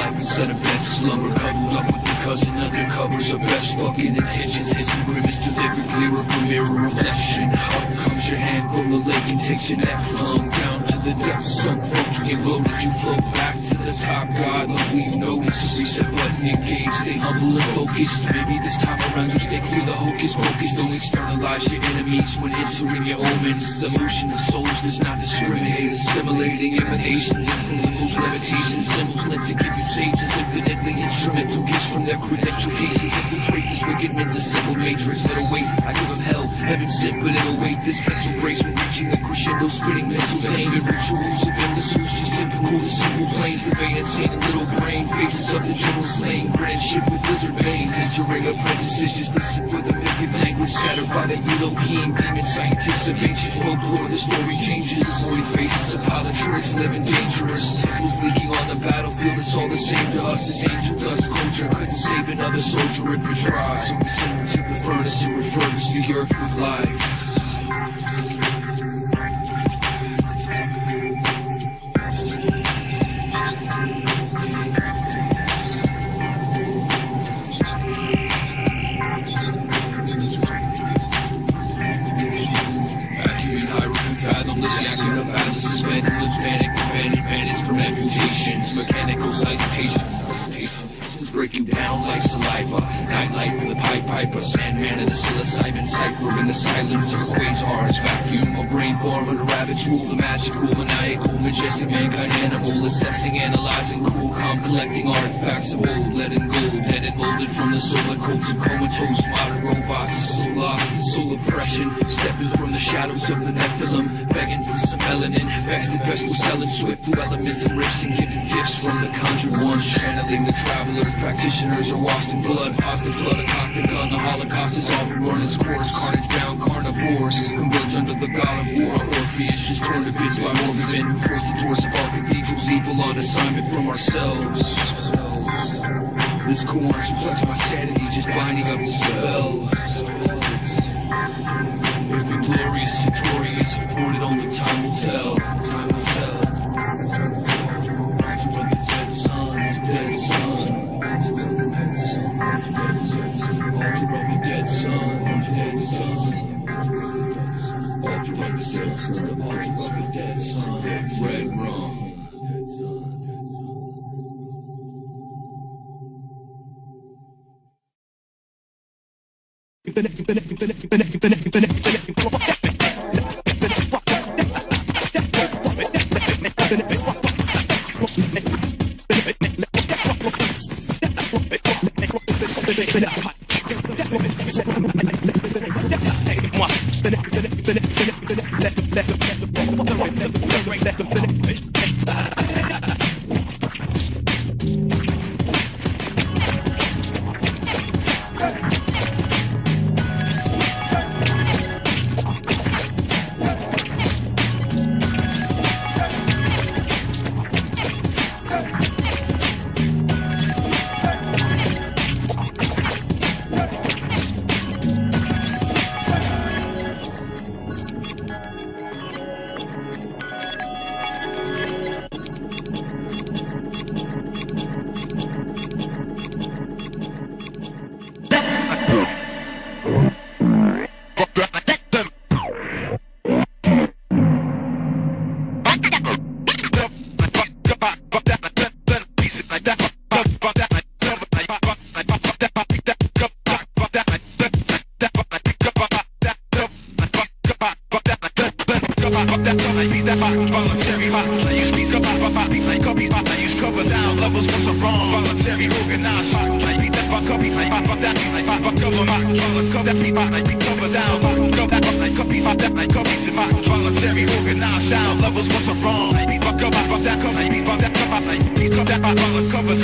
life instead of death. Slumber cuddled up with your cousin under covers of best fucking intentions. Hissing grimace delivered clearer from mirror reflection. Up comes your hand from the lake and takes your neck flung down to the depths. Some funky and loaded, you float back to the top. God, luckily you notice. Reset button engaged, stay humble and focused. Maybe this time around you stay clear the hocus pocus. Don't externalize your enemies when entering your omens. The motion of souls does not discriminate. Assimilating emanations, inflammable levitations, symbols meant to give you sages. Infinitely instrumental gifts from their credential cases. Infiltrate this wicked men's assembled matrix. But await, I give them hell, heaven sent, but it'll wait. This mental brace when reaching the crescendo, spitting missiles aimed at rituals of imbeciles. Just typical, the simple plain, forbade insane and little brain. Faces of the general slain, grand ship with lizard veins. Entering apprentices, just listen for the mythic language scattered by the Elohim. Demon scientists of ancient folklore, the story changes. Void faces of politrics, living dangerous. Temples leaking on the battlefield, it's all the same to us. This angel dust culture couldn't save another soldier if we try. So we send them to the furnace and refurbish the earth with life. Panic, bandits from amputations, mechanical salutations, break you down like saliva. Nightlight for the Pied Piper, Sandman and the psilocybin cipher in the silence of quasars. Vacuum of brain form under rabbit's rule, the magical, maniacal, majestic mankind animal, assessing, analyzing, cool, calm, collecting artifacts of old, lead and gold, headed molded from the solar coats of comatose modern robots, so lost in soul oppression, stepping from the shadows of the Nephilim, begging for some melanin, vested best will sell it swift through elemental rifts and giving gifts from the conjured ones, channeling the travelers, practitioners are washed in blood, past the flood, a cocked the gun, the Holocaust has all been run its course, carnage bound carnivores, converge under the god of war, Orpheus just torn to bits by morbid men who forced the doors of our cathedrals, evil on assignment from ourselves. This koan suplex my sanity, just binding up the spells. If inglorious Satori is afforded, only time will tell. Time will tell. Altar of the dead son, dead son. Altar of the dead son, dead son. Altar of the dead son, dead son. Altar of the son, the altar of the dead son. Red rum.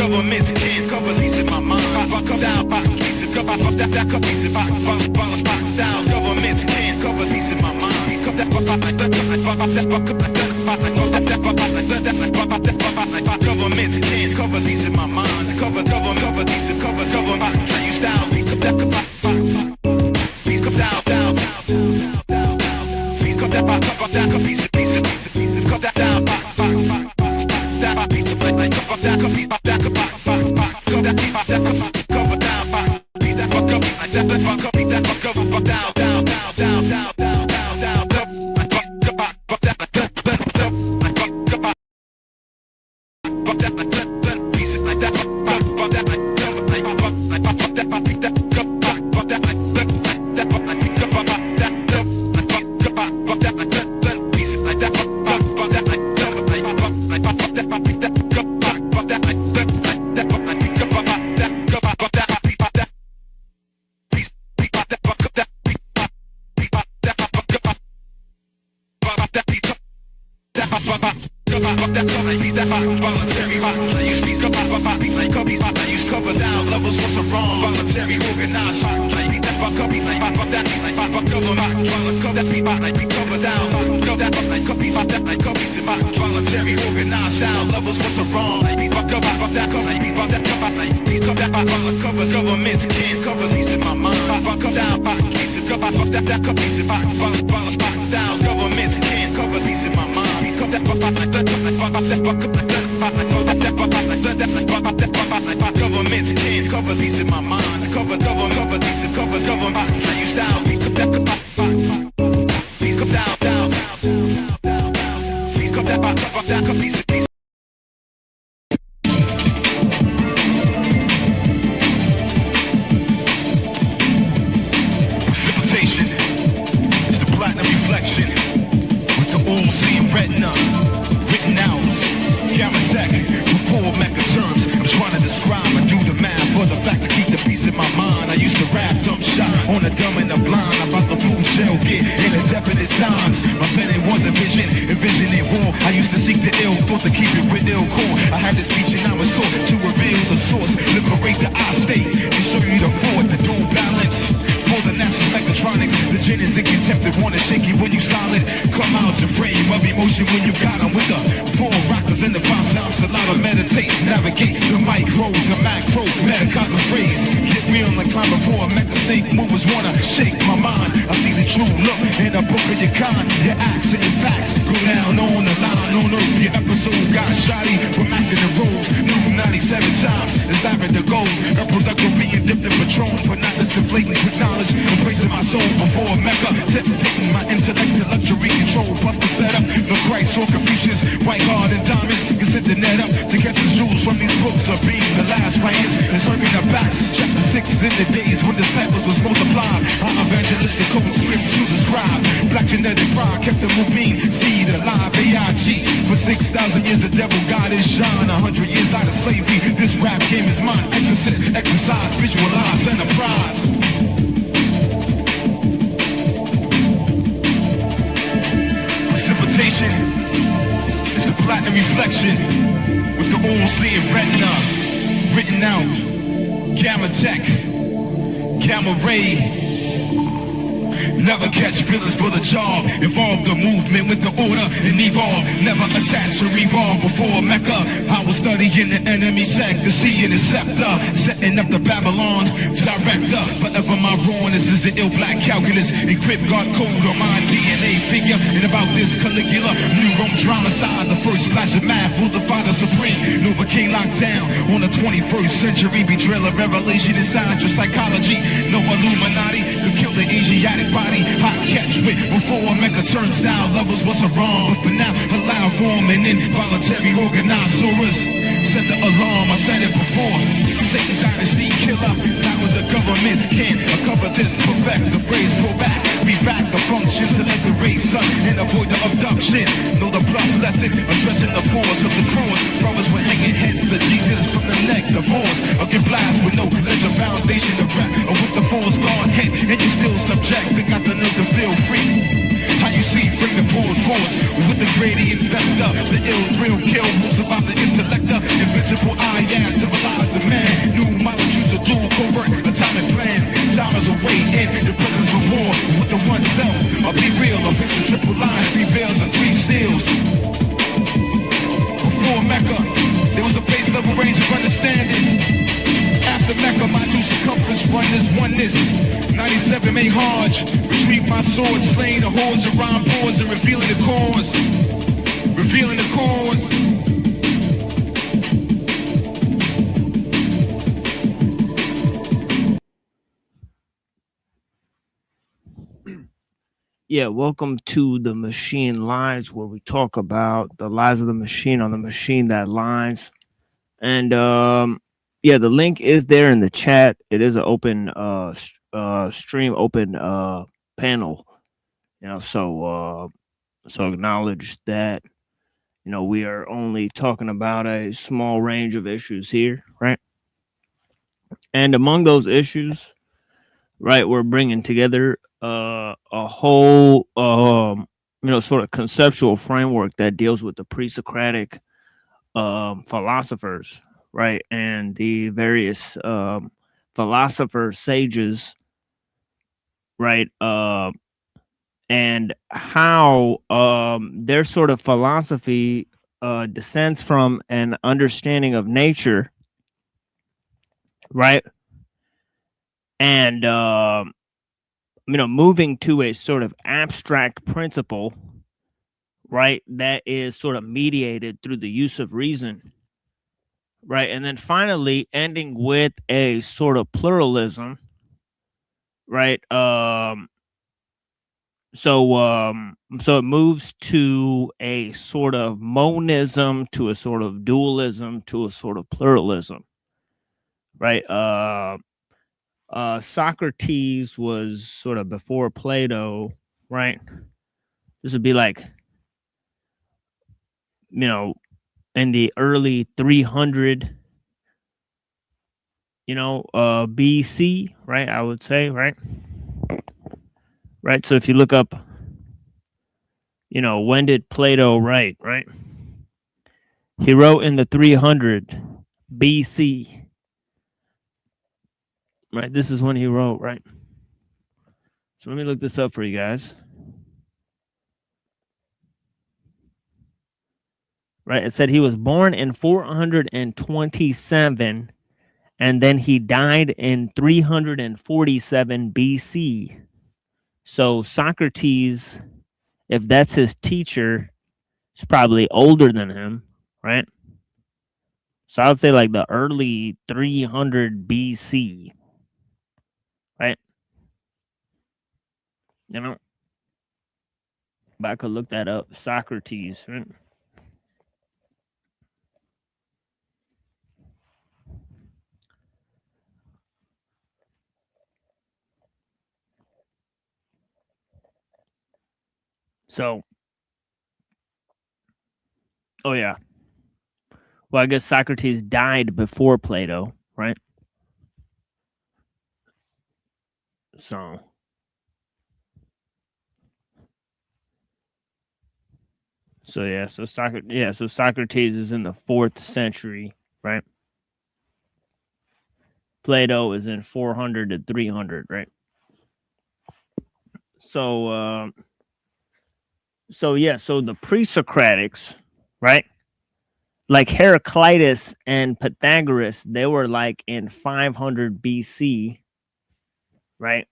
Governments can't cover these in my mind. Cover these and cover you style. Please come down. Please come down. Piece come down. Please cover my violence, cover that beat, like we cover down, cover that like copy, like copies in my voluntary organized style. Levels what's wrong, like we fuck up that cover, like we fuck that cover, like we cover that violence, cover governments can't cover these in my mind. Fuck down, fuck these in cover, fuck that copies in my violence, fuck down. Governments can't cover these in my mind. We cover that fuck like that, like fuck that fuck up like that, fuck like that fuck like that, like fuck that fuck like governments can't cover these in my mind. Cover these and cover like you style. We cover that please come down, down. Please come that fuck that copies. Precipitation. It's the platinum reflection with the all seeing retina written out. Gamma tech before mecha terms. I'm trying to describe and do the math for the fact to keep the peace in my mind. I used to rap dumb shot on the dumb and the blind about the food shell get in the definite signs. My pen it wasn't envisioning war. I used to seek the ill, thought to keep it with ill core. I had this speech and I was taught to reveal the source, liberate the I state, and show you the forward, the dual balance. For the natural electronics, the gin is in contempt, wanna shake you when you solid. Come out the frame of emotion when you got them with the four rockers in the 5 times a lot of meditate, navigate the micro, the macro, metacosm phrase. Get real and climb before a mecha snake movers wanna shake my mind. I see the true look in a book of your kind, your acts and your facts. Go down on the line, on earth, your episode got shoddy from acting the roles. New 97 times, is laughing the gold. A productive being dipped in Patron, but not this inflating with knowledge. Embracing my soul before Mecca, taking my intellect to luxury control. Plus the setup, no Christ or Confucius, white hard and diamonds. Can set the net up to catch the jewels from these books of being the last writers and serving the backs. Chapter 6 is in the days when disciples was multiplied. Our evangelistic code script to describe. Black genetic pride kept the moving seed alive. AIG for 6,000 years the devil got his shine. 100 years out of slavery, this rap game is mine. Exercise, visualize, enterprise. Precipitation is the platinum reflection with the all-seeing retina written out. Gamma tech, gamma ray. Never catch feelings for the job. Involve the movement with the order and evolve. Never attach or revolve before Mecca. I was studying the enemy sector, seeing the scepter, setting up the Babylon director. Forever my rawness is the ill black calculus. Encrypt God code on my DNA figure. And about this Caligula, new Rome drama side. The first flash of math will defy the supreme. Novocaine locked down on the 21st century. Betrayal of revelation inside your psychology. No Illuminati could kill the Asiatic body. Hot catch with before Mecca turnstile levels what's wrong. But for now, allow form and involuntary organized sorors. Set the alarm, I said it before. Satan dynasty killer. That was the government's can. I cover this, perfect the phrase, pull back. Be back the function, select the race, son, and avoid the abduction. Know the plus lesson, addressing the force of the cross. Brothers were hanging heads of Jesus from the neck, divorce. I'll get blast with no ledger foundation to rap. Or with the force guard head, and you still subject. They got the nerve to feel free. How you see, bring the forward force with the gradient vector. The ill thrill kill moves about the intellector. Invincible I am, civilize the man. New molecules of dual covert atomic plan. Time is away in the presence of war with the one self. I'll be real, I'll fix the triple line, 3 veils and 3 steals. Before Mecca, there was a base level range of understanding. After Mecca, my new circumference run is oneness. 97 made Hajj, retrieve my sword, slaying the hordes of rhyme boards and revealing the cause. Revealing the cause. Yeah, welcome to the Machine Lines, where we talk about the lies of the machine on the machine that lines. And yeah, the link is there in the chat. It is an open stream, open panel. You know, so acknowledge that. You know, we are only talking about a small range of issues here, right? And among those issues, right, we're bringing together a whole, you know, sort of conceptual framework that deals with the pre-Socratic philosophers, right, and the various philosophers, sages, right, and how their sort of philosophy descends from an understanding of nature, right? And moving to a sort of abstract principle, right, that is sort of mediated through the use of reason, right? And then finally ending with a sort of pluralism, right? So it moves to a sort of monism, to a sort of dualism, to a sort of pluralism, right? Socrates was sort of before Plato, right? This would be like, in the early 300, BC, right? I would say, right? Right. So if you look up, when did Plato write, right? He wrote in the 300 BC, right? This is when he wrote, right? So let me look this up for you guys. Right. It said he was born in 427 and then he died in 347 BC. So Socrates, if that's his teacher, is probably older than him, right? So I would say like the early 300 BC, right? But I could look that up. Socrates, right? So, oh yeah. Well, I guess Socrates died before Plato, right? So Socrates is in the 4th century, right? Plato is in 400 to 300, right? So so the pre-Socratics, right? Like Heraclitus and Pythagoras, they were like in 500 BC, right?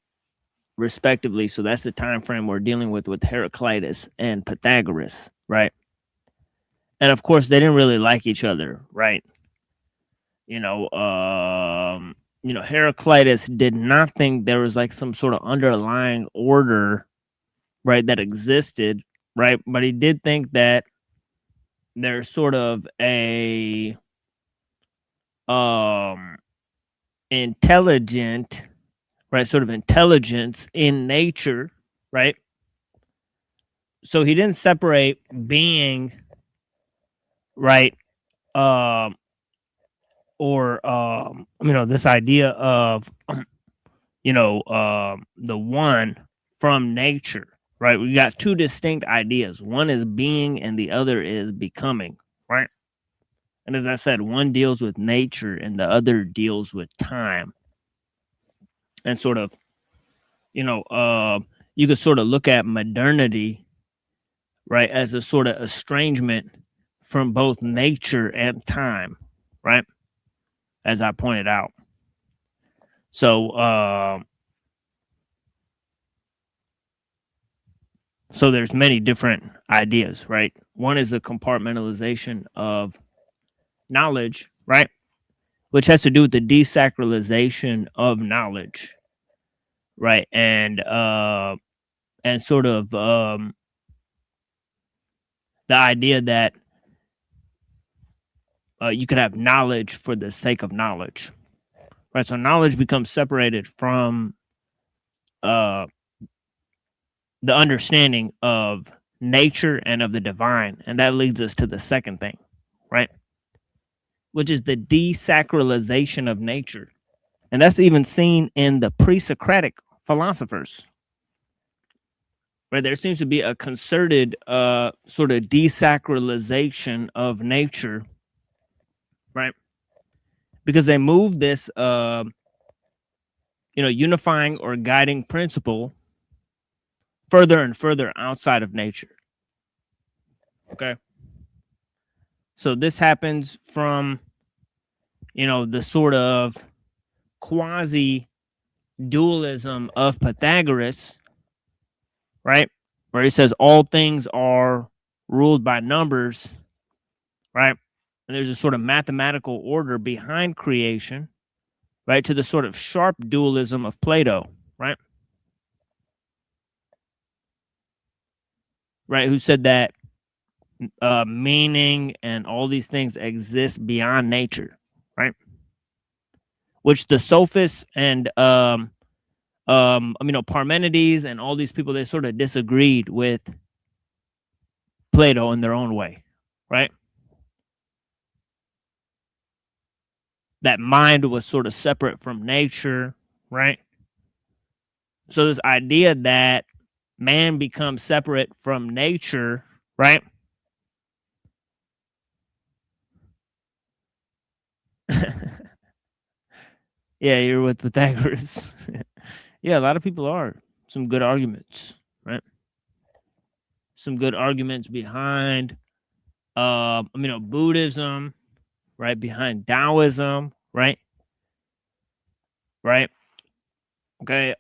Respectively. So that's the time frame we're dealing with Heraclitus and Pythagoras, right? And of course, they didn't really like each other, right? Heraclitus did not think there was like some sort of underlying order, right, that existed, right? But he did think that there's sort of a intelligent, right, sort of intelligence in nature, right? So he didn't separate being, right, or this idea of the one from nature, right? We got two distinct ideas. One is being and the other is becoming, right? And as I said, one deals with nature and the other deals with time. And sort of, you could sort of look at modernity, right, as a sort of estrangement from both nature and time, right? As I pointed out. So so there's many different ideas, right? One is a compartmentalization of knowledge, right? Which has to do with the desacralization of knowledge, right? And sort of the idea that you could have knowledge for the sake of knowledge, right? So knowledge becomes separated from the understanding of nature and of the divine, and that leads us to the second thing, right? Which is the desacralization of nature. And that's even seen in the pre-Socratic philosophers, where there seems to be a concerted sort of desacralization of nature, right? Because they move this unifying or guiding principle further and further outside of nature. Okay. So this happens from, the sort of quasi dualism of Pythagoras, right? Where he says all things are ruled by numbers, right? And there's a sort of mathematical order behind creation, right? To the sort of sharp dualism of Plato, right? Right? Who said that meaning and all these things exist beyond nature, right? Which the sophists and Parmenides and all these people, they sort of disagreed with Plato in their own way, right? That mind was sort of separate from nature, right? So this idea that man becomes separate from nature, right? Yeah, you're with Pythagoras. Yeah, a lot of people are. Some good arguments, right? Some good arguments behind, Buddhism, right? Behind Taoism, right? Right. Okay.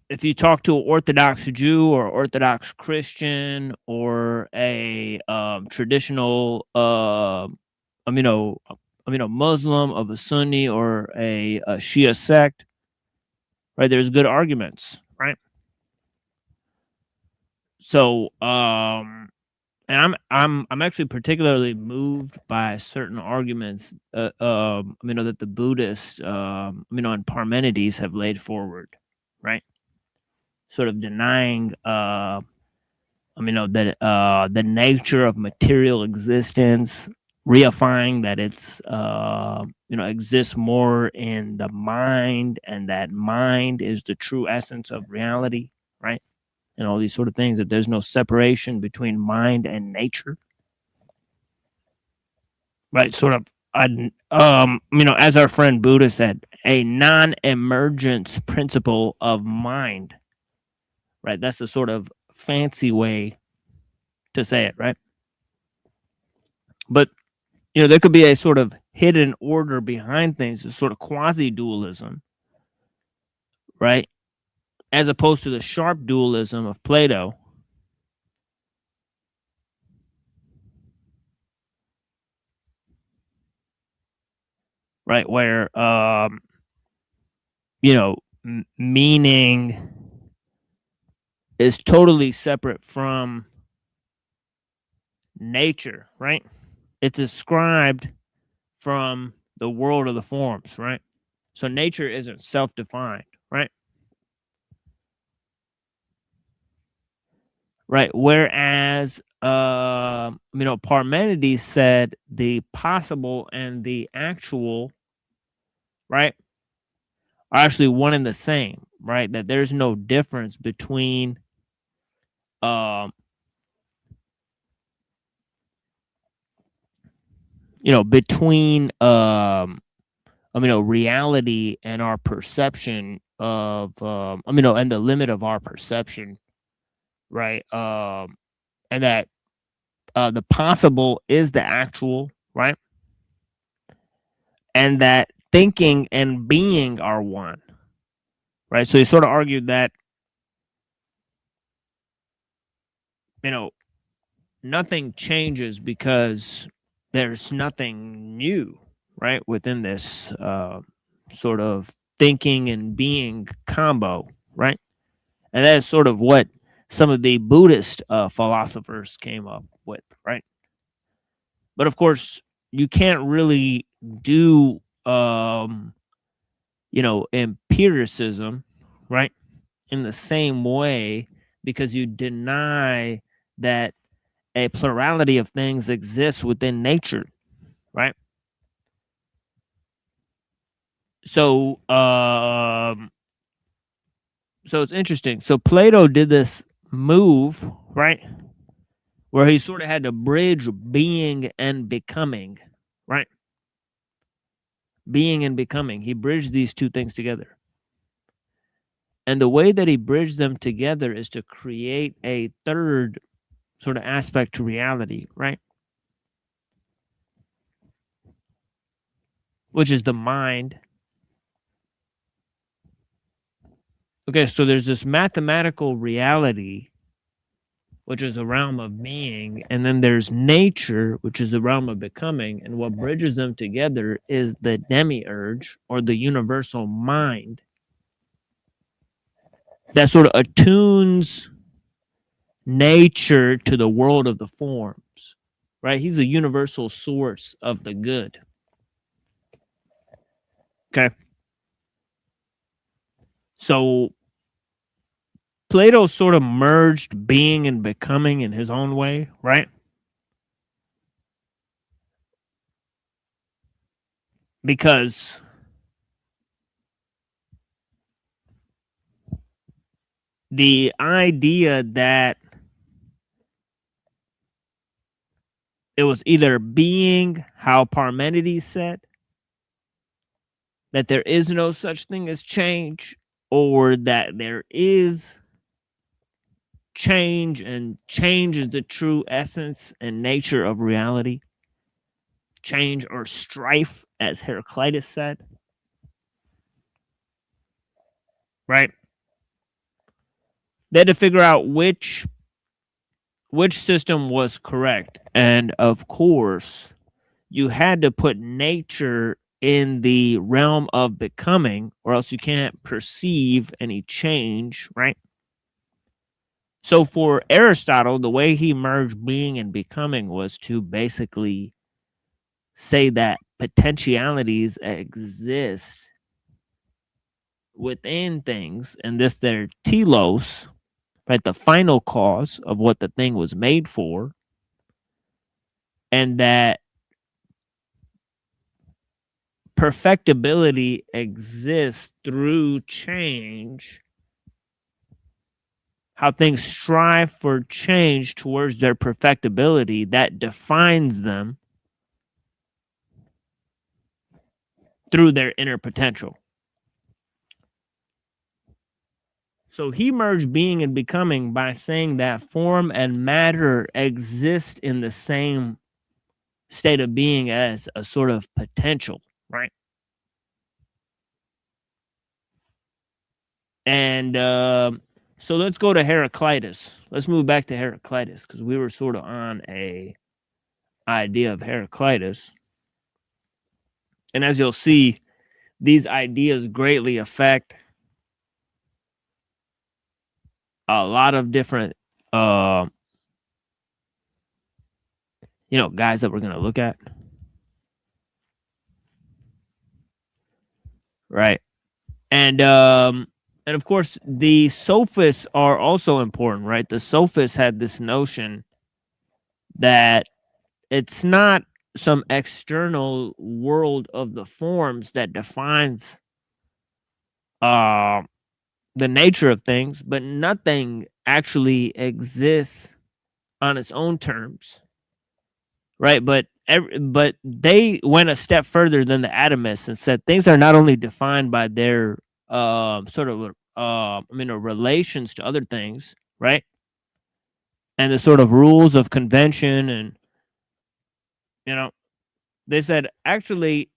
If you talk to an Orthodox Jew or Orthodox Christian or a traditional, Muslim of a Sunni or a Shia sect, right? There's good arguments, right? So, and I'm actually particularly moved by certain arguments, that the Buddhists, and Parmenides have laid forward, right? Sort of denying, that the nature of material existence, reifying that it's, exists more in the mind, and that mind is the true essence of reality, right? And all these sort of things, that there's no separation between mind and nature, right? Sort of, as our friend Buddha said, a non-emergence principle of mind, right? That's the sort of fancy way to say it, right? But, there could be a sort of hidden order behind things, a sort of quasi-dualism, right? As opposed to the sharp dualism of Plato, right? Where, meaning is totally separate from nature, right? It's ascribed from the world of the forms, right? So nature isn't self-defined, right? Right. Whereas, Parmenides said the possible and the actual, right, are actually one and the same, right? That there's no difference between, reality and our perception of, and the limit of our perception, right? And that the possible is the actual, right? And that thinking and being are one, right? So he sort of argued that, nothing changes because there's nothing new, right? Within this sort of thinking and being combo, right? And that is sort of what some of the Buddhist philosophers came up with, right? But of course, you can't really do, empiricism, right, in the same way, because you deny that a plurality of things exists within nature, right? So, so it's interesting. So Plato did this move, right, where he sort of had to bridge being and becoming, right? Being and becoming. He bridged these two things together. And the way that he bridged them together is to create a third sort of aspect to reality, right? Which is the mind. Okay, so there's this mathematical reality, which is a realm of being, and then there's nature, which is the realm of becoming, and what bridges them together is the demiurge, or the universal mind, that sort of attunes nature to the world of the forms, right? He's a universal source of the good. Okay. So Plato sort of merged being and becoming in his own way, right? Because the idea that it was either being, how Parmenides said, that there is no such thing as change, or that there is change, and change is the true essence and nature of reality. Change or strife, as Heraclitus said. Right? They had to figure out which system was correct. And of course, you had to put nature in the realm of becoming, or else you can't perceive any change, right? So for Aristotle, the way he merged being and becoming was to basically say that potentialities exist within things, and this their telos, right, the final cause of what the thing was made for, and that perfectibility exists through change, how things strive for change towards their perfectibility that defines them through their inner potential. So he merged being and becoming by saying that form and matter exist in the same state of being as a sort of potential, right? And so let's go to Heraclitus. Let's move back to Heraclitus, because we were sort of on a idea of Heraclitus. And as you'll see, these ideas greatly affect a lot of different guys that we're going to look at. Right. And of course, the sophists are also important, right? The sophists had this notion that it's not some external world of the forms that defines the nature of things, but nothing actually exists on its own terms, right? But they went a step further than the atomists and said things are not only defined by their sort of relations to other things, right? And the sort of rules of convention, and they said actually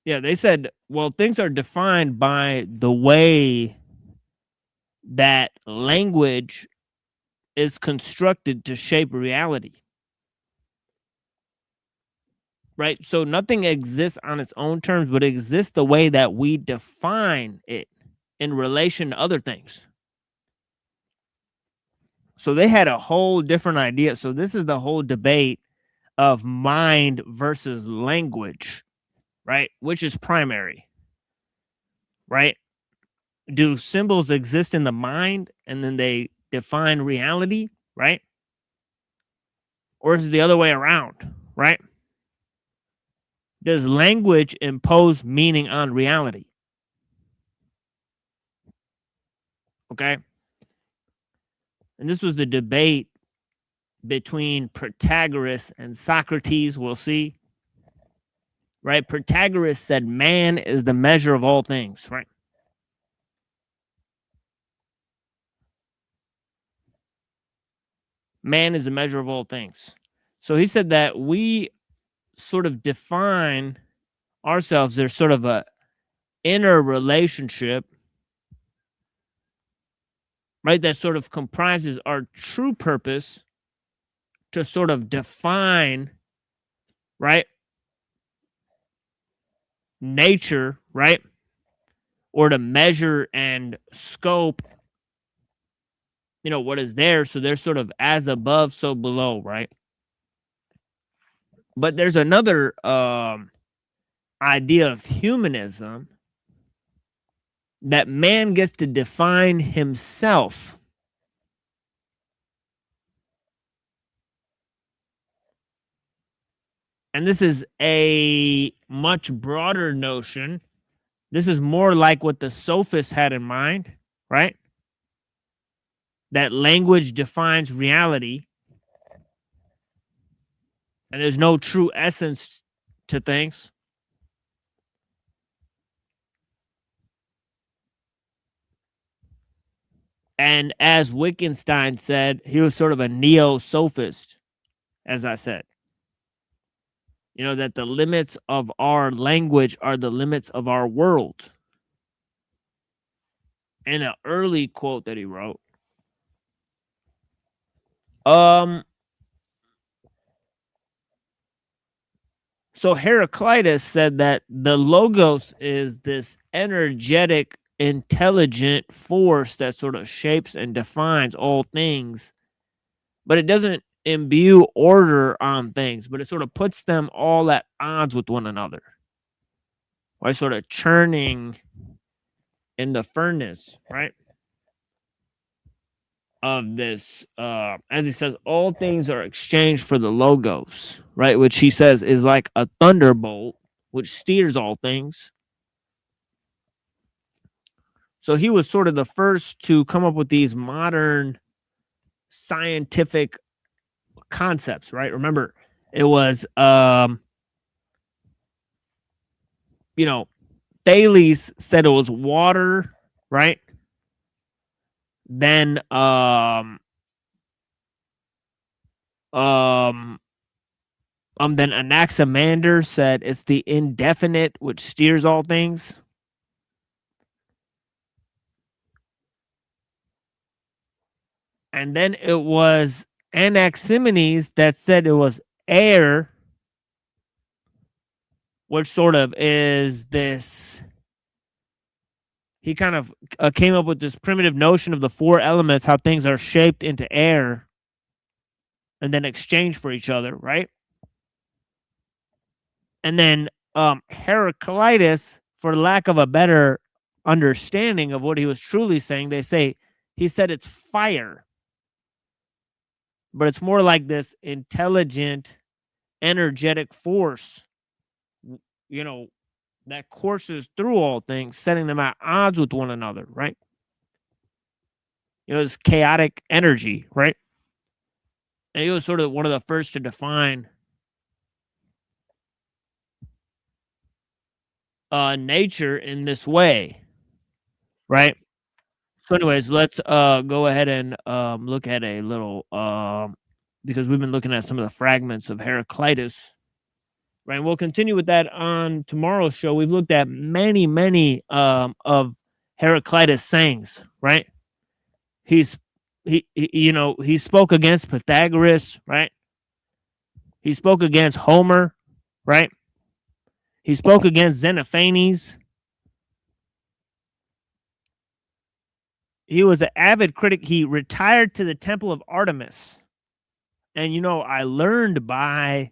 they said, well, things are defined by the way that language is constructed to shape reality. Right? So nothing exists on its own terms, but exists the way that we define it in relation to other things. So they had a whole different idea. So this is the whole debate of mind versus language, right? Which is primary, right? Do symbols exist in the mind and then they define reality, right? Or is it the other way around, right? Does language impose meaning on reality? Okay. And this was the debate between Protagoras and Socrates. We'll see. Right? Protagoras said man is the measure of all things, right? Man is the measure of all things. So he said that we sort of define ourselves. There's sort of a inner relationship, right, that sort of comprises our true purpose to sort of define, right, nature, right, or to measure and scope, what is there. So there's sort of as above, so below, right? But there's another idea of humanism that man gets to define himself. And this is a much broader notion. This is more like what the sophists had in mind, right? That language defines reality. And there's no true essence to things. And as Wittgenstein said, he was sort of a neo-sophist, as I said. That the limits of our language are the limits of our world. In an early quote that he wrote. So Heraclitus said that the logos is this energetic, intelligent force that sort of shapes and defines all things, but it doesn't imbue order on things, but it sort of puts them all at odds with one another. By sort of churning in the furnace, right? Of this, as he says, all things are exchanged for the logos, right? Which he says is like a thunderbolt, which steers all things. So he was sort of the first to come up with these modern scientific concepts, right? Remember, it was, Thales said it was water, right? Then, then Anaximander said it's the indefinite which steers all things. And then it was Anaximenes that said it was air, which sort of is this. He kind of came up with this primitive notion of the four elements, how things are shaped into air and then exchanged for each other, right? And then Heraclitus, for lack of a better understanding of what he was truly saying, he said it's fire. But it's more like this intelligent, energetic force, that courses through all things, setting them at odds with one another, right? This chaotic energy, right? And he was sort of one of the first to define nature in this way, right? So anyways, let's go ahead and look at a little, because we've been looking at some of the fragments of Heraclitus, right? And we'll continue with that on tomorrow's show. We've looked at many of Heraclitus' sayings, right? He spoke against Pythagoras, right? He spoke against Homer, right? He spoke against Xenophanes. He was an avid critic. He retired to the Temple of Artemis. And, I learned by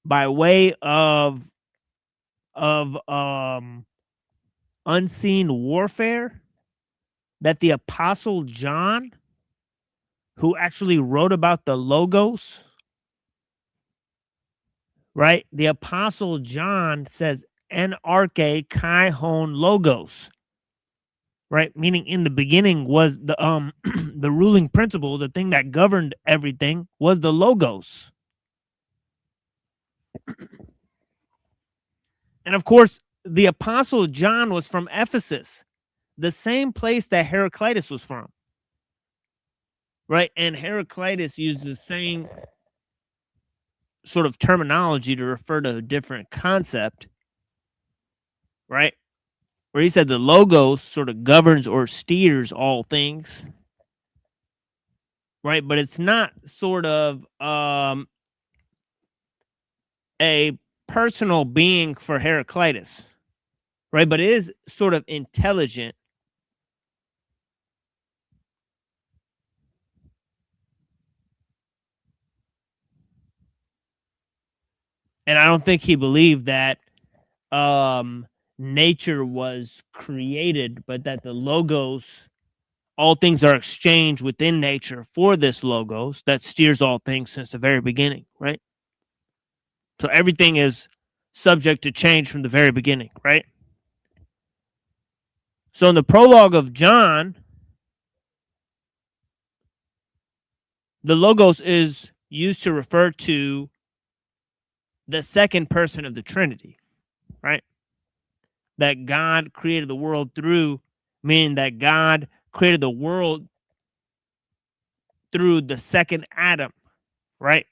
way of unseen warfare that the Apostle John, who actually wrote about the logos, right? The Apostle John says, en arche kai hon logos. right? Meaning in the beginning was the the ruling principle, the thing that governed everything was the logos. And of course, the apostle John was from Ephesus, the same place that Heraclitus was from. Right? And Heraclitus used the same sort of terminology to refer to a different concept, right? Where he said the logos sort of governs or steers all things, right? But it's not sort of a personal being for Heraclitus, right? But it is sort of intelligent. And I don't think he believed that nature was created, but that the logos, all things are exchanged within nature for this logos that steers all things since the very beginning, right? So everything is subject to change from the very beginning, right? So in the prologue of John, the logos is used to refer to the second person of the Trinity, right? That God created the world through, meaning that God created the world through the second Adam, right?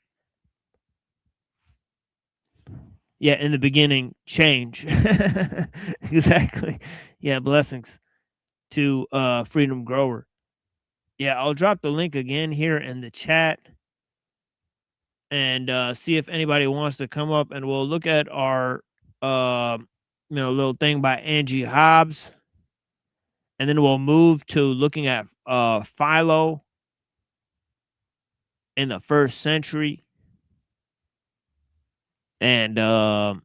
Yeah, in the beginning, change. Exactly. Yeah, blessings to Freedom Grower. Yeah, I'll drop the link again here in the chat and see if anybody wants to come up, and we'll look at our little thing by Angie Hobbs, and then we'll move to looking at Philo in the 1st century. And as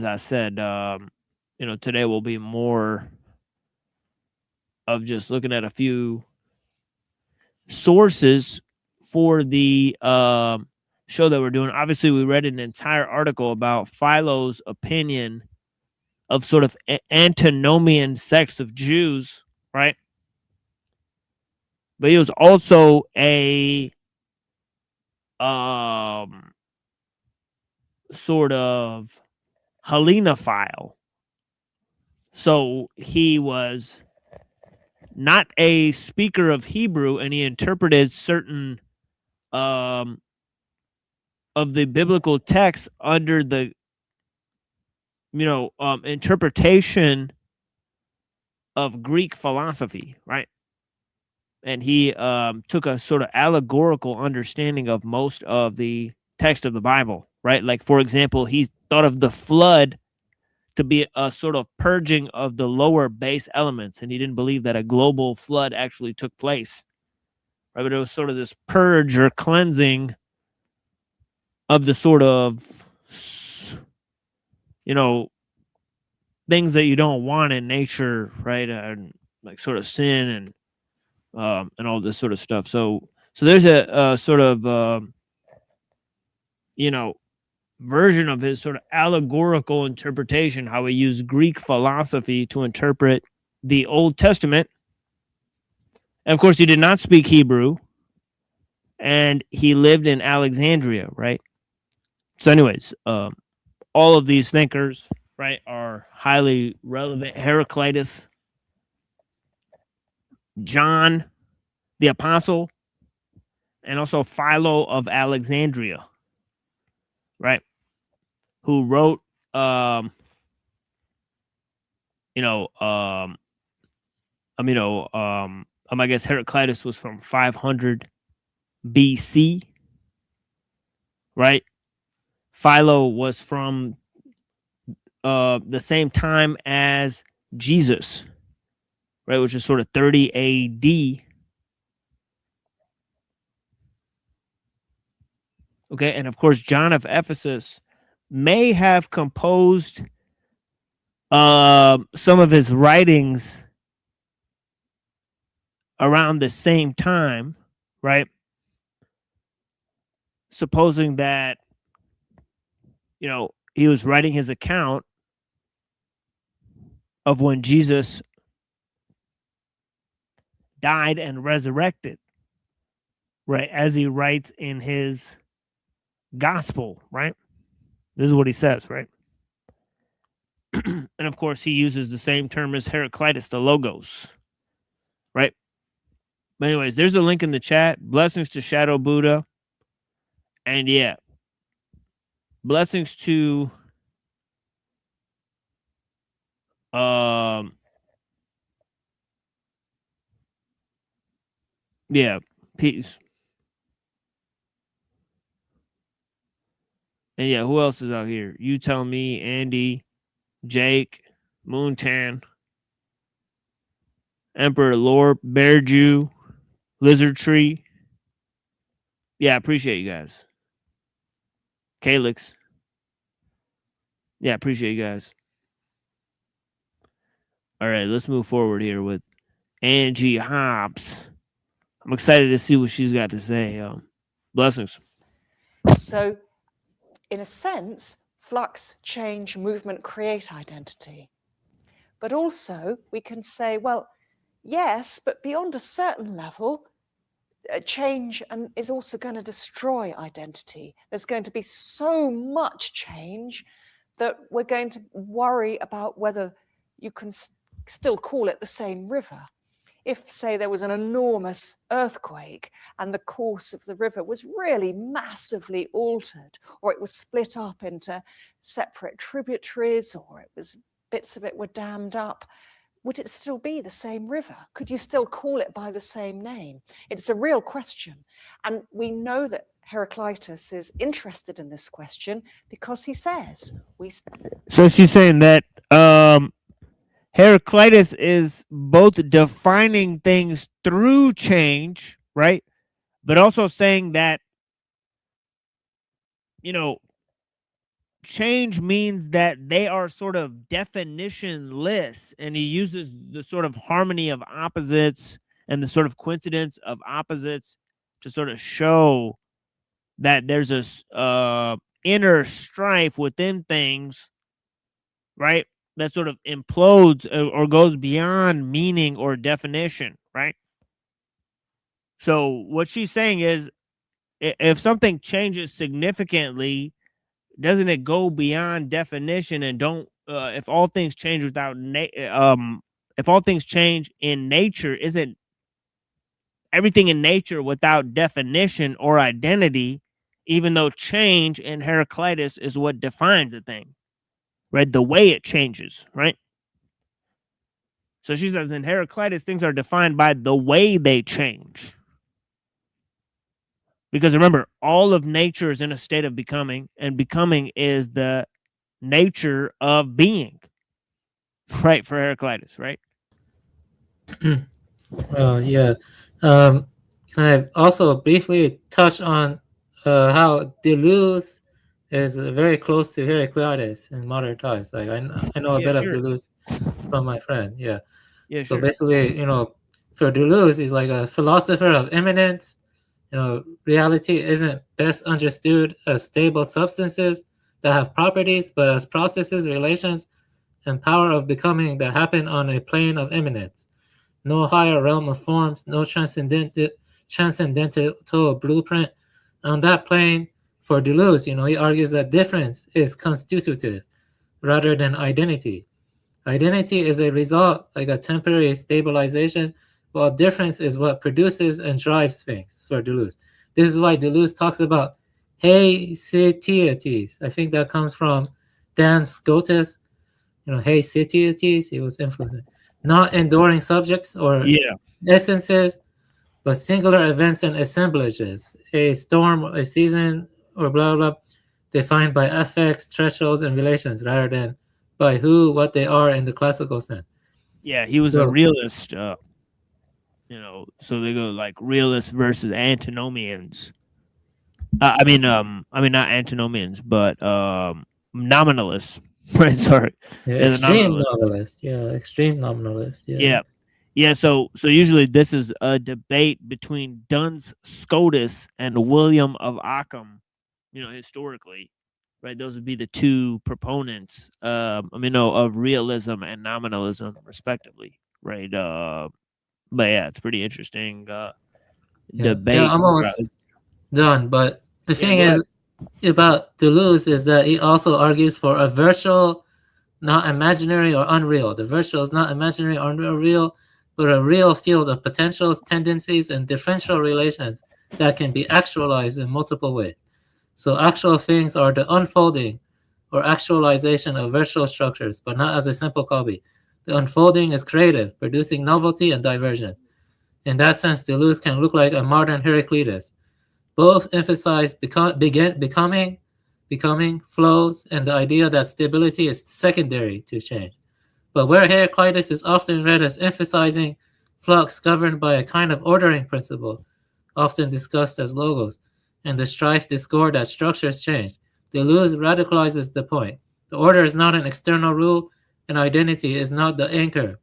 I said, today will be more of just looking at a few sources for the show that we're doing. Obviously, we read an entire article about Philo's opinion of sort of antinomian sects of Jews, right? But he was also a sort of Hellenophile. So he was not a speaker of Hebrew, and he interpreted certain of the biblical text under the interpretation of Greek philosophy, right? And he took a sort of allegorical understanding of most of the text of the Bible, right? Like, for example, he thought of the flood to be a sort of purging of the lower base elements, and he didn't believe that a global flood actually took place, right? But it was sort of this purge or cleansing of the sort of, things that you don't want in nature, right? And like sort of sin and all this sort of stuff. So there's a sort of version of his sort of allegorical interpretation, how he used Greek philosophy to interpret the Old Testament. And of course, he did not speak Hebrew, and he lived in Alexandria, right? So anyways, all of these thinkers, right, are highly relevant. Heraclitus, John the Apostle, and also Philo of Alexandria, right, who wrote, I guess Heraclitus was from 500 BC, right? Philo was from the same time as Jesus, right, which is sort of 30 AD. Okay, and of course, John of Ephesus may have composed some of his writings around the same time, right? Supposing that, he was writing his account of when Jesus died and resurrected, right? As he writes in his gospel, right? This is what he says, right? And of course, he uses the same term as Heraclitus, the Logos, right? But anyways, there's a link in the chat. Blessings to Shadow Buddha. And yeah, blessings to yeah, peace. And yeah, who else is out here? You tell me, Andy, Jake, Moontan, Emperor Lord, Bear Jew, Lizard Tree. Yeah, I appreciate you guys. Calyx. Yeah, I appreciate you guys. All right, let's move forward here with Angie Hobbs. I'm excited to see what she's got to say. Blessings. So, in a sense, flux, change, movement create identity. But also, we can say, well, yes, but beyond a certain level, change is also going to destroy identity. There's going to be so much change that we're going to worry about whether you can still call it the same river. If, say, there was an enormous earthquake and the course of the river was really massively altered, or it was split up into separate tributaries, or bits of it were dammed up, would it still be the same river? Could you still call it by the same name? It's a real question. And we know that Heraclitus is interested in this question because he says, So she's saying that Heraclitus is both defining things through change, right? But also saying that, you know, change means that they are sort of definitionless. And he uses the sort of harmony of opposites and the sort of coincidence of opposites to sort of show that there's a inner strife within things, right? That sort of implodes or goes beyond meaning or definition, right? So what she's saying is, if something changes significantly, doesn't it go beyond definition? And don't if all things change without if all things change in nature, isn't everything in nature without definition or identity? Even though change in Heraclitus is what defines a thing, right? The way it changes, right? So she says in Heraclitus, things are defined by the way they change. Because remember, all of nature is in a state of becoming, and becoming is the nature of being, right? For Heraclitus, right? Yeah. Can I also briefly touch on how Deleuze is very close to Heraclitus in modern times? Like I know a bit of Deleuze from my friend. Yeah. So basically, for Deleuze, he's like a philosopher of immanence. Reality isn't best understood as stable substances that have properties, but as processes, relations, and power of becoming that happen on a plane of immanence. No higher realm of forms, no transcendental blueprint. On that plane, for Deleuze, he argues that difference is constitutive rather than identity. Identity is a result, like a temporary stabilization, while difference is what produces and drives things for Deleuze. This is why Deleuze talks about hey-sitieties. I think that comes from Dan Scotus. Hey-sitieties, he was influenced. Not enduring subjects or essences, but singular events and assemblages. A storm, a season, or blah, blah, defined by affects, thresholds, and relations rather than by who, what they are in the classical sense. Yeah, he was a realist. So they go like realist versus antinomians. I mean not antinomians, but nominalists. Right, sorry. Extreme nominalist. Yeah, extreme nominalist. Yeah. So usually this is a debate between Duns Scotus and William of Ockham. Historically. Right, those would be the two proponents, of realism and nominalism, respectively. Right, But yeah, it's pretty interesting Yeah, debate. I'm almost done. But the Yeah, thing go is ahead. about Deleuze is that he also argues for a virtual, not imaginary or unreal. The virtual is not imaginary or unreal, but a real field of potentials, tendencies, and differential relations that can be actualized in multiple ways. So actual things are the unfolding or actualization of virtual structures, but not as a simple copy. The unfolding is creative, producing novelty and diversion. In that sense, Deleuze can look like a modern Heraclitus. Both emphasize becoming, flows, and the idea that stability is secondary to change. But where Heraclitus is often read as emphasizing flux governed by a kind of ordering principle, often discussed as logos, and the strife discord that structures change, Deleuze radicalizes the point. The order is not an external rule, and identity is not the anchor.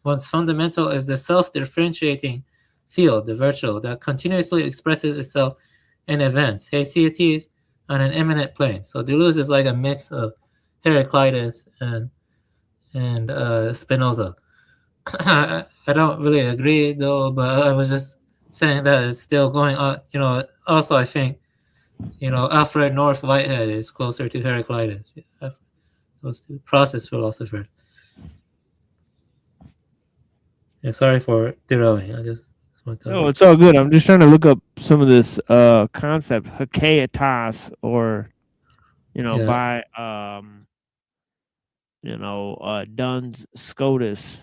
What's fundamental is the self-differentiating field, the virtual, that continuously expresses itself in events, haecieties, on an immanent plane. So Deleuze is like a mix of Heraclitus and Spinoza. I don't really agree though, but I was just saying that it's still going on. Also I think Alfred North Whitehead is closer to Heraclitus. Those two process philosophers. Yeah, sorry for derailing. I just want to. No, it's all good. I'm just trying to look up some of this concept, Hakeitas, or Yeah, by Duns Scotus,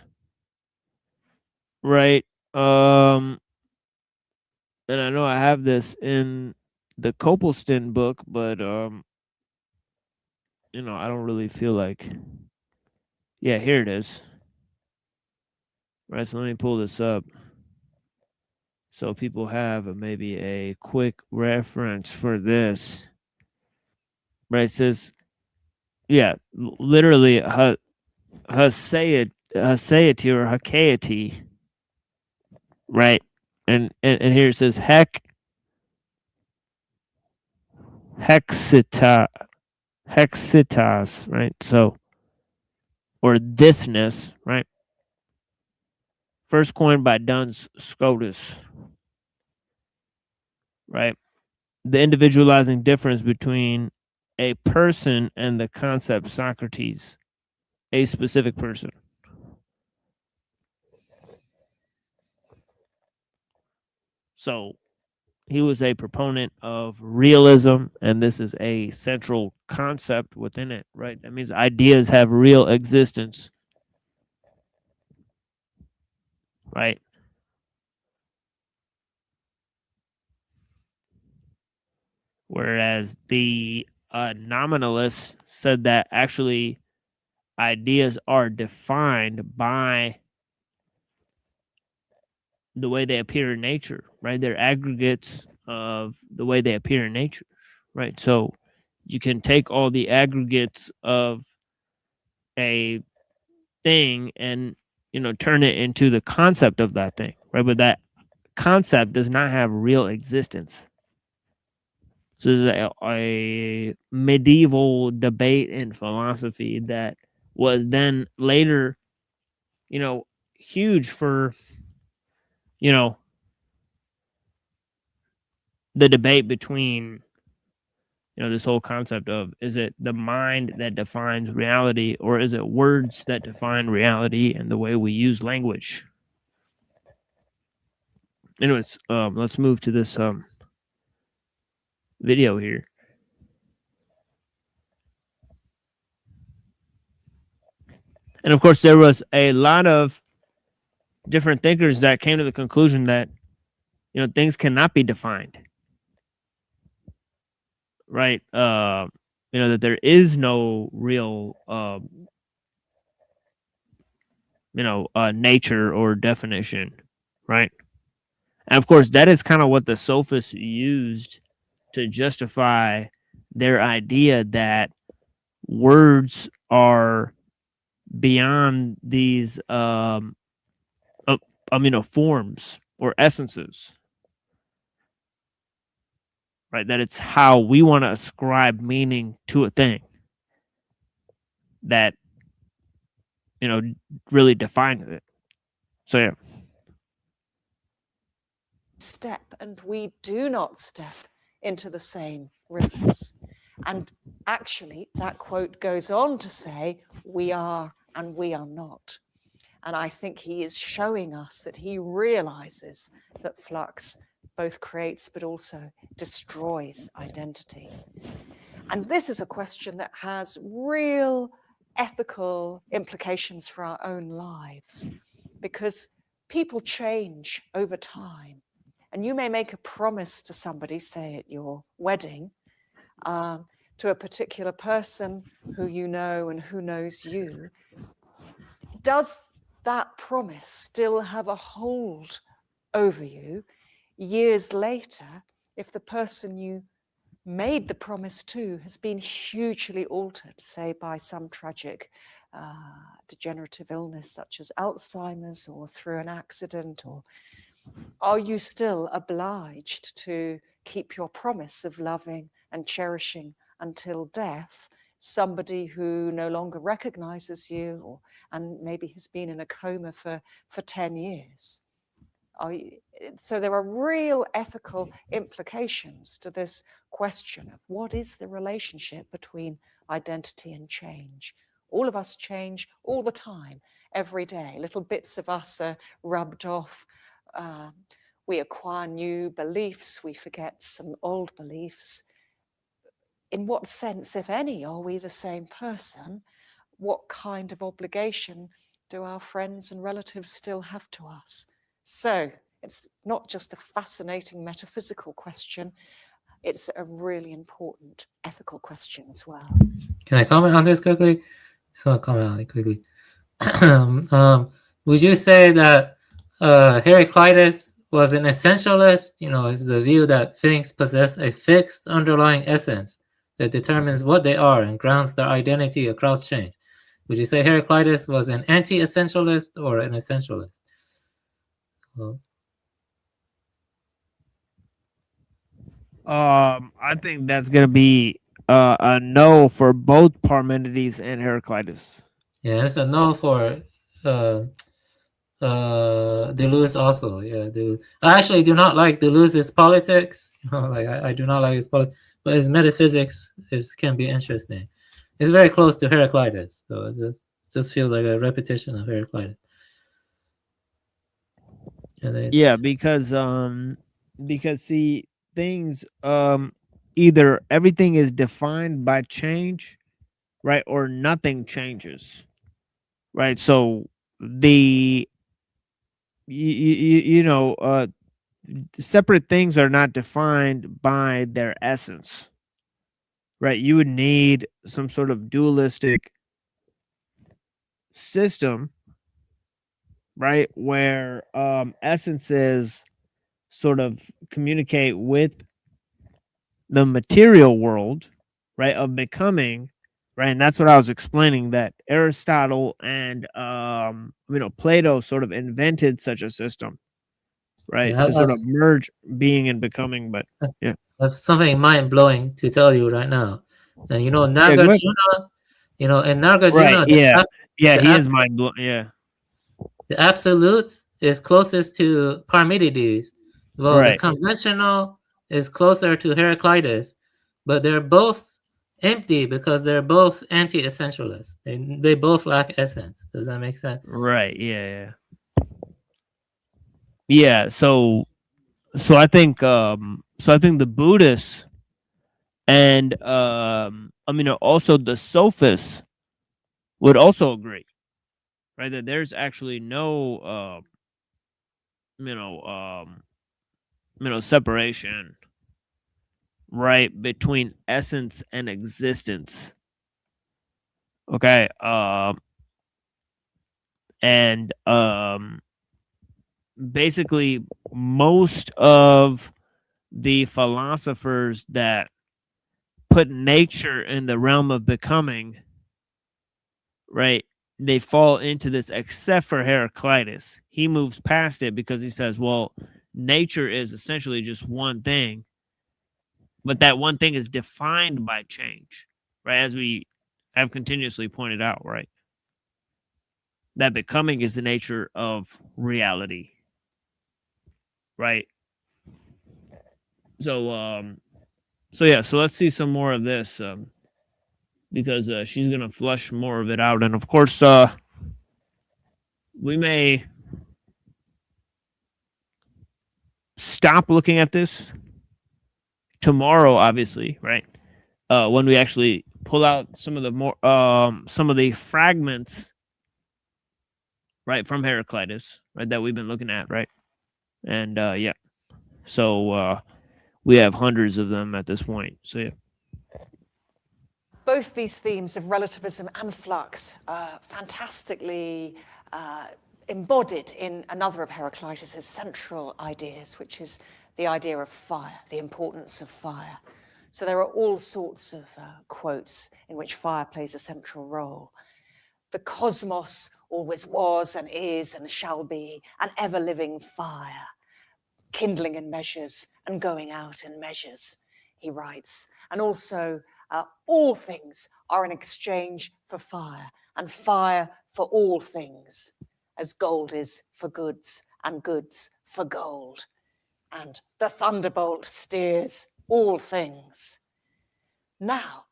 right? And I know I have this in the Copleston book, but I don't really feel like. Yeah, here it is. Right, so let me pull this up so people have maybe a quick reference for this. Right, it says, yeah, literally, Haseati or Hakeati, right? And here it says hexitas, right? So, or thisness, right? First coined by Duns Scotus, right? The individualizing difference between a person and the concept Socrates, a specific person. So he was a proponent of realism, and this is a central concept within it, right? That means ideas have real existence, right? Whereas the nominalists said that actually ideas are defined by the way they appear in nature, right? They're aggregates of the way they appear in nature, right? So you can take all the aggregates of a thing and turn it into the concept of that thing, right? But that concept does not have real existence. So there's a medieval debate in philosophy that was then later, huge for, the debate between, this whole concept of, is it the mind that defines reality, or is it words that define reality and the way we use language? Anyways, let's move to this video here. And of course, there was a lot of different thinkers that came to the conclusion that, things cannot be defined, right? That there is no real, nature or definition, right? And of course, that is kind of what the sophists used to justify their idea that words are beyond these forms or essences, right? That it's how we want to ascribe meaning to a thing that really defines it. So yeah, step and we do not step into the same rivers. And actually, that quote goes on to say, we are and we are not. And I think he is showing us that he realizes that flux both creates but also destroys identity. And this is a question that has real ethical implications for our own lives, because people change over time. And you may make a promise to somebody, say at your wedding, to a particular person who you know and who knows you. Does that promise still have a hold over you years later if the person you made the promise to has been hugely altered, say by some tragic degenerative illness such as Alzheimer's or through an accident? Or are you still obliged to keep your promise of loving and cherishing until death somebody who no longer recognizes you and maybe has been in a coma for 10 years? So there are real ethical implications to this question of what is the relationship between identity and change. All of us change all the time, every day. Little bits of us are rubbed off. We acquire new beliefs. We forget some old beliefs. In what sense, if any, are we the same person? What kind of obligation do our friends and relatives still have to us? So it's not just a fascinating metaphysical question, it's a really important ethical question as well. Can I comment on this quickly? Just want to comment on it quickly. Would you say that Heraclitus was an essentialist? Is the view that things possess a fixed underlying essence that determines what they are and grounds their identity across change. Would you say Heraclitus was an anti-essentialist or an essentialist? I think that's gonna be a no for both Parmenides and Heraclitus. Yeah, it's a no for Deleuze also. Yeah, I actually do not like Deleuze's politics. I do not like his politics, but his metaphysics can be interesting. It's very close to Heraclitus, though. It just feels like a repetition of Heraclitus. Yeah, because see, things either everything is defined by change, right, or nothing changes, right? So separate things are not defined by their essence, right? You would need some sort of dualistic system, right, where essences sort of communicate with the material world, right, of becoming, right? And that's what I was explaining, that Aristotle and Plato sort of invented such a system, right, Yeah, to sort of merge being and becoming. But yeah, I have something mind-blowing to tell you right now. And Nagarjuna, in Nagarjuna, right, he is mind blowing. Yeah, the absolute is closest to Parmenides. Well, right. The conventional is closer to Heraclitus, but they're both empty because they're both anti-essentialists. They both lack essence. Does that make sense? Right. Yeah. So I think the Buddhists and also the sophists would also agree, right, that there's actually no separation, right, between essence and existence. Okay. And basically most of the philosophers that put nature in the realm of becoming, right, they fall into this, except for Heraclitus. He moves past it because he says, well, nature is essentially just one thing, but that one thing is defined by change, right, as we have continuously pointed out, right, that becoming is the nature of reality, right? So yeah, so let's see some more of this, because she's gonna flush more of it out, and of course, we may stop looking at this tomorrow, obviously, right? When we actually pull out some of the fragments, right, from Heraclitus, right, that we've been looking at, right? And yeah, so we have hundreds of them at this point. So yeah. Both these themes of relativism and flux are fantastically embodied in another of Heraclitus's central ideas, which is the idea of fire, the importance of fire. So there are all sorts of quotes in which fire plays a central role. The cosmos always was and is and shall be an ever-living fire, kindling in measures and going out in measures, he writes. And also, all things are in exchange for fire, and fire for all things, as gold is for goods, and goods for gold. And the thunderbolt steers all things. Now,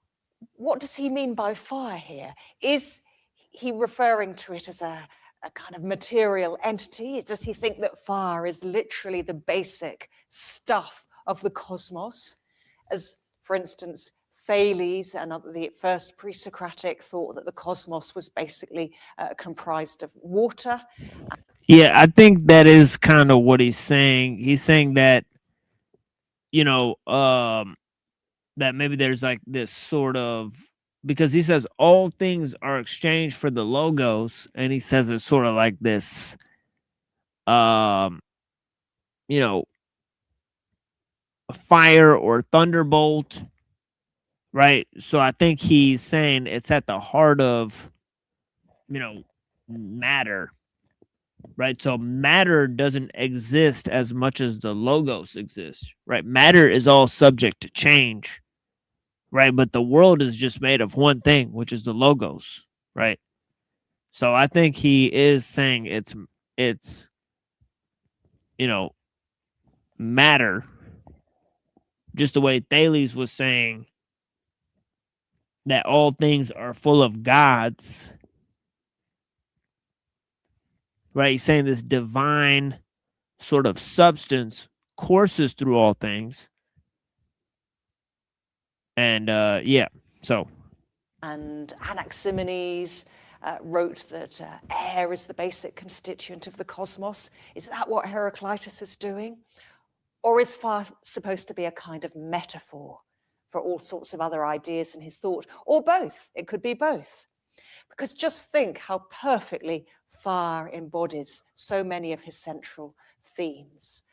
what does he mean by fire here? Is he referring to it as a kind of material entity? Does he think that fire is literally the basic stuff of the cosmos? As, for instance, Thales and the first pre-Socratic thought that the cosmos was basically comprised of water. Yeah, I think that is kind of what he's saying. He's saying that, that maybe there's like this sort of, because he says all things are exchanged for the logos, and he says it's sort of like this, fire or thunderbolt, right? So I think he's saying it's at the heart of, matter, right? So matter doesn't exist as much as the logos exists, right? Matter is all subject to change, right? But the world is just made of one thing, which is the logos, right? So I think he is saying it's matter, just the way Thales was saying that all things are full of gods, right? He's saying this divine sort of substance courses through all things. And yeah, so. And Anaximenes wrote that air is the basic constituent of the cosmos. Is that what Heraclitus is doing? Or is fire supposed to be a kind of metaphor for all sorts of other ideas in his thought? Or both? It could be both. Because just think how perfectly fire embodies so many of his central themes.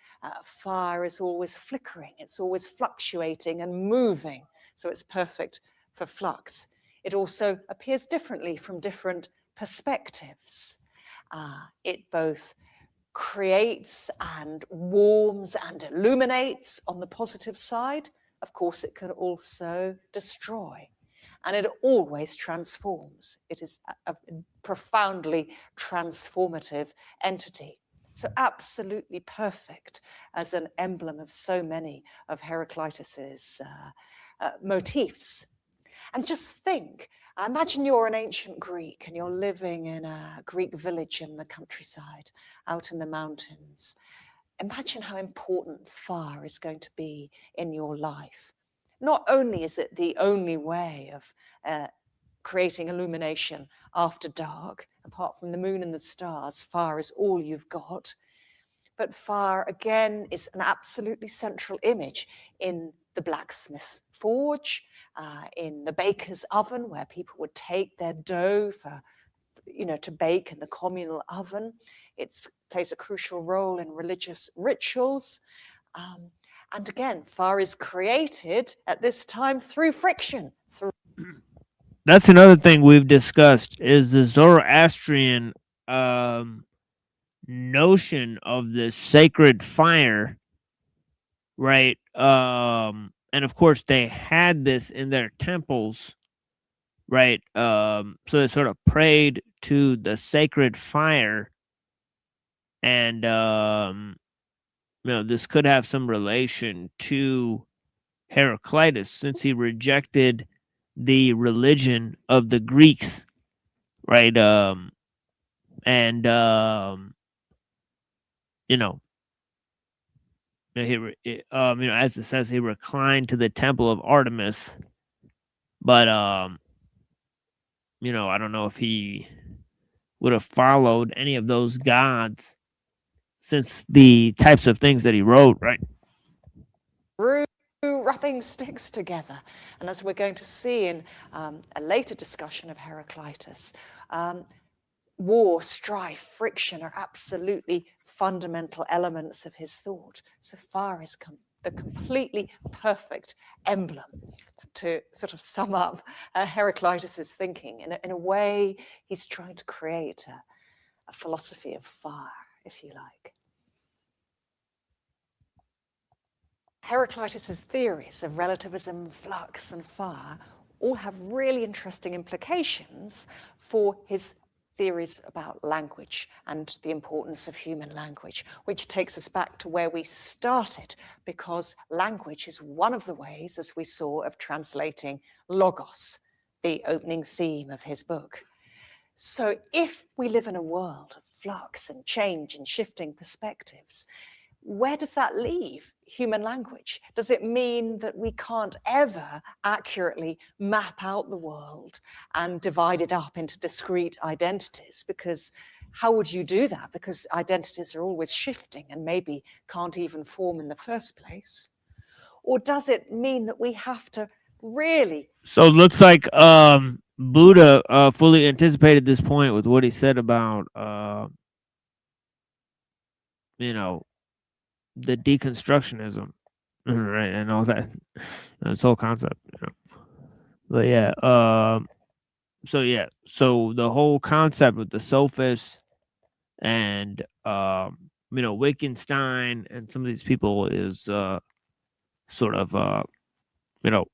Fire is always flickering, it's always fluctuating and moving, so it's perfect for flux. It also appears differently from different perspectives. It both creates and warms and illuminates on the positive side. Of course, it can also destroy. And it always transforms. It is a profoundly transformative entity. So absolutely perfect as an emblem of so many of Heraclitus's motifs. And just think, imagine you're an ancient Greek and you're living in a Greek village in the countryside, out in the mountains. Imagine how important fire is going to be in your life. Not only is it the only way of creating illumination after dark, apart from the moon and the stars, fire is all you've got. But fire, again, is an absolutely central image in the blacksmith's forge, in the baker's oven, where people would take their dough for, to bake in the communal oven. It plays a crucial role in religious rituals. And again, fire is created at this time through friction. That's another thing we've discussed, is the Zoroastrian notion of this sacred fire, right? And of course, they had this in their temples, right? So they sort of prayed to the sacred fire, and this could have some relation to Heraclitus, since he rejected the religion of the Greeks, right? And as it says, he reclined to the temple of Artemis, but I don't know if he would have followed any of those gods, since the types of things that he wrote, right? Rubbing sticks together. And as we're going to see in a later discussion of Heraclitus, war, strife, friction are absolutely fundamental elements of his thought. So fire is the completely perfect emblem to sort of sum up Heraclitus's thinking. In a way, he's trying to create a philosophy of fire, if you like. Heraclitus's theories of relativism, flux, and fire all have really interesting implications for his theories about language and the importance of human language, which takes us back to where we started, because language is one of the ways, as we saw, of translating logos, the opening theme of his book. So if we live in a world of flux and change and shifting perspectives, where does that leave human language? Does it mean that we can't ever accurately map out the world and divide it up into discrete identities? Because how would you do that? Because identities are always shifting and maybe can't even form in the first place. Or does it mean that we have to really... So it looks like Buddha fully anticipated this point with what he said about, the deconstructionism, right, and all that, this whole concept, But yeah, so the whole concept with the sophists and Wittgenstein and some of these people is sort of it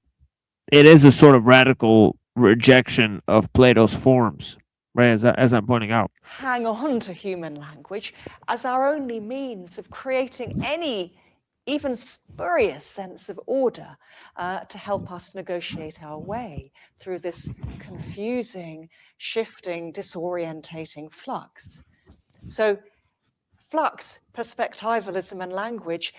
is a sort of radical rejection of Plato's forms, right, as I'm pointing out. Hang on to human language as our only means of creating any even spurious sense of order to help us negotiate our way through this confusing, shifting, disorientating flux. So flux, perspectivalism, and language,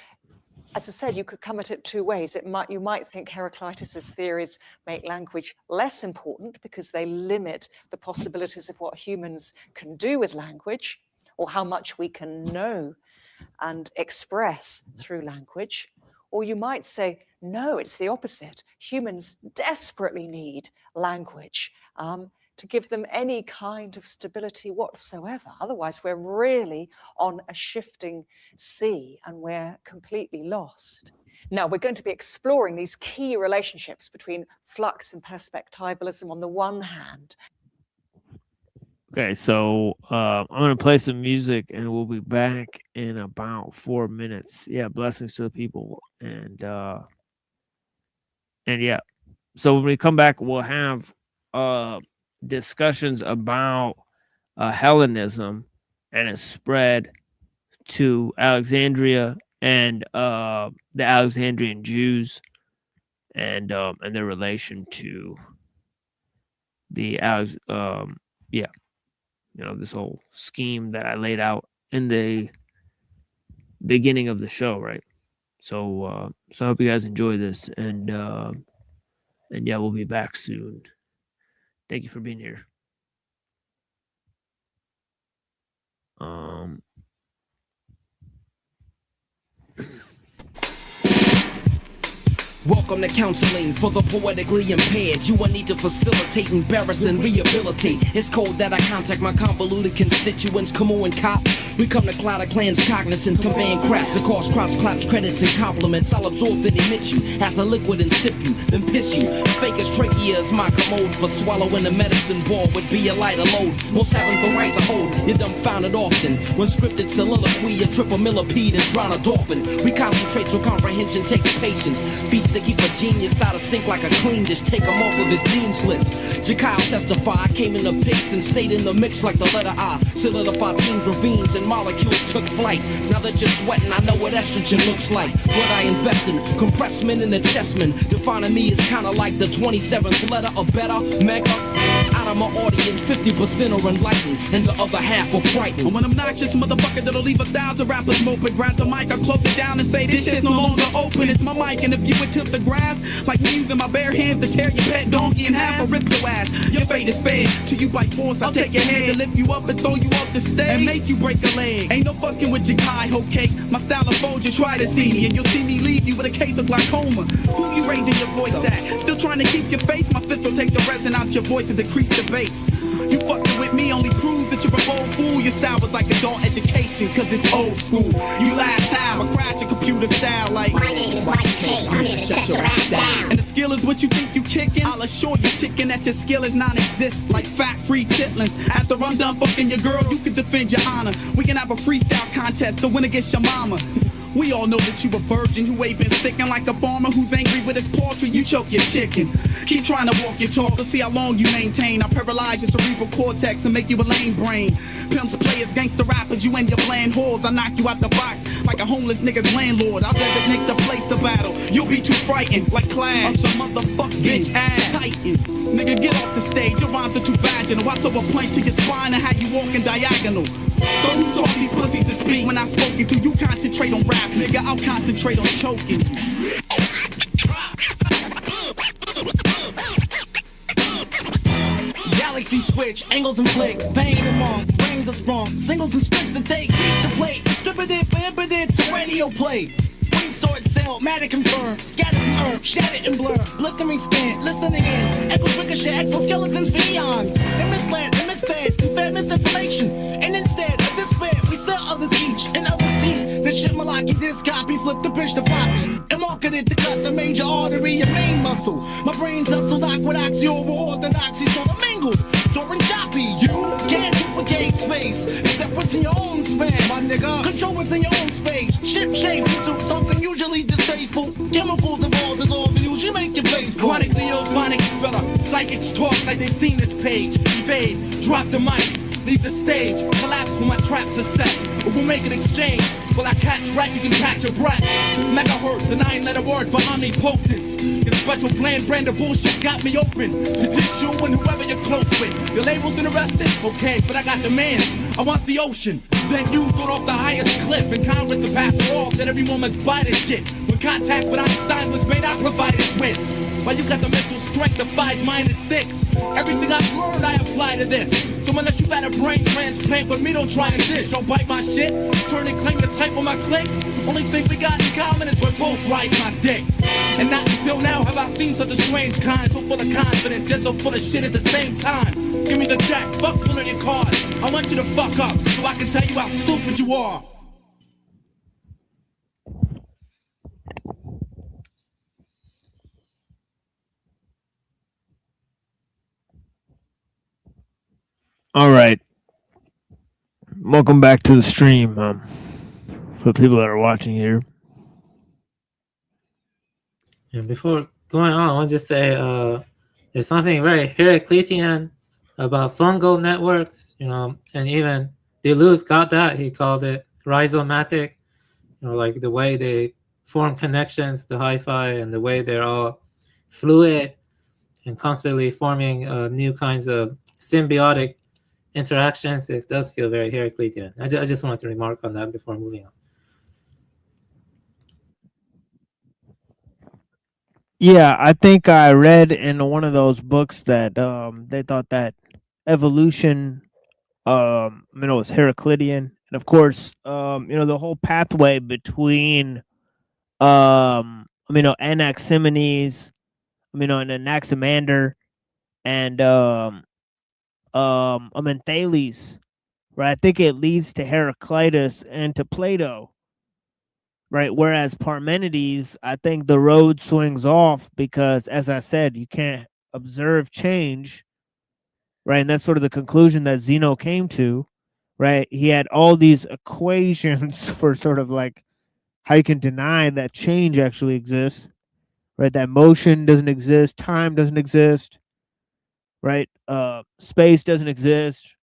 as I said, you could come at it two ways. You might think Heraclitus's theories make language less important because they limit the possibilities of what humans can do with language, or how much we can know and express through language. Or you might say, no, it's the opposite. Humans desperately need language to give them any kind of stability whatsoever. Otherwise, we're really on a shifting sea and we're completely lost. Now, we're going to be exploring these key relationships between flux and perspectivalism on the one hand. Okay, so I'm going to play some music and we'll be back in about 4 minutes. Yeah, blessings to the people. And yeah, so when we come back, we'll have discussions about Hellenism and its spread to Alexandria and the Alexandrian Jews and their relation to the this whole scheme that I laid out in the beginning of the show, right? So I hope you guys enjoy this, and yeah, we'll be back soon. Thank you for being here. Welcome to counseling for the poetically impaired. You will need to facilitate, embarrass, and rehabilitate. It's cold that I contact my convoluted constituents. Come on, cop. We come to cloud of clans, cognizance, conveying craps across cross claps, credits, and compliments. I'll absorb and emit you as a liquid incipient. you, then piss you. Fake as trachea is my commode for swallowing a medicine ball would be a lighter load. Most haven't the right to hold, you're dumbfounded often. When scripted soliloquy, a triple millipede and drown a dolphin. We concentrate so comprehension takes patience. Feats to keep a genius out of sync like a clean dish, take him off of his dean's list. Jakyle testify, I came in the pics and stayed in the mix like the letter I. Solidified teams, ravines, and molecules took flight. Now that you're sweating, I know what estrogen looks like. What I invest in, compressment in the chessman. Defining me is kinda like the 27th letter or better, mega. Out of my audience, 50% are enlightened, and the other half are frightened. I'm an obnoxious motherfucker that'll leave 1,000 rappers moping. Grab the mic, I close it down and say this shit's no longer open. It's my mic, and if you attempt to grasp, like me using my bare hands to tear your pet donkey in half or rip your ass, your fate is fed to you by force. I'll take your head and lift you up and throw you off the stage and make you break a leg. Ain't no fucking with your guy, hoe cake. My style of fold, you try to see me, and you'll see me leave you with a case of glaucoma. Who you raising your voice at? Still trying to keep your face? My fist will take the resin out your voice and decrease the bass. You fucking with me only proves that you're a bold fool. Your style was like adult education, cause it's old school. You last time, I crash your computer style like My name is YK, I'm here to shut your ass down. and the skill is what you think you kicking. I'll assure you, chicken, that your skill is non-existent. Like fat-free chitlins. After I'm done fucking your girl, you can defend your honor. We can have a freestyle contest to win against your mama. We all know that you a virgin who ain't been sticking like a farmer who's angry with his poultry. You choke your chicken. Keep trying to walk your talk, let's see how long you maintain. I'll paralyze your cerebral cortex and make you a lame brain. Pimps, players, gangster rappers, you and your bland whores. I knock you out the box like a homeless nigga's landlord. I'll designate the place to battle. You'll be too frightened like Clash. Of the motherfucking bitch ass Titans. Nigga, get off the stage, your rhymes are too vaginal. I throw a punch to your spine and have you walking diagonal. So who taught these pussies to speak when I'm spoken to? You concentrate on rap, nigga, I'll concentrate on choking you. Galaxy switch, angles and flick, bang and wrong, brains are sprung, singles and scripts to take, beat the plate, distributed, prohibited to radio play. Green sword cell, matter confirmed, scattered from herb, shattered and blurred, blistering skin, listening in, echoes ricochet, exoskeletons for eons. They misled, they misfed, and fed misinformation, and instead of despair, we sell others each, and others teach. This shit malaki, this copy, flip the bitch to floppy, and marketed to cut the major artery and main muscle. My brain's hustled awkward axial, orthodoxy, sort of mingled, soaring choppy. You can't duplicate space, except what's in your own span, my nigga. Control what's in your own space, ship shaped into something usually distasteful. Chemicals involved dissolve and usually make your face full. Chronically phonic speller, psychics talk like they've seen this page. Evade, drop the mic, leave the stage, collapse when my traps are set. But we'll make an exchange. Will I catch right? You can catch your breath. Megahertz, and I ain't let a word for omnipotence. Your special brand of bullshit got me open to dish you and whoever you're close with. Your label's interested? Okay, but I got demands. I want the ocean. Then you throw off the highest cliff in Congress to pass laws that every woman's buy this shit. When contact with Einstein was made, I provided wins. While you got the mental strength of 5 minus 6. Everything I've learned, I apply to this. So unless you've had a brain transplant with me, don't try and dish. Don't bite my shit, turn and claim the type on my click. Only thing we got in common is we're both ride my dick. And not until now have I seen such a strange kind, so full of confidence and so full of shit at the same time. Give me the deck, fuck one of your cards. I want you to fuck up so I can tell you how stupid you are. All right. Welcome back to the stream. For people that are watching here. And before going on, I want to just say there's something very Heraclitean about fungal networks, and even Deleuze got that. He called it rhizomatic, like the way they form connections, the hyphae, and the way they're all fluid and constantly forming new kinds of symbiotic interactions. It does feel very Heraclitean. I just wanted to remark on that before moving on. Yeah, I think I read in one of those books that they thought that evolution was Heraclitean. And of course, the whole pathway between Anaximenes, and Anaximander and Thales, right? I think it leads to Heraclitus and to Plato. right? Whereas Parmenides, I think the road swings off because, as I said, you can't observe change, right? And that's sort of the conclusion that Zeno came to, right? He had all these equations for sort of like how you can deny that change actually exists, right? That motion doesn't exist, time doesn't exist, right? Space doesn't exist,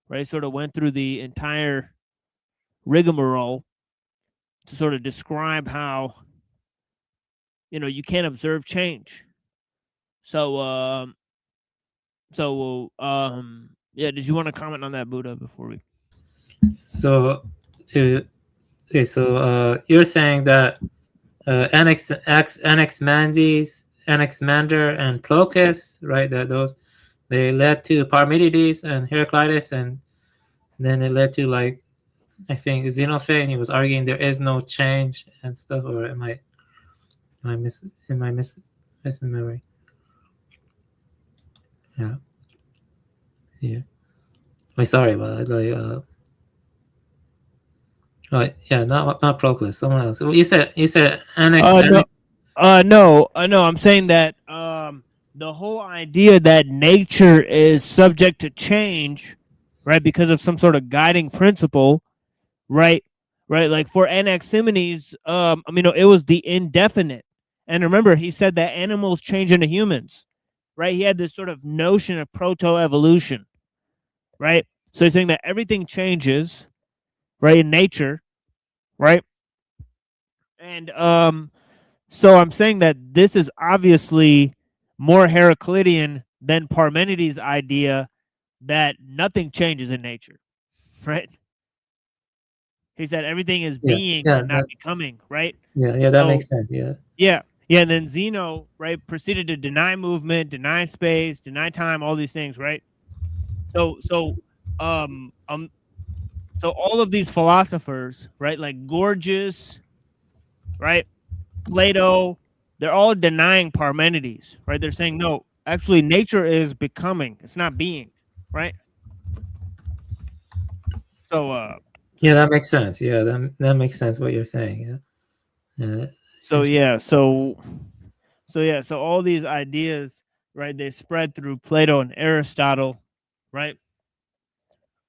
right? Sort of went through the entire rigmarole to sort of describe how you can't observe change. So yeah, did you want to comment on that, Buddha, before we? So you're saying that Anaximenes, Anaximander, and Cloacus, right? That those they led to Parmenides and Heraclitus, and then it led to, like, I think Xenophon. He was arguing there is no change and stuff. Or am I misremembering? Yeah. Yeah. I'm sorry about that. Yeah, not Proclus, someone else. Well, you said Annex. No, I'm saying that the whole idea that nature is subject to change, right, because of some sort of guiding principle, right, like for Anaximenes, it was the indefinite, and remember he said that animals change into humans, right? He had this sort of notion of proto-evolution, right? So he's saying that everything changes, right, in nature, right, and so I'm saying that this is obviously more Heraclitean than Parmenides' idea that nothing changes in nature, right? He said everything is being but not becoming, right? Yeah, that makes sense. Yeah. And then Zeno, right, proceeded to deny movement, deny space, deny time, all these things, right? So all of these philosophers, right, like Gorgias, right, Plato, they're all denying Parmenides, right? They're saying, no, actually nature is becoming, it's not being, right? So yeah, that makes sense. Yeah, that makes sense what you're saying. Yeah. So all these ideas, right, they spread through Plato and Aristotle, right?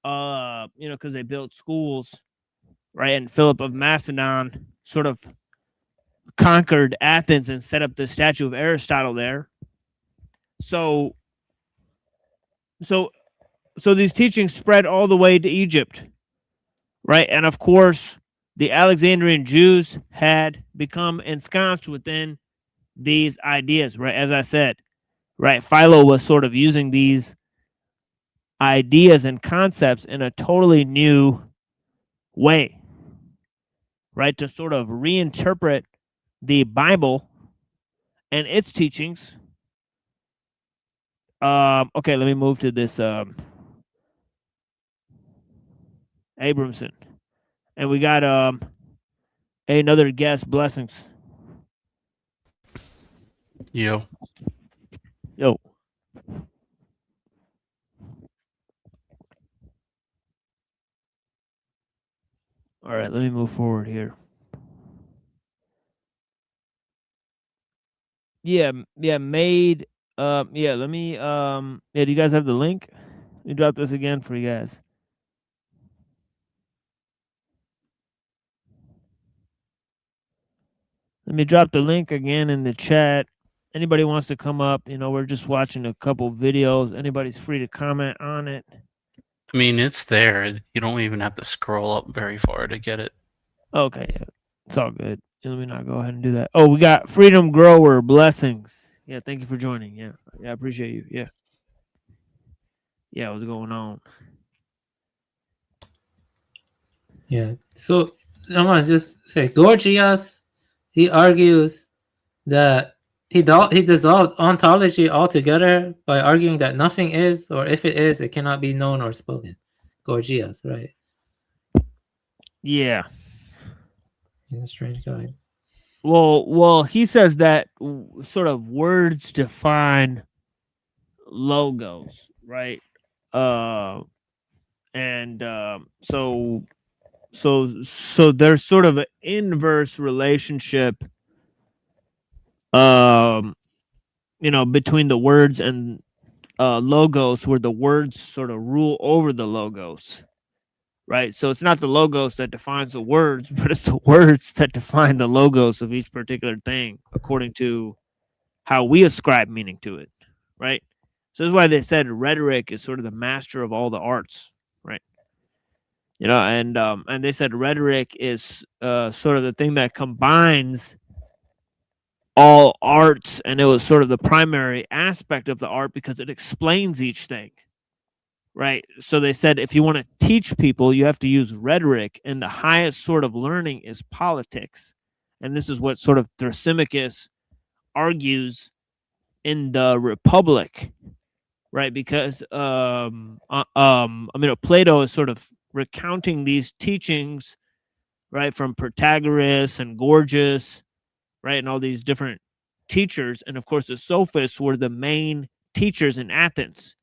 Because they built schools, right? And Philip of Macedon sort of conquered Athens and set up the statue of Aristotle there. So these teachings spread all the way to Egypt, right? And of course, the Alexandrian Jews had become ensconced within these ideas, right? As I said, right? Philo was sort of using these ideas and concepts in a totally new way, right? To sort of reinterpret the Bible and its teachings. Okay, let me move to this Abramson. And we got another guest, Blessings. Yo. All right, let me move forward here. Yeah, made yeah, let me do you guys have the link? Let me drop this again for you guys. Let me drop the link again in the chat. Anybody wants to come up, we're just watching a couple videos. Anybody's free to comment on it. I mean, it's there. You don't even have to scroll up very far to get it. Okay, yeah. It's all good. Let me not go ahead and do that. Oh, we got Freedom Grower, Blessings. Yeah, thank you for joining. Yeah, I appreciate you. Yeah, what's going on? Yeah. So I want to just say, Gorgias, he argues that he dissolved ontology altogether by arguing that nothing is, or if it is, it cannot be known or spoken. Gorgias, right? Yeah. He's a strange guy. Well, he says that sort of words define logos, right? So so there's sort of an inverse relationship, between the words and logos, where the words sort of rule over the logos, right? So it's not the logos that defines the words, but it's the words that define the logos of each particular thing according to how we ascribe meaning to it, right? So this is why they said rhetoric is sort of the master of all the arts, right? And they said rhetoric is sort of the thing that combines all arts, and it was sort of the primary aspect of the art because it explains each thing, right? So they said if you want to teach people, you have to use rhetoric, and the highest sort of learning is politics. And this is what sort of Thrasymachus argues in the Republic, right? Because Plato is sort of recounting these teachings, right, from Protagoras and Gorgias, right, and all these different teachers. And of course, the sophists were the main teachers in Athens,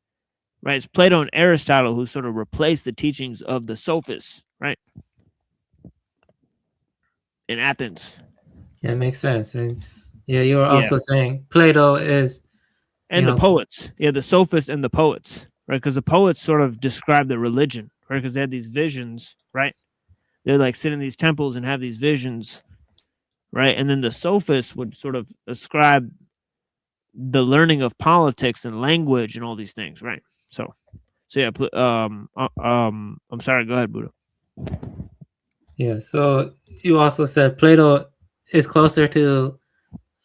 right? It's Plato and Aristotle who sort of replaced the teachings of the sophists, right, in Athens. Yeah, it makes sense. And yeah, you were also saying Plato is, and the poets, the sophists and the poets, right? Because the poets sort of describe the religion, right? Because they had these visions, right? They're like sit in these temples and have these visions, right? And then the sophists would sort of ascribe the learning of politics and language and all these things, right? So yeah. I'm sorry. Go ahead, Buddha. Yeah. So you also said Plato is closer to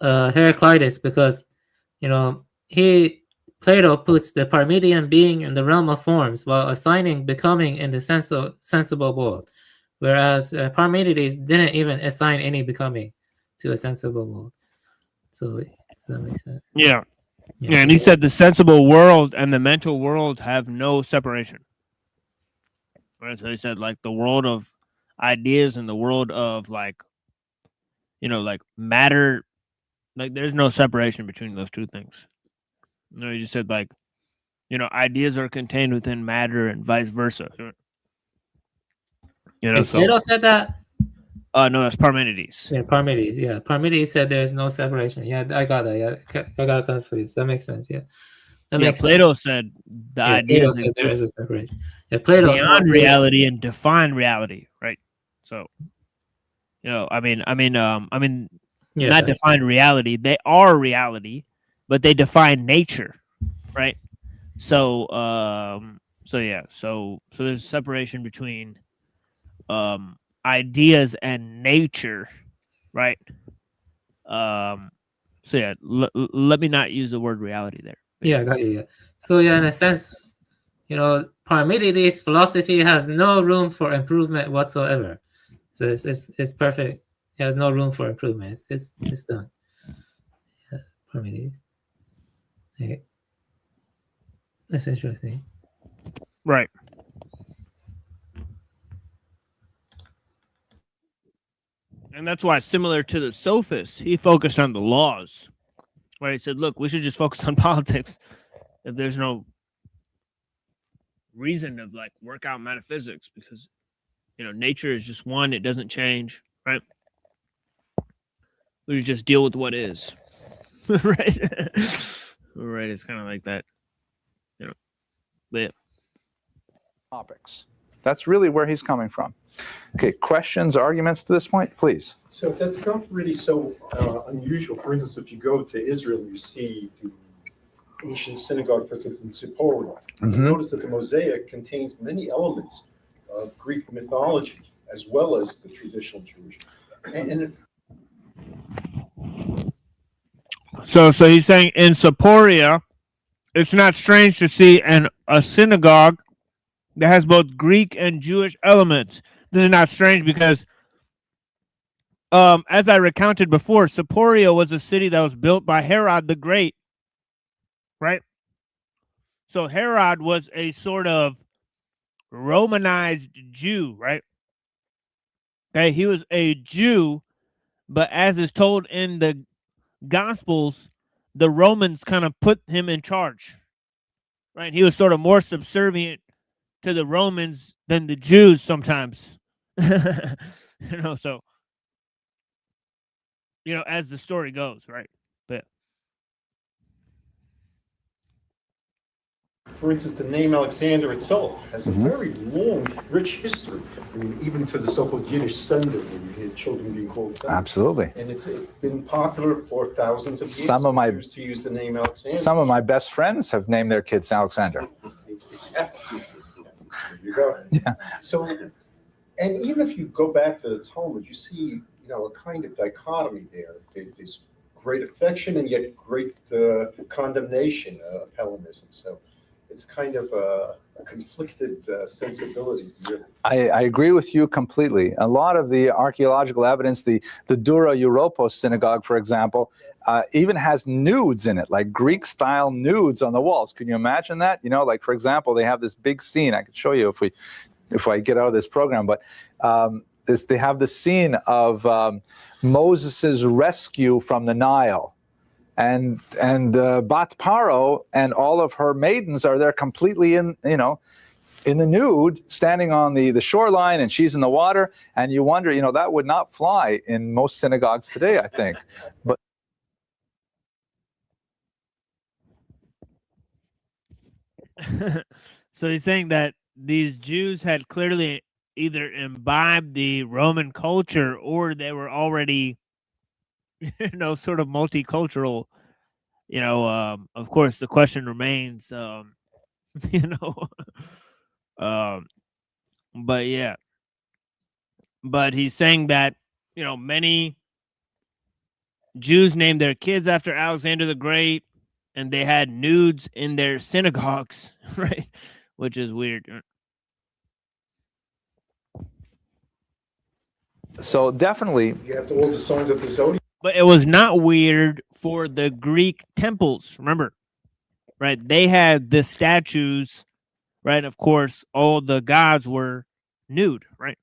Heraclitus because, Plato puts the Parmenidean being in the realm of forms while assigning becoming in the sensible world, whereas Parmenides didn't even assign any becoming to a sensible world. So that makes sense. Yeah, and he said the sensible world and the mental world have no separation. Right, so he said like the world of ideas and the world of like matter, like there's no separation between those two things. He just said like, ideas are contained within matter and vice versa. Plato said that? No, that's Parmenides. Yeah, Parmenides. Yeah, Parmenides said there's no separation. Yeah, I got that. Yeah, I got confused. That makes sense. Yeah, Plato said the ideas exist there is a separation. Yeah, Plato's beyond reality and define reality, right? So, not define reality. They are reality, but they define nature, right? So there's a separation between ideas and nature, right? Let me not use the word reality there. Yeah, I got you. Yeah. So yeah, in a sense, Parmenides' philosophy has no room for improvement whatsoever. So it's perfect. It has no room for improvement. It's done. Yeah, Parmenides. Okay. That's interesting. Right. And that's why, similar to the sophists, he focused on the laws. Right? He said, look, we should just focus on politics if there's no reason to like work out metaphysics, because nature is just one, it doesn't change, right? We just deal with what is. Right? Right, it's kind of like that. But yeah. Topics. That's really where he's coming from. Okay, questions, arguments to this point, please. So that's not really so unusual. For instance, if you go to Israel, you see the ancient synagogue, for instance, in Sepphoria. Notice that the mosaic contains many elements of Greek mythology as well as the traditional Jewish. So he's saying in Sepphoria, it's not strange to see a synagogue that has both Greek and Jewish elements. This is not strange because, as I recounted before, Sepphoria was a city that was built by Herod the Great, right? So Herod was a sort of Romanized Jew, right? Okay, he was a Jew, but as is told in the Gospels, the Romans kind of put him in charge, right? He was sort of more subservient to the Romans than the Jews sometimes You know, so as the story goes, right? But For instance, the name Alexander itself has a very long, rich history. I mean, even to the so-called Yiddish sender, where you hear children being called sender. Absolutely. And it's been popular for thousands of years. Some of my- to use the name Alexander. Some of my best friends have named their kids Alexander. Exactly. There you go. Yeah. So, and even if you go back to the Talmud, you see, a kind of dichotomy there. There's great affection and yet great condemnation of Hellenism. So it's kind of a conflicted sensibility, really. I agree with you completely. A lot of the archaeological evidence, the Dura Europos synagogue, for example, even has nudes in it, like Greek-style nudes on the walls. Can you imagine that? Like, for example, they have this big scene. I could show you if I get out of this program, but they have the scene of Moses' rescue from the Nile. And Bat Paro and all of her maidens are there completely in the nude, standing on the shoreline, and she's in the water. And you wonder, that would not fly in most synagogues today, I think. But so he's saying that these Jews had clearly either imbibed the Roman culture or they were already sort of multicultural. Of course the question remains, but yeah, but he's saying that many Jews named their kids after Alexander the Great, and they had nudes in their synagogues, right? Which is weird. so definitely, You have all the songs of the Zodiac. But it was not weird for the Greek temples. Remember, right? They had the statues, right? Of course, all the gods were nude, right?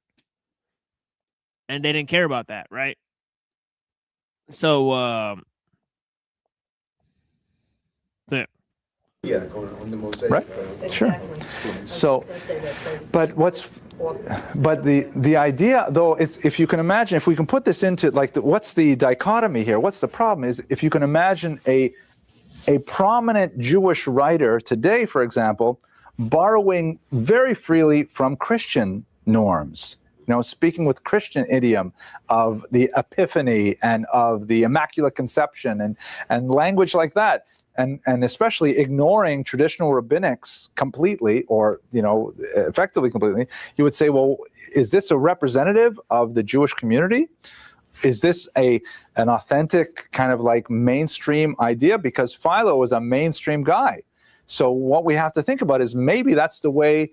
And they didn't care about that, right? So, Yeah, on the mosaic. Right. Sure. So, but the idea, though, it's, if you can imagine, if we can put this into what's the dichotomy here? What's the problem is, if you can imagine a prominent Jewish writer today, for example, borrowing very freely from Christian norms, speaking with Christian idiom of the Epiphany and of the Immaculate Conception and language like that. And especially ignoring traditional rabbinics completely, or effectively completely, you would say, well, is this a representative of the Jewish community? Is this an authentic kind of like mainstream idea? Because Philo was a mainstream guy. So what we have to think about is maybe that's the way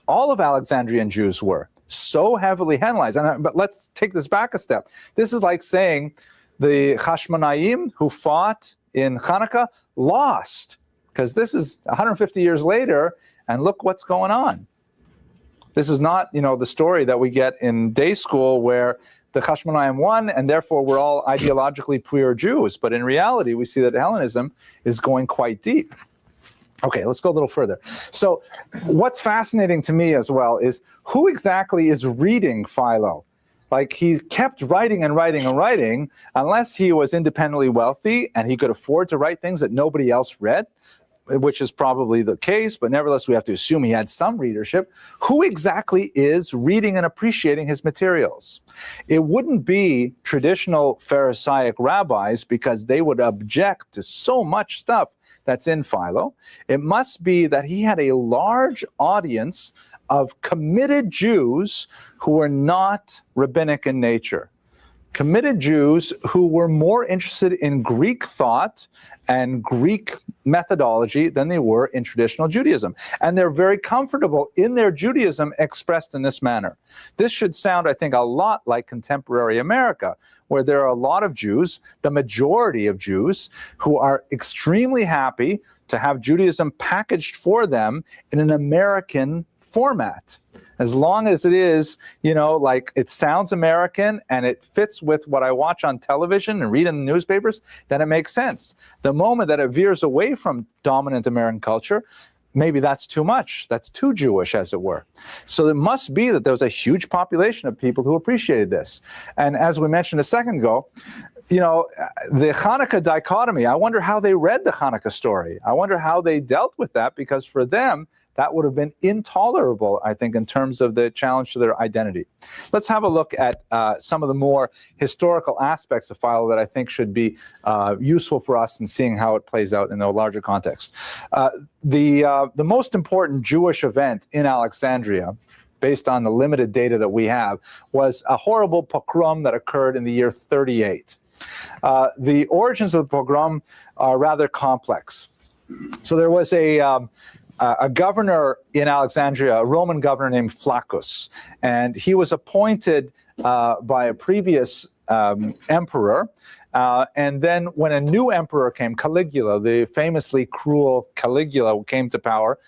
all of Alexandrian Jews were, so heavily Hellenized. But let's take this back a step. This is like saying the Hashmonaim who fought in Hanukkah lost, because this is 150 years later, and look what's going on. This is not, the story that we get in day school where the Hashmonaim won, and therefore we're all ideologically pure Jews. But in reality, we see that Hellenism is going quite deep. Okay, let's go a little further. So what's fascinating to me as well is who exactly is reading Philo? Like, he kept writing and writing and writing, unless he was independently wealthy and he could afford to write things that nobody else read, which is probably the case, but nevertheless, we have to assume he had some readership. Who exactly is reading and appreciating his materials? It wouldn't be traditional Pharisaic rabbis, because they would object to so much stuff that's in Philo. It must be that he had a large audience of committed Jews who were not rabbinic in nature. Committed Jews who were more interested in Greek thought and Greek methodology than they were in traditional Judaism. And they're very comfortable in their Judaism expressed in this manner. This should sound, I think, a lot like contemporary America, where there are a lot of Jews, the majority of Jews, who are extremely happy to have Judaism packaged for them in an American format. As long as it is, like it sounds American and it fits with what I watch on television and read in the newspapers, then it makes sense. The moment that it veers away from dominant American culture, maybe that's too much. That's too Jewish, as it were. So it must be that there was a huge population of people who appreciated this. And as we mentioned a second ago, you know, the Hanukkah dichotomy, I wonder how they read the Hanukkah story. I wonder how they dealt with that, because for them, that would have been intolerable, I think, in terms of the challenge to their identity. Let's have a look at some of the more historical aspects of Philo that I think should be useful for us in seeing how it plays out in the larger context. The most important Jewish event in Alexandria, based on the limited data that we have, was a horrible pogrom that occurred in the year 38. The origins of the pogrom are rather complex. So there was a governor in Alexandria, a Roman governor named Flaccus, and he was appointed by a previous emperor. And then when a new emperor came, Caligula, the famously cruel Caligula, came to power,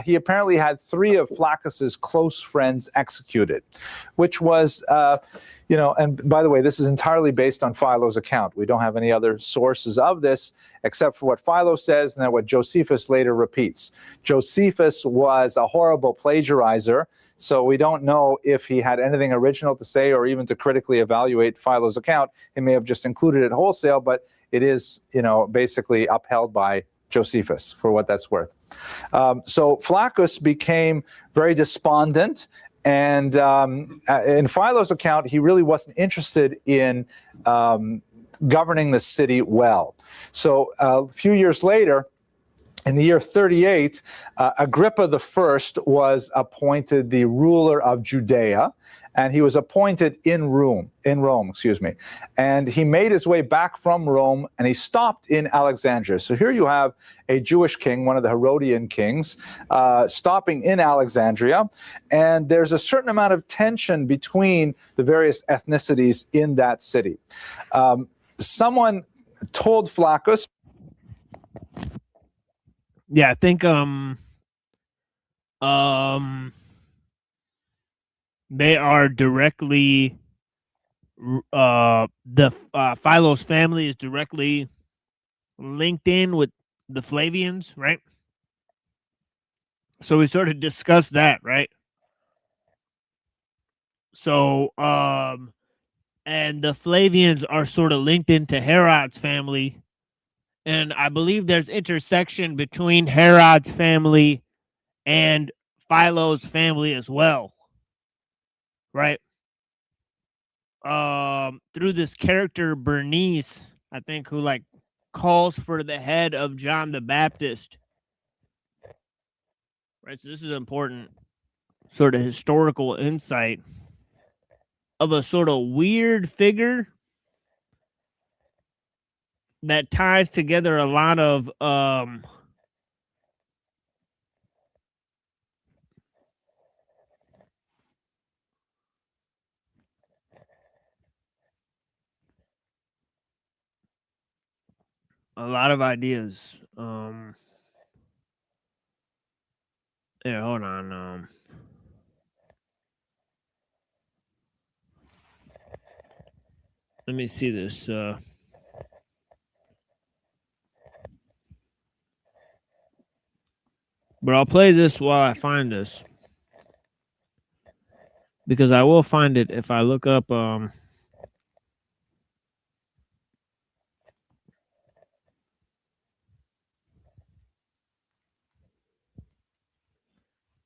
he apparently had 3 of Flaccus's close friends executed, which was, you know, and by the way, this is entirely based on Philo's account. We don't have any other sources of this except for what Philo says and then what Josephus later repeats. Josephus was a horrible plagiarizer, so we don't know if he had anything original to say or even to critically evaluate Philo's account. He may have just included it wholesale, but it is, you know, basically upheld by Josephus for what that's worth. So Flaccus became very despondent, and in Philo's account, he really wasn't interested in governing the city well. So a few years later, in the year 38, Agrippa I was appointed the ruler of Judea, and he was appointed in Rome, and he made his way back from Rome, and he stopped in Alexandria. So here you have a Jewish king, one of the Herodian kings, stopping in Alexandria, and there's a certain amount of tension between the various ethnicities in that city. Someone told Flaccus. Yeah, I think they are directly Philo's family is directly linked in with the Flavians, right? So we sort of discussed that, right? So and the Flavians are sort of linked into Herod's family. And I believe there's intersection between Herod's family and Philo's family as well, right? Through this character Bernice, I think, who like calls for the head of John the Baptist, right? So this is important sort of historical insight of a sort of weird figure that ties together a lot of ideas. Yeah, hold on. Let me see this. But I'll play this while I find this, because I will find it if I look up.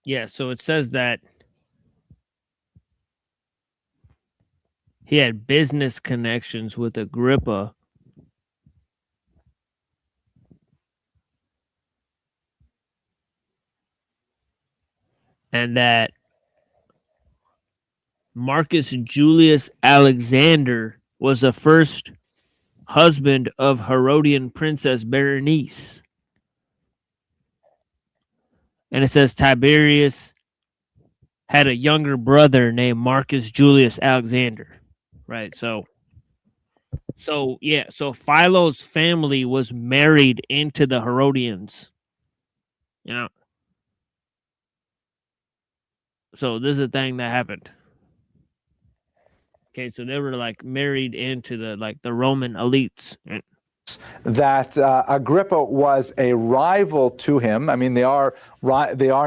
Yeah, so it says that he had business connections with Agrippa. And that Marcus Julius Alexander was the first husband of Herodian Princess Berenice. And it says Tiberius had a younger brother named Marcus Julius Alexander. Right, so Philo's family was married into the Herodians. You know. So this is a thing that happened. Okay, so they were like married into the Roman elites. Right? that Agrippa was a rival to him. I mean, they are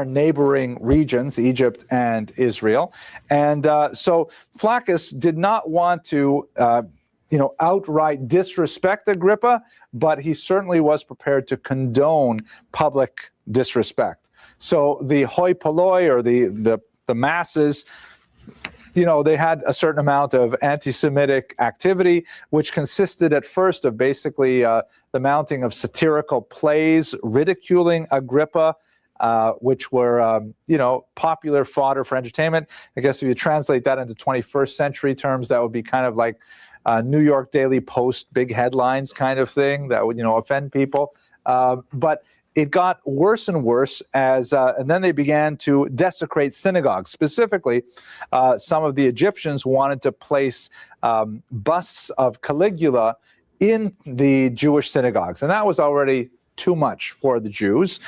neighboring regions, Egypt and Israel, and so Flaccus did not want to, outright disrespect Agrippa, but he certainly was prepared to condone public disrespect. So the hoi polloi, or the masses, they had a certain amount of anti-Semitic activity, which consisted at first of basically the mounting of satirical plays ridiculing Agrippa, which were, popular fodder for entertainment. I guess if you translate that into 21st century terms, that would be kind of like New York Daily Post big headlines kind of thing that would, offend people. But it got worse and worse and then they began to desecrate synagogues. Specifically, some of the Egyptians wanted to place busts of Caligula in the Jewish synagogues, and that was already too much for the Jews.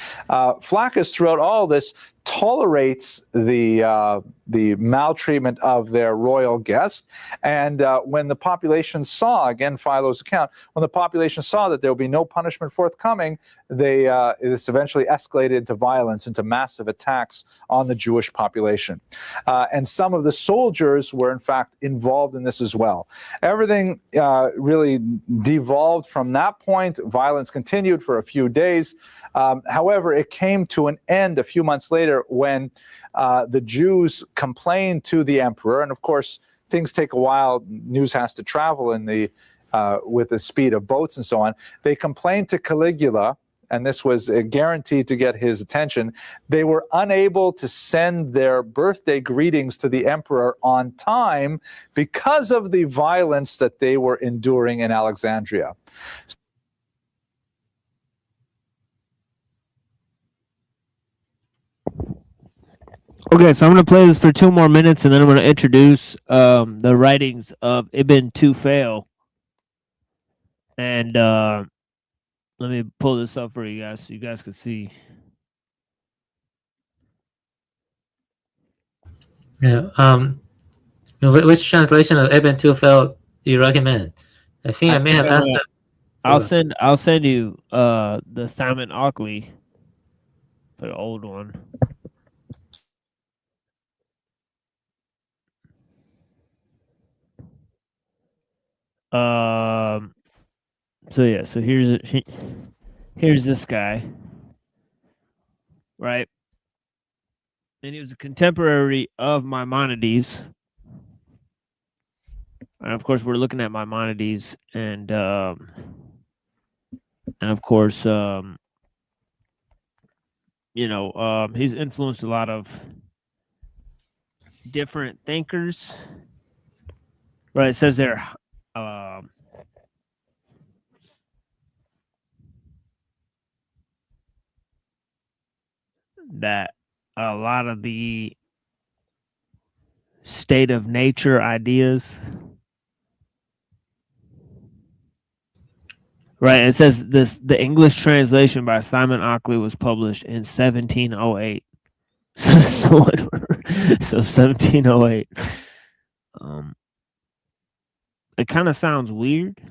Flaccus, throughout all this, tolerates the maltreatment of their royal guest. And when the population saw, again, Philo's account, when the population saw that there would be no punishment forthcoming, this eventually escalated into violence, into massive attacks on the Jewish population. And some of the soldiers were, in fact, involved in this as well. Everything really devolved from that point. Violence continued for a few days. However, it came to an end a few months later when the Jews complained to the emperor. And of course, things take a while. News has to travel with the speed of boats and so on. They complained to Caligula, and this was guaranteed to get his attention. They were unable to send their birthday greetings to the emperor on time because of the violence that they were enduring in Alexandria. Okay, so I'm going to play this for 2 more minutes, and then I'm going to introduce the writings of Ibn Tufayl. And let me pull this up for you guys so you guys can see. Yeah. Which translation of Ibn Tufayl do you recommend? I think I may have asked that. I'll send you the Simon Ockley, the old one. So here's this guy, right? And he was a contemporary of Maimonides. And of course, we're looking at Maimonides, and of course, he's influenced a lot of different thinkers. Right? It says there. That a lot of the state of nature ideas, right? It says the English translation by Simon Ockley was published in 1708. So 1708. It kind of sounds weird.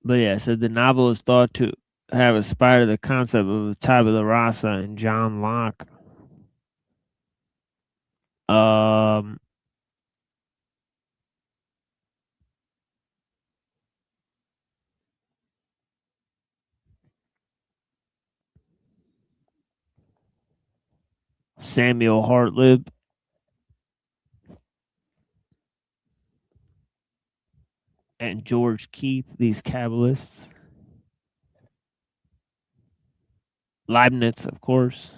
But yeah, so the novel is thought to have inspired the concept of tabula rasa and John Locke. Samuel Hartlib. And George Keith, these Kabbalists. Leibniz, of course.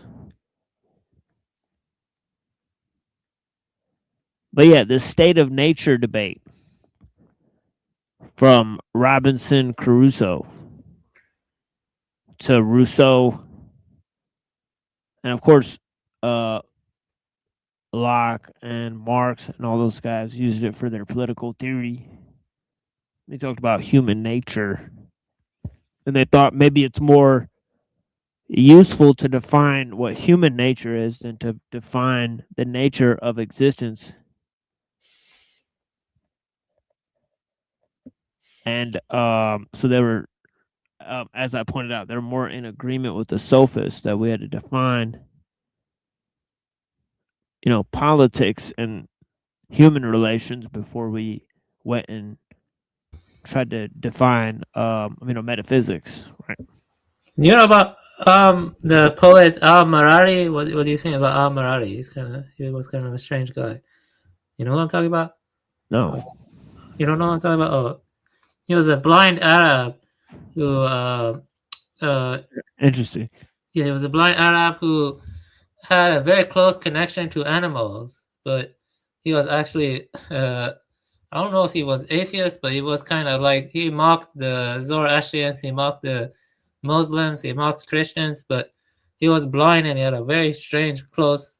But yeah, the state of nature debate from Robinson Crusoe to Rousseau. And of course, Locke and Marx and all those guys used it for their political theory. They talked about human nature. And they thought maybe it's more useful to define what human nature is than to define the nature of existence. And so they were, as I pointed out, they're more in agreement with the sophists that we had to define, politics and human relations before we went and tried to define, metaphysics, right? You know about the poet Al-Marari? What do you think about Al-Marari? He was kind of a strange guy. You know what I'm talking about? No. You don't know what I'm talking about? Oh, he was a blind Arab who Interesting. yeah, he was a blind Arab who had a very close connection to animals, but he was actually I don't know if he was atheist, but he was kind of like, he mocked the Zoroastrians, he mocked the Muslims, he mocked Christians, but he was blind and he had a very strange, close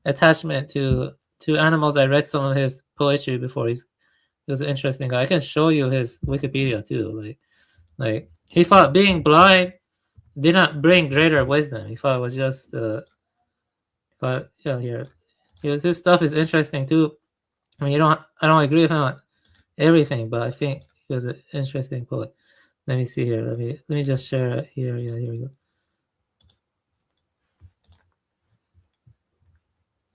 attachment to animals. I read some of his poetry before. He was an interesting guy. I can show you his Wikipedia too. Like he thought being blind did not bring greater wisdom. He thought it was just here. His stuff is interesting too. I mean, I don't agree with him on everything, but I think he was an interesting poet. Let me see here. Let me just share it here. Yeah, here we go.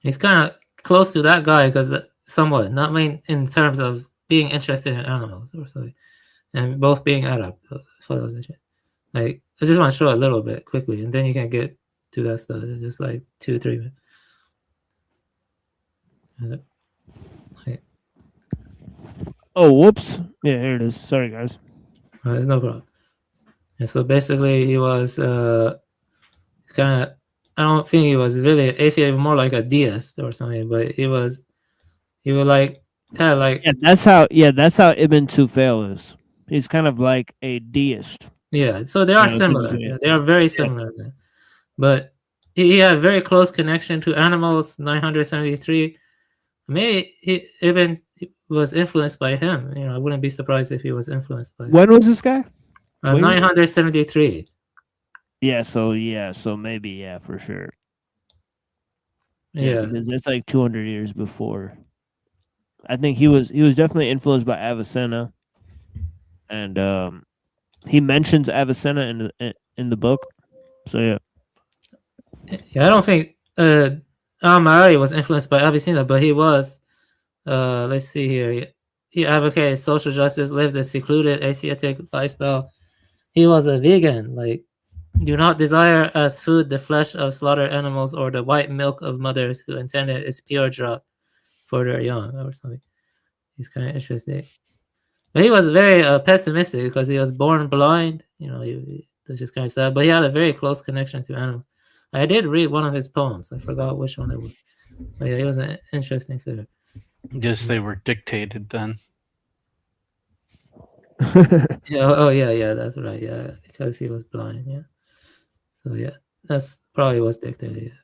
He's kind of close to that guy because somewhat, not in terms of being interested in animals or something, and both being Arab. Like, I just want to show a little bit quickly, and then you can get to that stuff. It's just like 2-3 minutes. Oh, whoops. Yeah, here it is. Sorry, guys. There's no problem. And so basically, he was kind of, I don't think he was really atheist, more like a deist or something, but he would like, kind of like. Yeah, that's how Ibn Tufayl is. He's kind of like a deist. Yeah, so they are similar. Yeah, they are very similar. Yeah. But he had a very close connection to animals, 973. Maybe Ibn was influenced by him. I wouldn't be surprised if he was influenced by him. When was this guy? 973. Yeah, so maybe, for sure. Yeah, because that's like 200 years before. I think he was definitely influenced by Avicenna, and he mentions Avicenna in the book. So yeah. Yeah, I don't think Al-Marari was influenced by Avicenna, but he was. Let's see here. He advocated social justice, lived a secluded ascetic lifestyle. He was a vegan. Like, do not desire as food the flesh of slaughtered animals or the white milk of mothers who intended its pure draught for their young, or something. He's kind of interesting. But he was very pessimistic because he was born blind. That's just kind of sad. But he had a very close connection to animals. I did read one of his poems. I forgot which one it was. But yeah, he was an interesting figure. Yes, they were dictated then. Yeah, that's right. Yeah, because he was blind. Yeah. So yeah, that's probably was dictated. Yeah.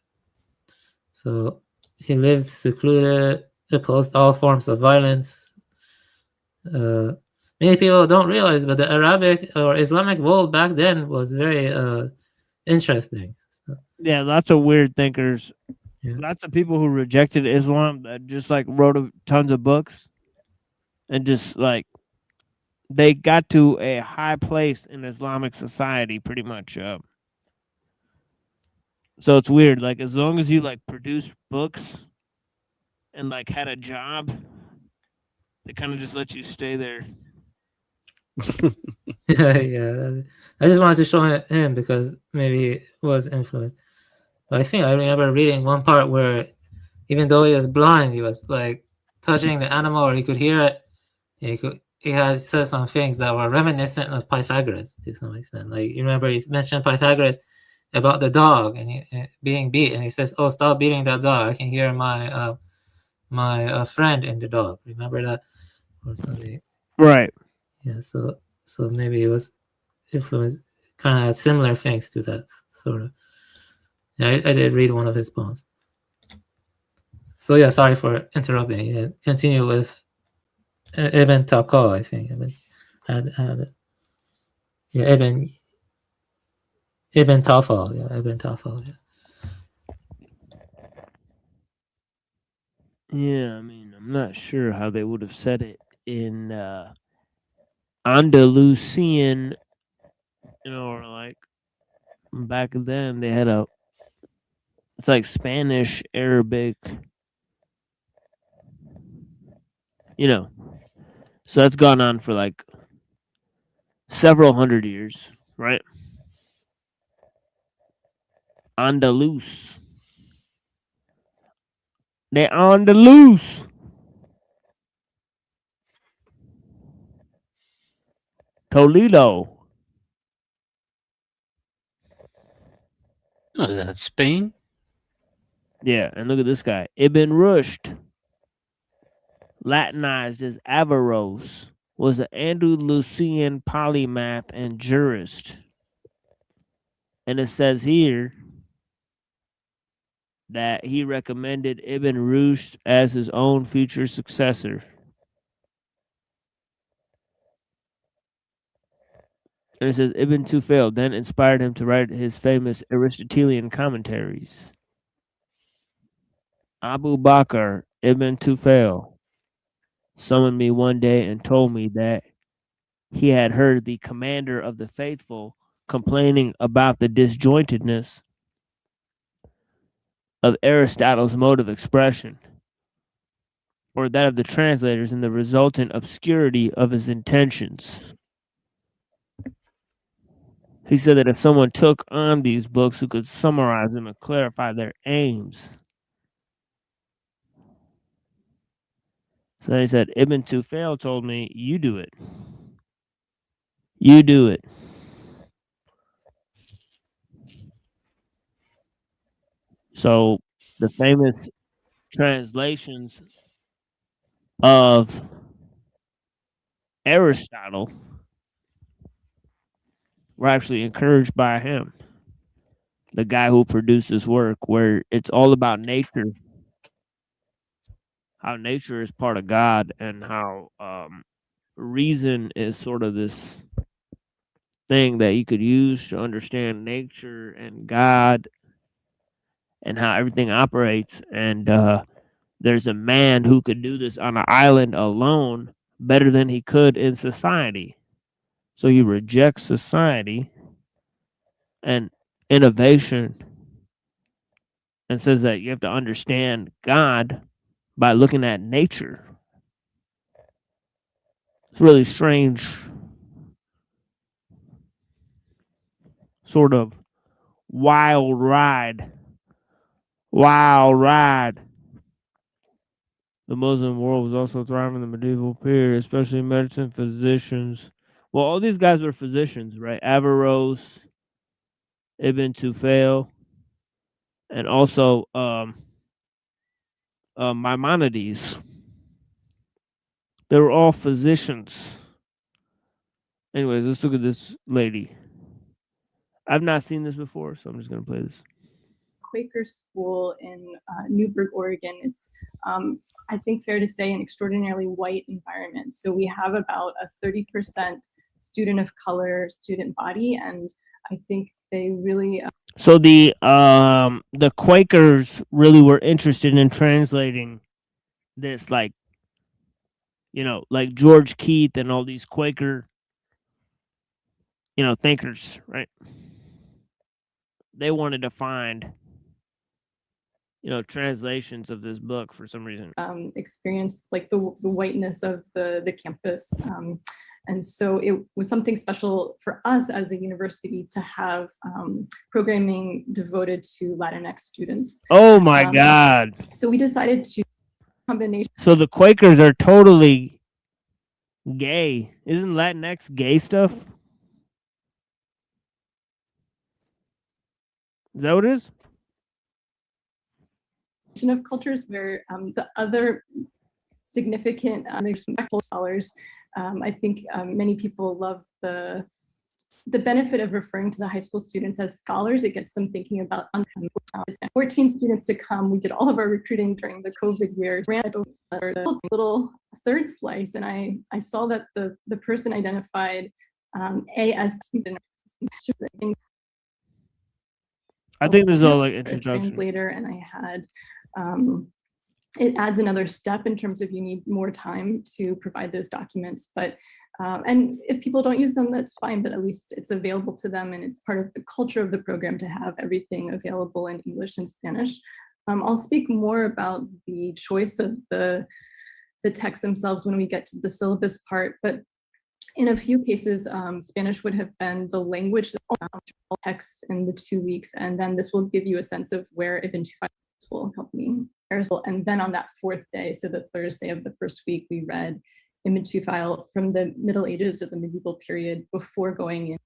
So he lived secluded, opposed all forms of violence. Many people don't realize, but the Arabic or Islamic world back then was very interesting. So, yeah, lots of weird thinkers. Yeah. Lots of people who rejected Islam that just like wrote tons of books, and just like they got to a high place in Islamic society, pretty much. So it's weird. Like, as long as you like produce books and like had a job, they kind of just let you stay there. Yeah. I just wanted to show him because maybe he was influenced. But I think I remember reading one part where, even though he was blind, he was like touching the animal, or he could hear it. He had said some things that were reminiscent of Pythagoras to some extent. Like, you remember he mentioned Pythagoras about the dog and he being beat, and he says, "Oh, stop beating that dog! I can hear my friend in the dog." Remember that, or something? Right. Yeah. So maybe it was influenced, kind of similar things to that sort of. Yeah, I did read one of his poems. So yeah, sorry for interrupting. Yeah, continue with Ibn Taqqa, I think. Ibn Ibn Tawfal. Yeah, Ibn Tawfal. Yeah. Yeah, I mean, I'm not sure how they would have said it in Andalusian, or like back then they had it's like Spanish, Arabic, So that's gone on for like several hundred years, right? Andalus. They Andalus. Toledo. Oh, is that Spain? Yeah, and look at this guy. Ibn Rushd, Latinized as Averroes, was an Andalusian polymath and jurist. And it says here that he recommended Ibn Rushd as his own future successor. And it says Ibn Tufayl then inspired him to write his famous Aristotelian commentaries. Abu Bakr Ibn Tufayl summoned me one day and told me that he had heard the commander of the faithful complaining about the disjointedness of Aristotle's mode of expression, or that of the translators, and the resultant obscurity of his intentions. He said that if someone took on these books who could summarize them and clarify their aims. So he said, Ibn Tufayl told me, you do it. You do it. So the famous translations of Aristotle were actually encouraged by him, the guy who produced this work, where it's all about nature, how nature is part of God, and how reason is sort of this thing that you could use to understand nature and God and how everything operates. And there's a man who could do this on an island alone better than he could in society. So he rejects society and innovation and says that you have to understand God by looking at nature. It's really strange sort of wild ride. The Muslim world was also thriving in the medieval period, especially medicine, physicians. Well, all these guys were physicians, right? Averroes, Ibn Tufayl, and also Maimonides. They were all physicians. Anyways, let's look at this lady. I've not seen this before, so I'm just going to play this. Quaker school in Newburgh, Oregon. It's, I think, fair to say, an extraordinarily white environment. So we have about a 30% student of color student body, and I think they really. So the Quakers really were interested in translating this, like George Keith and all these Quaker, thinkers, right? They wanted to find, translations of this book for some reason. Experienced like the whiteness of the campus. And so it was something special for us as a university to have programming devoted to Latinx students. Oh my God. So we decided to combination. So the Quakers are totally gay. Isn't Latinx gay stuff? Is that what it is? Of cultures where the other significant scholars, I think many people love the benefit of referring to the high school students as scholars. It gets them thinking about 14 students to come. We did all of our recruiting during the COVID years. Ran a little third slice, and I saw that the person identified A as student. I think this is all like a introduction. translator, and I had it adds another step in terms of you need more time to provide those documents. But and if people don't use them, that's fine, but at least it's available to them, and it's part of the culture of the program to have everything available in English and Spanish. I'll speak more about the choice of the texts themselves when we get to the syllabus part, but in a few cases, Spanish would have been the language texts in the 2 weeks, and then this will give you a sense of where Ibn Tufayl will help me. And then on that fourth day, so the Thursday of the first week, we read Ibn Tufayl from the Middle Ages or the medieval period before going in.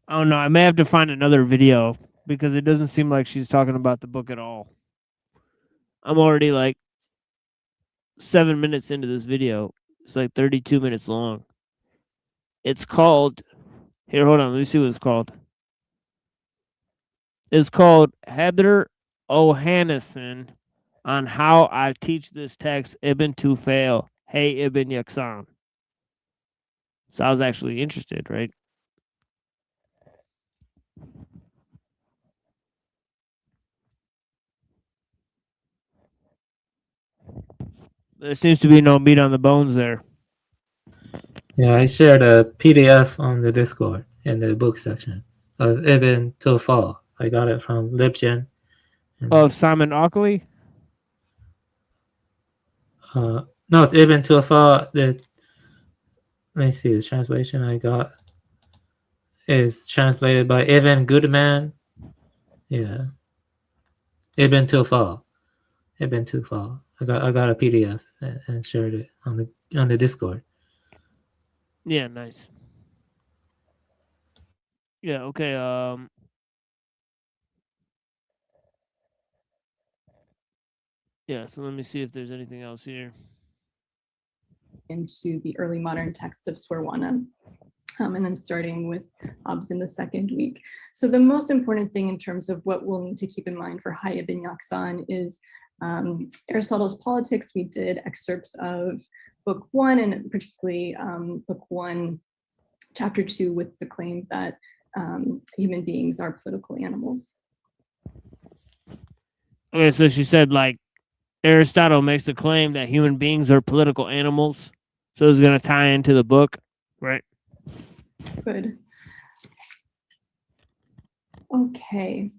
Oh no, I may have to find another video because it doesn't seem like she's talking about the book at all. I'm already like 7 minutes into this video. It's like 32 minutes long. It's called, here, hold on, let me see what it's called. It's called Heather O'Hannison on How I Teach This Text, Ibn Tufayl, Hey Ibn Yaksan. So I was actually interested, right? There seems to be no meat on the bones there. Yeah, I shared a PDF on the Discord in the book section of Ibn Tufayl. I got it from Libsyn. Of Simon Oakley? No, Ibn Tufayl. Let me see, the translation I got is translated by Evan Goodman. Yeah, Ibn Tufayl. Ibn Tufayl. I got a PDF and shared it on the Discord. Yeah, nice. Yeah, okay. Yeah, so let me see if there's anything else here. Into the early modern texts of Swarwana, and then starting with Hobbes in the second week. So the most important thing in terms of what we'll need to keep in mind for Hayy ibn Yaksan is Aristotle's Politics. We did excerpts of book 1, and particularly book 1, chapter 2, with the claim that human beings are political animals. Okay, so she said, like, Aristotle makes the claim that human beings are political animals. So it's going to tie into the book, right? Good. Okay.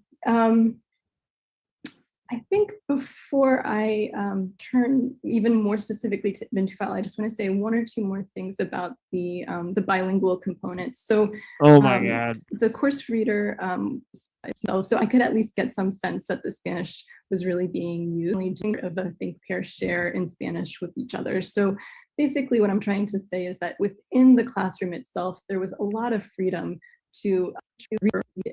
I think before I turn even more specifically to Ibn Tufayl, I just want to say one or two more things about the bilingual components. So, oh my God, the course reader. So I could at least get some sense that the Spanish was really being used of a think, pair, share in Spanish with each other. So basically, what I'm trying to say is that within the classroom itself, there was a lot of freedom to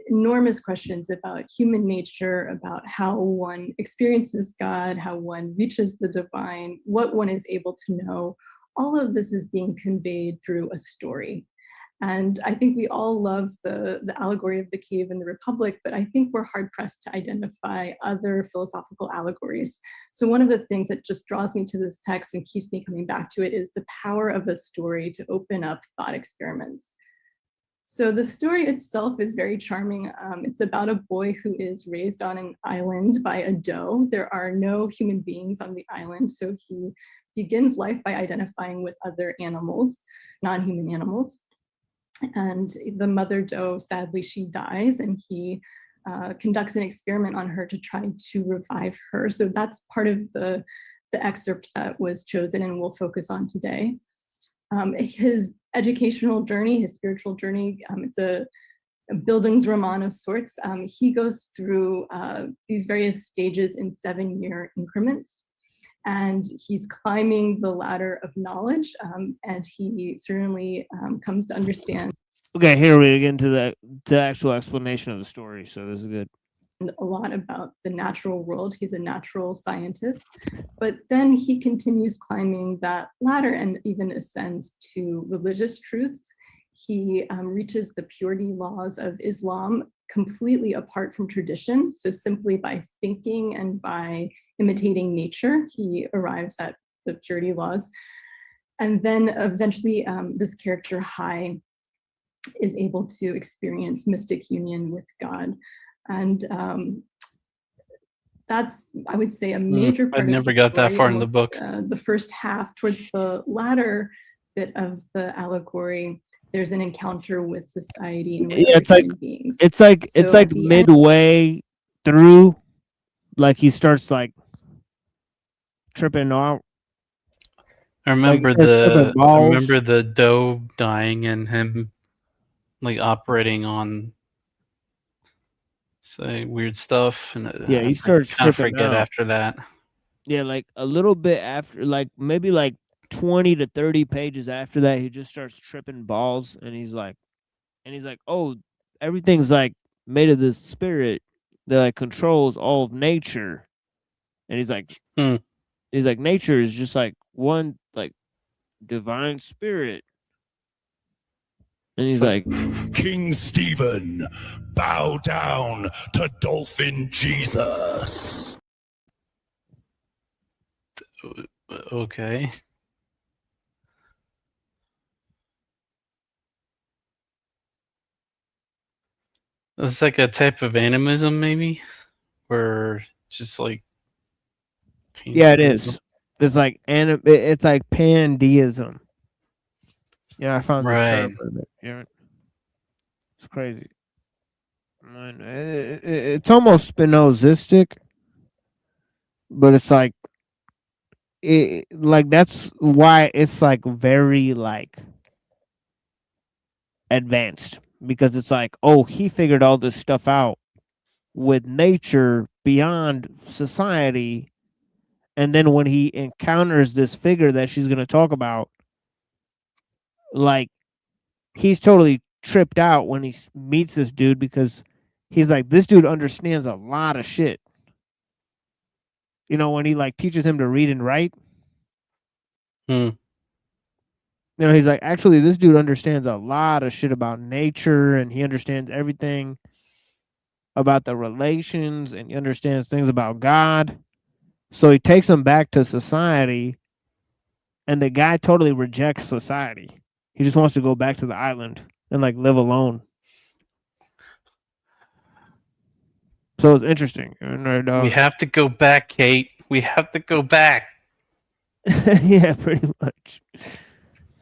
enormous questions about human nature, about how one experiences God, how one reaches the divine, what one is able to know. All of this is being conveyed through a story. And I think we all love the allegory of the cave in the Republic, but I think we're hard pressed to identify other philosophical allegories. So one of the things that just draws me to this text and keeps me coming back to it is the power of a story to open up thought experiments. So the story itself is very charming. It's about a boy who is raised on an island by a doe. There are no human beings on the island, so he begins life by identifying with other animals, non-human animals. And the mother doe, sadly, she dies, and he conducts an experiment on her to try to revive her. So that's part of the excerpt that was chosen and we'll focus on today. His educational journey, his spiritual journey, it's a Bildungsroman of sorts. He goes through these various stages in 7-year increments, and he's climbing the ladder of knowledge, and he certainly comes to understand. Okay, here we get into the actual explanation of the story, so this is good. A lot about the natural world. He's a natural scientist, but then he continues climbing that ladder and even ascends to religious truths. He reaches the purity laws of Islam completely apart from tradition. So simply by thinking and by imitating nature, he arrives at the purity laws. And then eventually this character Hai is able to experience mystic union with God. And that's, I would say, a major part I never of the got that story, far in the almost, book. The first half, towards the latter bit of the allegory, there's an encounter with society and with Yeah, other it's like human beings. it's like So it's like at the end- midway through, like he starts like tripping out. I remember starts tripping balls. the doe dying and him like operating on say weird stuff, and Yeah, he I starts kind of tripping forget out. after that. Yeah, like a little bit after, like maybe like 20 to 30 pages after that, he just starts tripping balls, and he's like, oh, everything's like made of this spirit that like controls all of nature, and he's like, nature is just like one like divine spirit, and he's like, King Stephen, bow down to Dolphin Jesus. Okay. It's like a type of animism, maybe, where just like. yeah, it is. It's like it's like pandeism. Yeah, I found this term. Yeah, it's crazy. Man, it's almost Spinozistic, but it's like like that's why it's like very like advanced, because it's like, oh, he figured all this stuff out with nature beyond society, and then when he encounters this figure that she's going to talk about, like he's totally tripped out when he meets this dude, because he's like, this dude understands a lot of shit. You know, when he like teaches him to read and write. You know, he's like, actually, this dude understands a lot of shit about nature, and he understands everything about the relations, and he understands things about God. So he takes him back to society, and the guy totally rejects society. He just wants to go back to the island and like live alone. So it's interesting. We have to go back, Kate. We have to go back. Yeah, pretty much.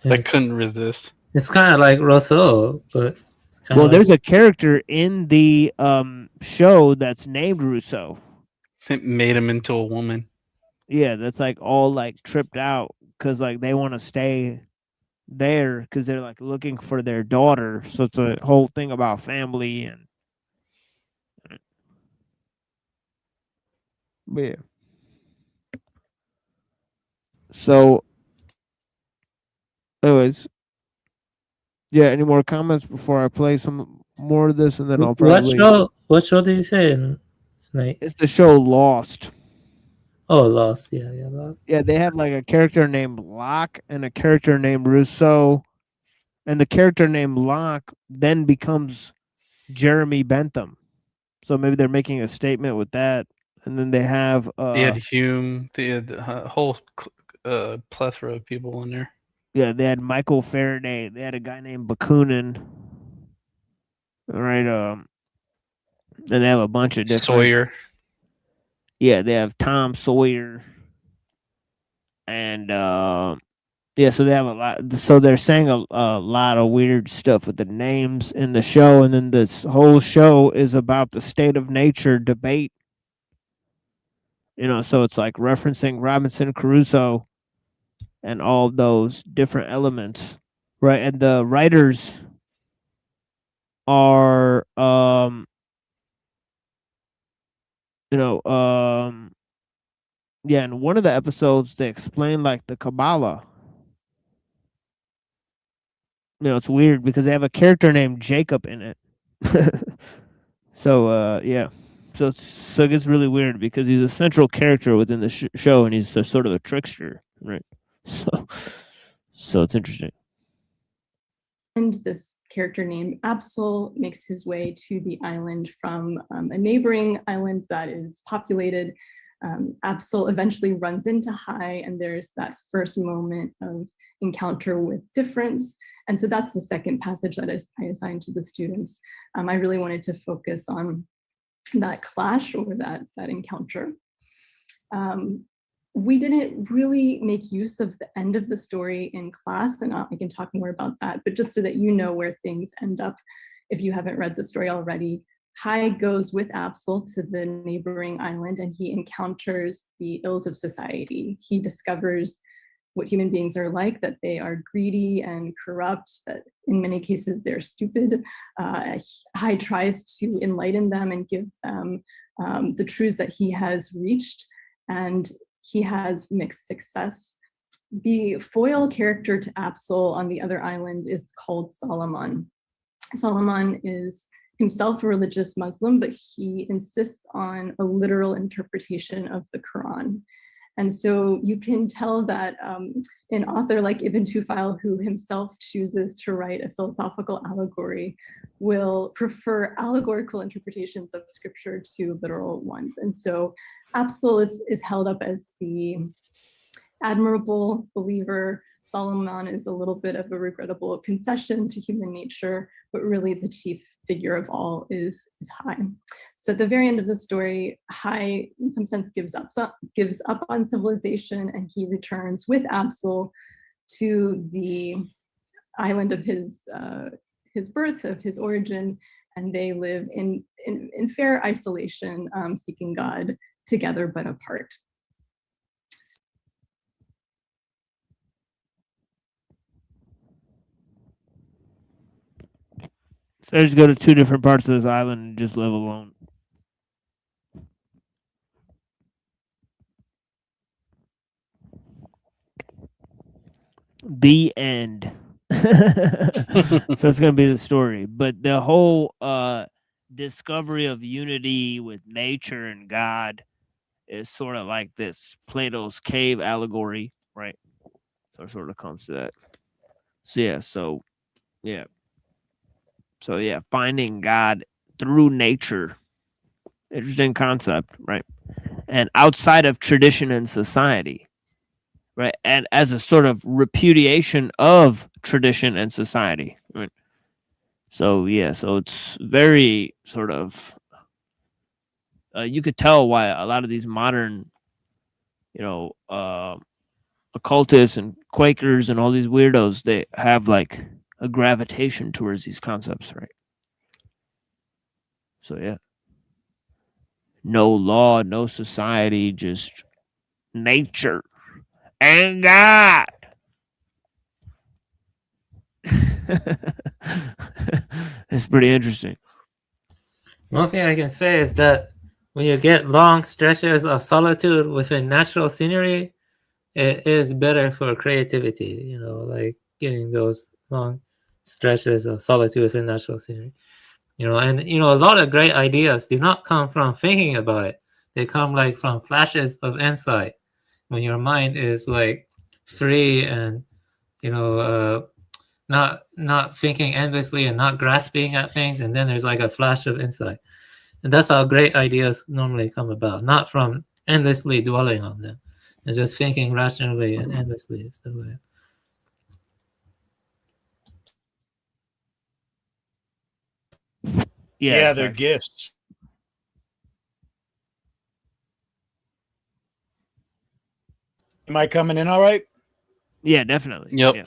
I couldn't resist. It's kind of like Rousseau, but well, there's a character in the show that's named Rousseau. It made him into a woman. Yeah, that's like all like tripped out because like they want to stay there because they're like looking for their daughter. So it's a whole thing about family and. But yeah. So, anyways, yeah. Any more comments before I play some more of this, and then I'll probably. What show did you say? It's the show Lost. Oh, Lost. Yeah, Lost. Yeah, they had like a character named Locke and a character named Rousseau, and the character named Locke then becomes Jeremy Bentham. So maybe they're making a statement with that, and then they have. They had Hume. They had a whole plethora of people in there. Yeah, they had Michael Faraday. They had a guy named Bakunin. All right, and they have a bunch of different. Sawyer. Yeah, they have Tom Sawyer, and yeah, so they have a lot. So they're saying a lot of weird stuff with the names in the show, and then this whole show is about the state of nature debate. You know, so it's like referencing Robinson Crusoe and all those different elements, right? And the writers are, yeah, in one of the episodes they explain like the Kabbalah. You know, it's weird because they have a character named Jacob in it. So, yeah. So it gets really weird because he's a central character within the show, and he's sort of a trickster, right? So it's interesting. And this character named Absol makes his way to the island from a neighboring island that is populated. Absol eventually runs into Hai, and there's that first moment of encounter with difference. And so that's the second passage that I assigned to the students. I really wanted to focus on that clash or that encounter. We didn't really make use of the end of the story in class, and I can talk more about that, but just so that you know where things end up if you haven't read the story already. Hai goes with Absol to the neighboring island, and he encounters the ills of society. He discovers what human beings are like, that they are greedy and corrupt, that in many cases they're stupid. Hai tries to enlighten them and give them the truths that he has reached, and he has mixed success. The foil character to Absol on the other island is called Solomon. Solomon is himself a religious Muslim, but he insists on a literal interpretation of the Quran. And so you can tell that an author like Ibn Tufayl, who himself chooses to write a philosophical allegory, will prefer allegorical interpretations of scripture to literal ones. And so Absol is held up as the admirable believer. Solomon is a little bit of a regrettable concession to human nature, but really the chief figure of all is Hai. So at the very end of the story, Hai, in some sense, gives up on civilization, and he returns with Absol to the island of his birth, of his origin, and they live in fair isolation, seeking God together but apart. So they just go to two different parts of this island and just live alone. The end. So it's gonna be the story, but the whole discovery of unity with nature and God is sort of like this Plato's cave allegory, right? So it sort of comes to that. So yeah, finding God through nature. Interesting concept, right? And outside of tradition and society, right? And as a sort of repudiation of tradition and society, right? So it's very sort of, you could tell why a lot of these modern, occultists and Quakers and all these weirdos, they have like a gravitation towards these concepts, right? So yeah. No law, no society, just nature and God. It's pretty interesting. One thing I can say is that when you get long stretches of solitude within natural scenery, it is better for creativity, like getting those long stretches of solitude within natural scenery. And a lot of great ideas do not come from thinking about it. They come like from flashes of insight when your mind is like free and not thinking endlessly and not grasping at things, and then there's like a flash of insight. And that's how great ideas normally come about, not from endlessly dwelling on them and just thinking rationally and endlessly and stuff like that. Yeah, they're gifts. Am I coming in all right? Yeah, definitely. Yep.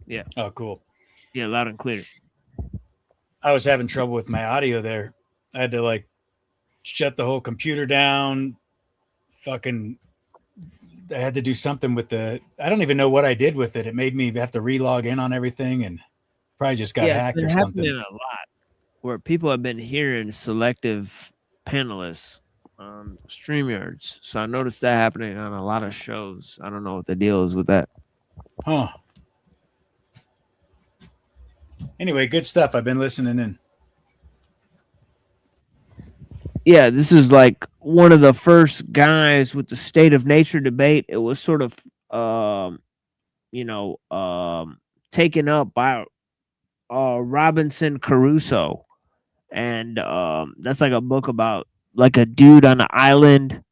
Yeah. Oh, cool. Yeah, loud and clear. I was having trouble with my audio there. I had to like shut the whole computer down. I had to do something with I don't even know what I did with it. It made me have to re-log in on everything, and probably just got hacked or something. A lot where people have been hearing selective panelists on StreamYards. So I noticed that happening on a lot of shows. I don't know what the deal is with that. Huh. Anyway, good stuff. I've been listening in. Yeah, this is like one of the first guys with the state of nature debate. It was sort of, taken up by Robinson Crusoe. And that's like a book about like a dude on an island,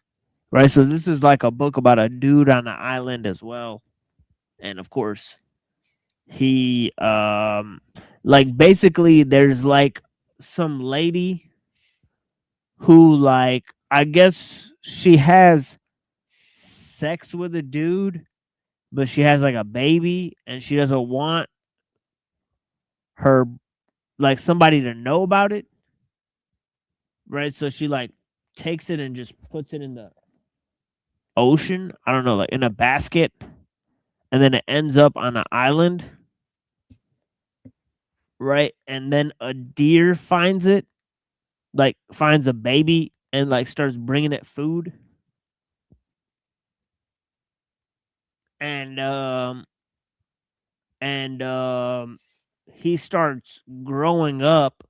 right? So this is like a book about a dude on an island as well. And of course, he like basically there's like some lady who like I guess she has sex with a dude, but she has like a baby and she doesn't want her like somebody to know about it. Right? So she like takes it and just puts it in the ocean. I don't know, like in a basket, and then it ends up on an island. Right? And then a deer finds it, like finds a baby and like starts bringing it food. And he starts growing up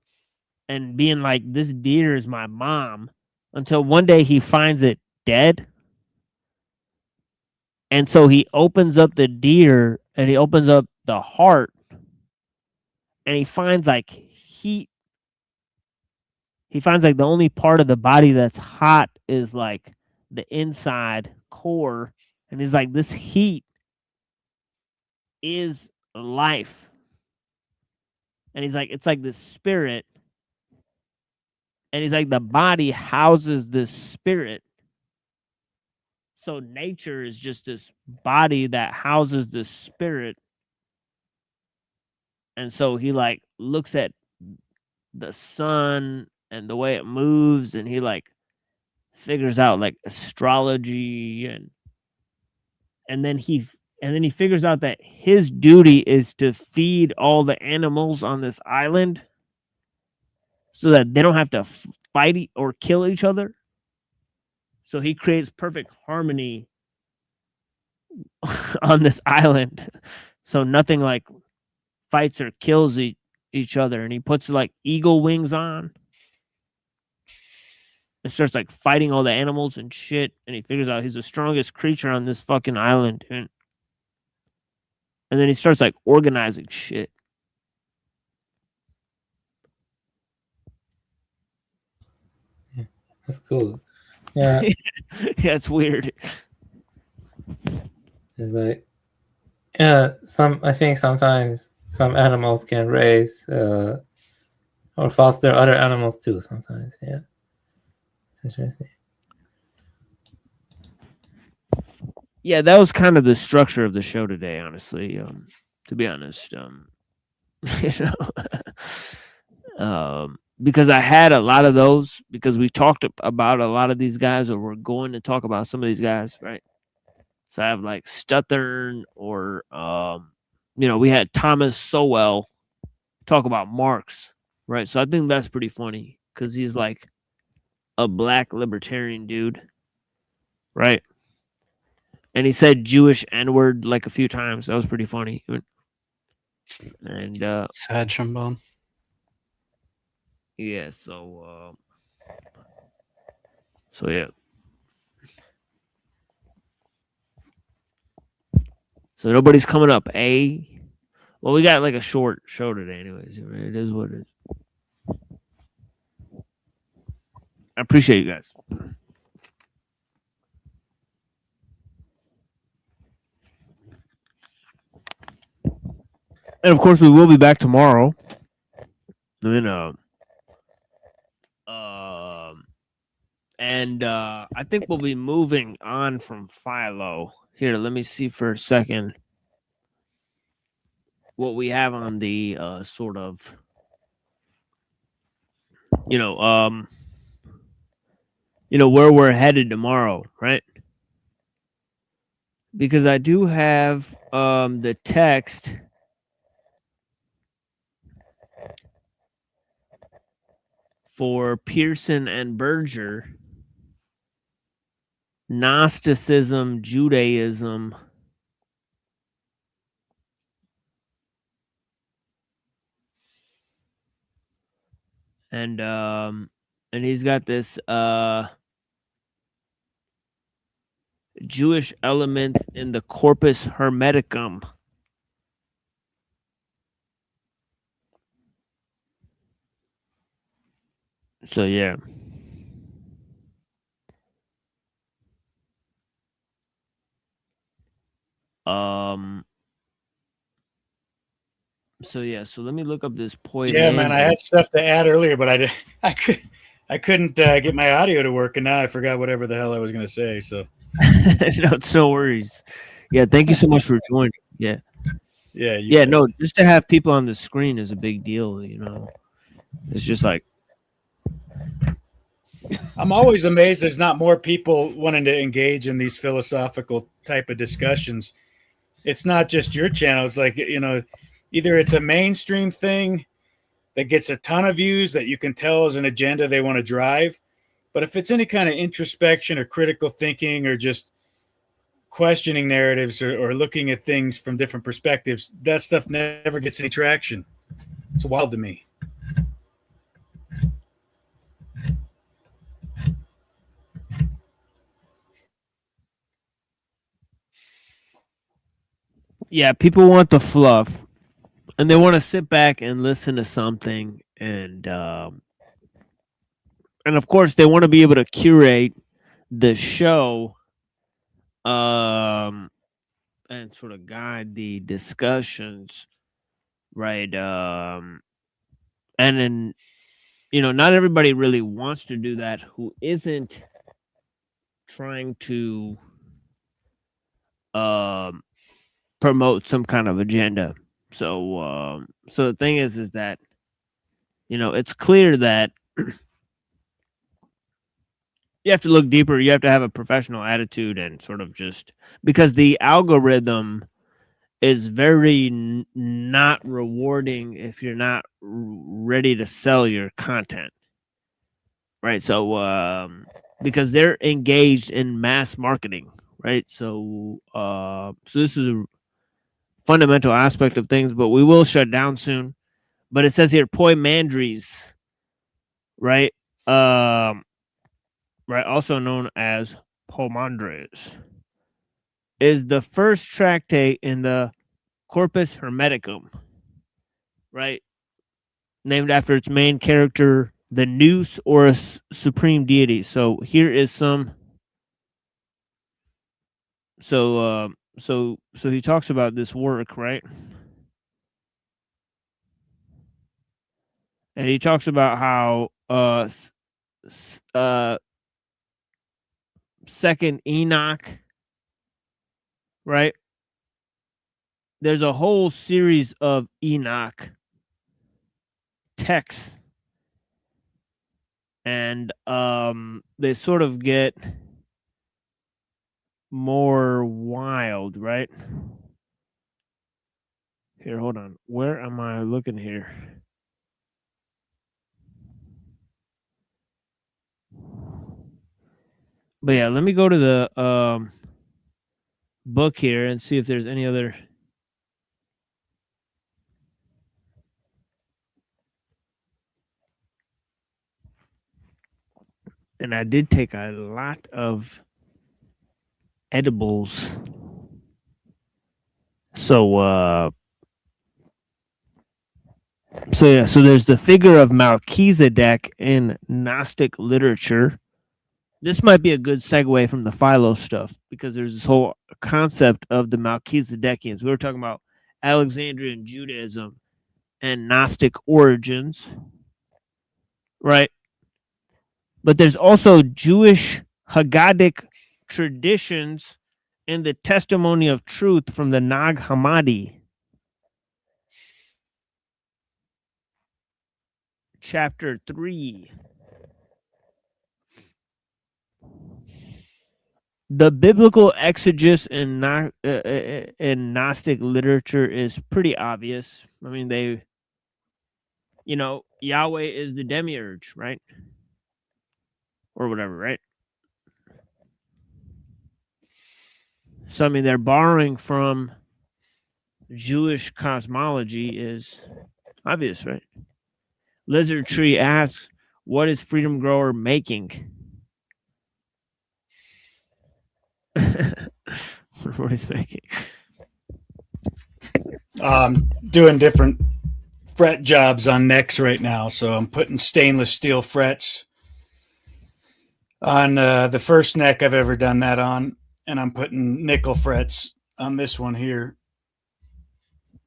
and being like, this deer is my mom, until one day he finds it dead. And so he opens up the deer and he opens up the heart and he finds like heat. He finds like the only part of the body that's hot is like the inside core. And he's like, this heat is life. And he's like, it's like this spirit. And he's like, the body houses this spirit. So nature is just this body that houses this spirit. And so he like looks at the sun and the way it moves, and he like figures out like astrology, and then he figures out that his duty is to feed all the animals on this island so that they don't have to fight or kill each other. So he creates perfect harmony on this island, so nothing like fights or kills each other. And he puts like eagle wings on and starts like fighting all the animals and shit. And he figures out he's the strongest creature on this fucking island. And then he starts like organizing shit. That's cool. Yeah. Yeah, it's weird. It's like, yeah, I think sometimes some animals can raise or foster other animals too. Sometimes, yeah. It's interesting. Yeah, that was kind of the structure of the show today, honestly. To be honest, you know, because I had a lot of those because we talked about a lot of these guys, or we're going to talk about some of these guys, right? So I have like Stuthern, or you know, we had Thomas Sowell talk about Marx, right? So I think that's pretty funny because he's like a black libertarian dude, right? And he said Jewish N-word like a few times. That was pretty funny. And sad trombone. Yeah, so yeah. So nobody's coming up, eh? Well, we got like a short show today anyways. It is what it is. I appreciate you guys. And of course, we will be back tomorrow. And I think we'll be moving on from Philo. Here, let me see for a second what we have on the sort of, you know, where we're headed tomorrow, right? Because I do have the text for Pearson and Berger, Gnosticism, Judaism, and he's got this Jewish element in the Corpus Hermeticum. So yeah. So yeah, so let me look up this point. Yeah, man, I had stuff to add earlier, but I couldn't get my audio to work, and now I forgot whatever the hell I was going to say. So no, it's no worries. Yeah, thank you so much for joining. Yeah. Yeah. Yeah, no, just to have people on the screen is a big deal, you know. It's just like I'm always amazed there's not more people wanting to engage in these philosophical type of discussions. It's not just your channel. It's like, you know, either it's a mainstream thing that gets a ton of views that you can tell is an agenda they want to drive. But if it's any kind of introspection or critical thinking or just questioning narratives or looking at things from different perspectives, that stuff never gets any traction. It's wild to me. yeah, people want the fluff and they want to sit back and listen to something and of course they want to be able to curate the show and sort of guide the discussions, right? And then, you know, not everybody really wants to do that who isn't trying to promote some kind of agenda. So so the thing is that, you know, it's clear that you have to look deeper. You have to have a professional attitude and sort of just because the algorithm is very not rewarding if you're not ready to sell your content, right? So because they're engaged in mass marketing, right? So so this is a fundamental aspect of things, but we will shut down soon. But it says here Poimandres, right? Right, also known as Poimandres, is the first tractate in the Corpus Hermeticum, right? Named after its main character, the Nous, or a supreme deity. So here is some. So so he talks about this work, right? And he talks about how Second Enoch, right? There's a whole series of Enoch texts, and they sort of get more wild, right? Here, hold on. Where am I looking here? But yeah, let me go to the book here and see if there's any other. And I did take a lot of edibles. So yeah, so there's the figure of Melchizedek in Gnostic literature. This might be a good segue from the Philo stuff because there's this whole concept of the Melchizedekians. We were talking about Alexandrian Judaism and Gnostic origins, right? But there's also Jewish Haggadic traditions and the testimony of truth from the Nag Hammadi. Chapter 3. The biblical exegesis in Gnostic literature is pretty obvious. I mean, they, you know, Yahweh is the demiurge, right? Or whatever, right? So, I mean, they're borrowing from Jewish cosmology is obvious, right? Lizard Tree asks, what is Freedom Grower making? What is making? Doing different fret jobs on necks right now. So I'm putting stainless steel frets on the first neck I've ever done that on. And I'm putting nickel frets on this one here.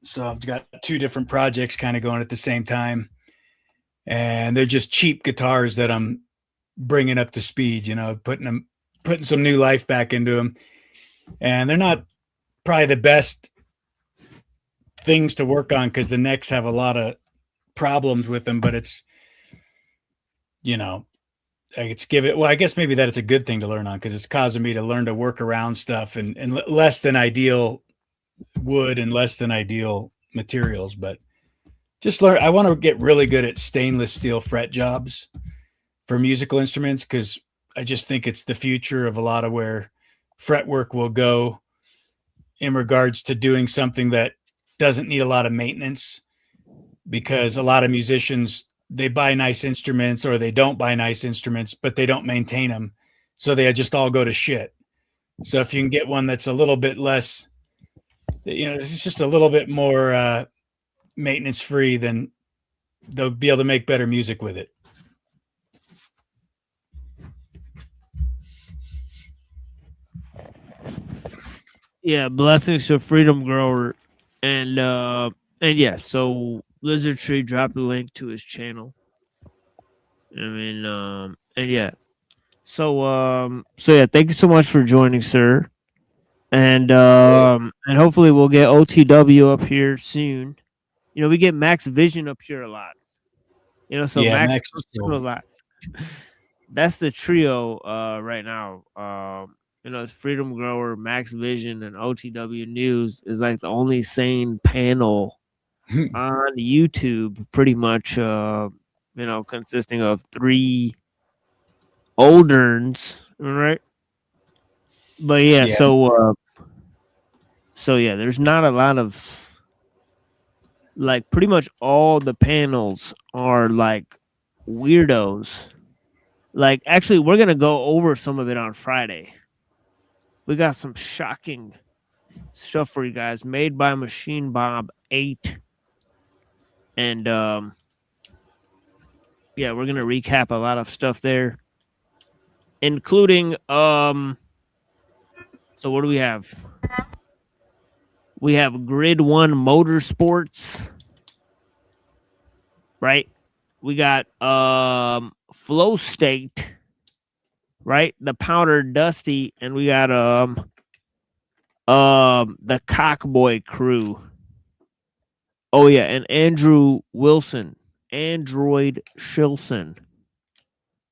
So I've got 2 different projects kind of going at the same time, and they're just cheap guitars that I'm bringing up to speed, putting some new life back into them. And they're not probably the best things to work on because the necks have a lot of problems with them, but it's, I guess maybe that it's a good thing to learn on because it's causing me to learn to work around stuff and less than ideal wood and less than ideal materials, but just learn. I want to get really good at stainless steel fret jobs for musical instruments because I just think it's the future of a lot of where fretwork will go in regards to doing something that doesn't need a lot of maintenance, because a lot of musicians, they buy nice instruments or they don't buy nice instruments, but they don't maintain them. So they just all go to shit. So if you can get one that's a little bit less, it's just a little bit more maintenance free, then they'll be able to make better music with it. Yeah, blessings to Freedom Grower, and yeah, so Lizard Tree dropped the link to his channel. And yeah, so yeah, thank you so much for joining, sir, and hopefully we'll get OTW up here soon. We get Max Vision up here a lot. So Yeah, Max is goes cool. through a lot. That's the trio right now. It's Freedom Grower, Max Vision, and OTW News is like the only sane panel on YouTube, pretty much, consisting of 3 olderns, right? But yeah, Yeah. so yeah, there's not a lot of, like, pretty much all the panels are like weirdos. Like, actually, we're gonna go over some of it on Friday. We got some shocking stuff for you guys, made by Machine Bob 8. And yeah, we're gonna recap a lot of stuff there, including so what do we have? We have Grid 1 Motorsports, right? We got Flow State, right? The Powder Dusty, and we got the Cockboy Crew. Oh yeah, and Andrew Wilson, Android Shilson.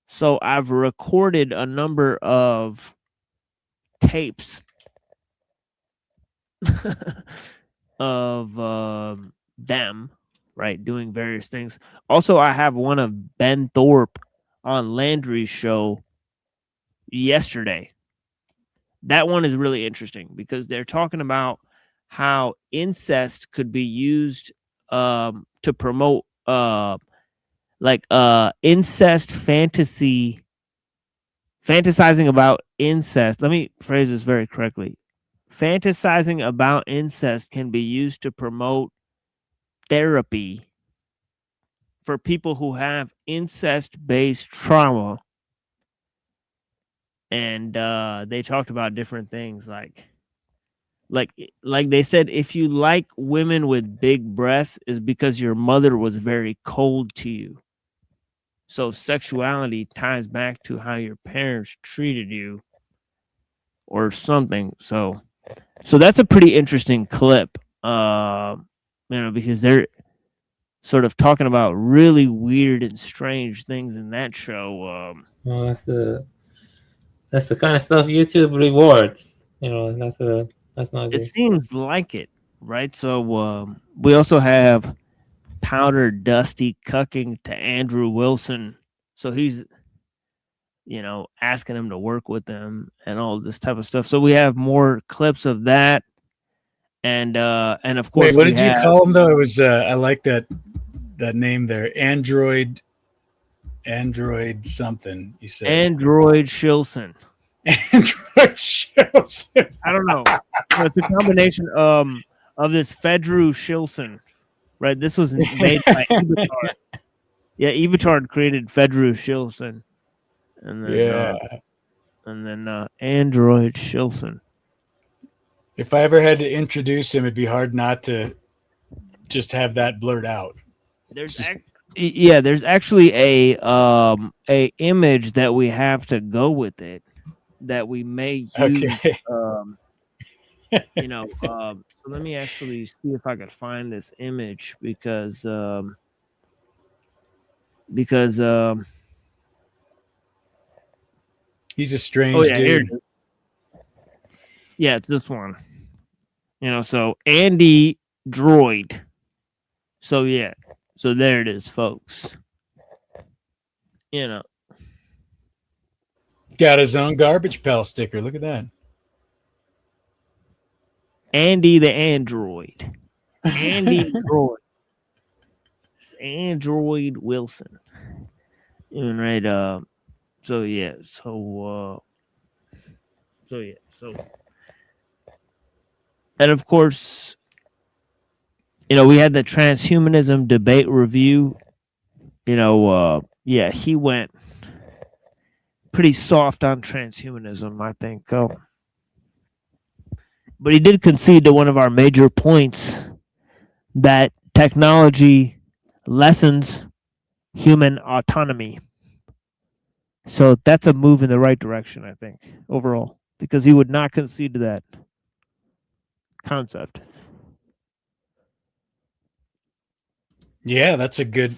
So I've recorded a number of tapes of them, right, doing various things. Also, I have one of Ben Thorpe on Landry's show yesterday. That one is really interesting because they're talking about how incest could be used to promote incest fantasizing about incest. Let me phrase this very correctly. Fantasizing about incest can be used to promote therapy for people who have incest-based trauma. And they talked about different things like they said, if you like women with big breasts, is because your mother was very cold to you. So sexuality ties back to how your parents treated you or something. So that's a pretty interesting clip, because they're sort of talking about really weird and strange things in that show. Well, that's the kind of stuff YouTube rewards. That's not It good. seems like it, right? So we also have Powder Dusty cucking to Andrew Wilson. So he's, asking him to work with them and all this type of stuff. So we have more clips of that. And of course, Wait, what did you call him though? It was I like that name there. Android something. You said Android Shilson. Android Shilson. I don't know. It's a combination of this Fedru Shilson, right? This was made by Evatard. Yeah, Evatard created Fedru Shilson, and then Android Shilson. If I ever had to introduce him, it'd be hard not to just have that blurred out. There's It's just- there's actually a image that we have to go with it that we may use. Okay. So let me actually see if I could find this image because He's a strange here dude. it is. Yeah, it's this one. So Andy Droid. So yeah, so there it is, folks. Got his own Garbage Pail sticker. Look at that. Andy the Android. Andy Droid. It's Android Wilson. Right. So yeah. So and of course, we had the transhumanism debate review. He went pretty soft on transhumanism, I think. But he did concede to one of our major points that technology lessens human autonomy. So that's a move in the right direction, I think, overall, because he would not concede to that concept. Yeah, that's a good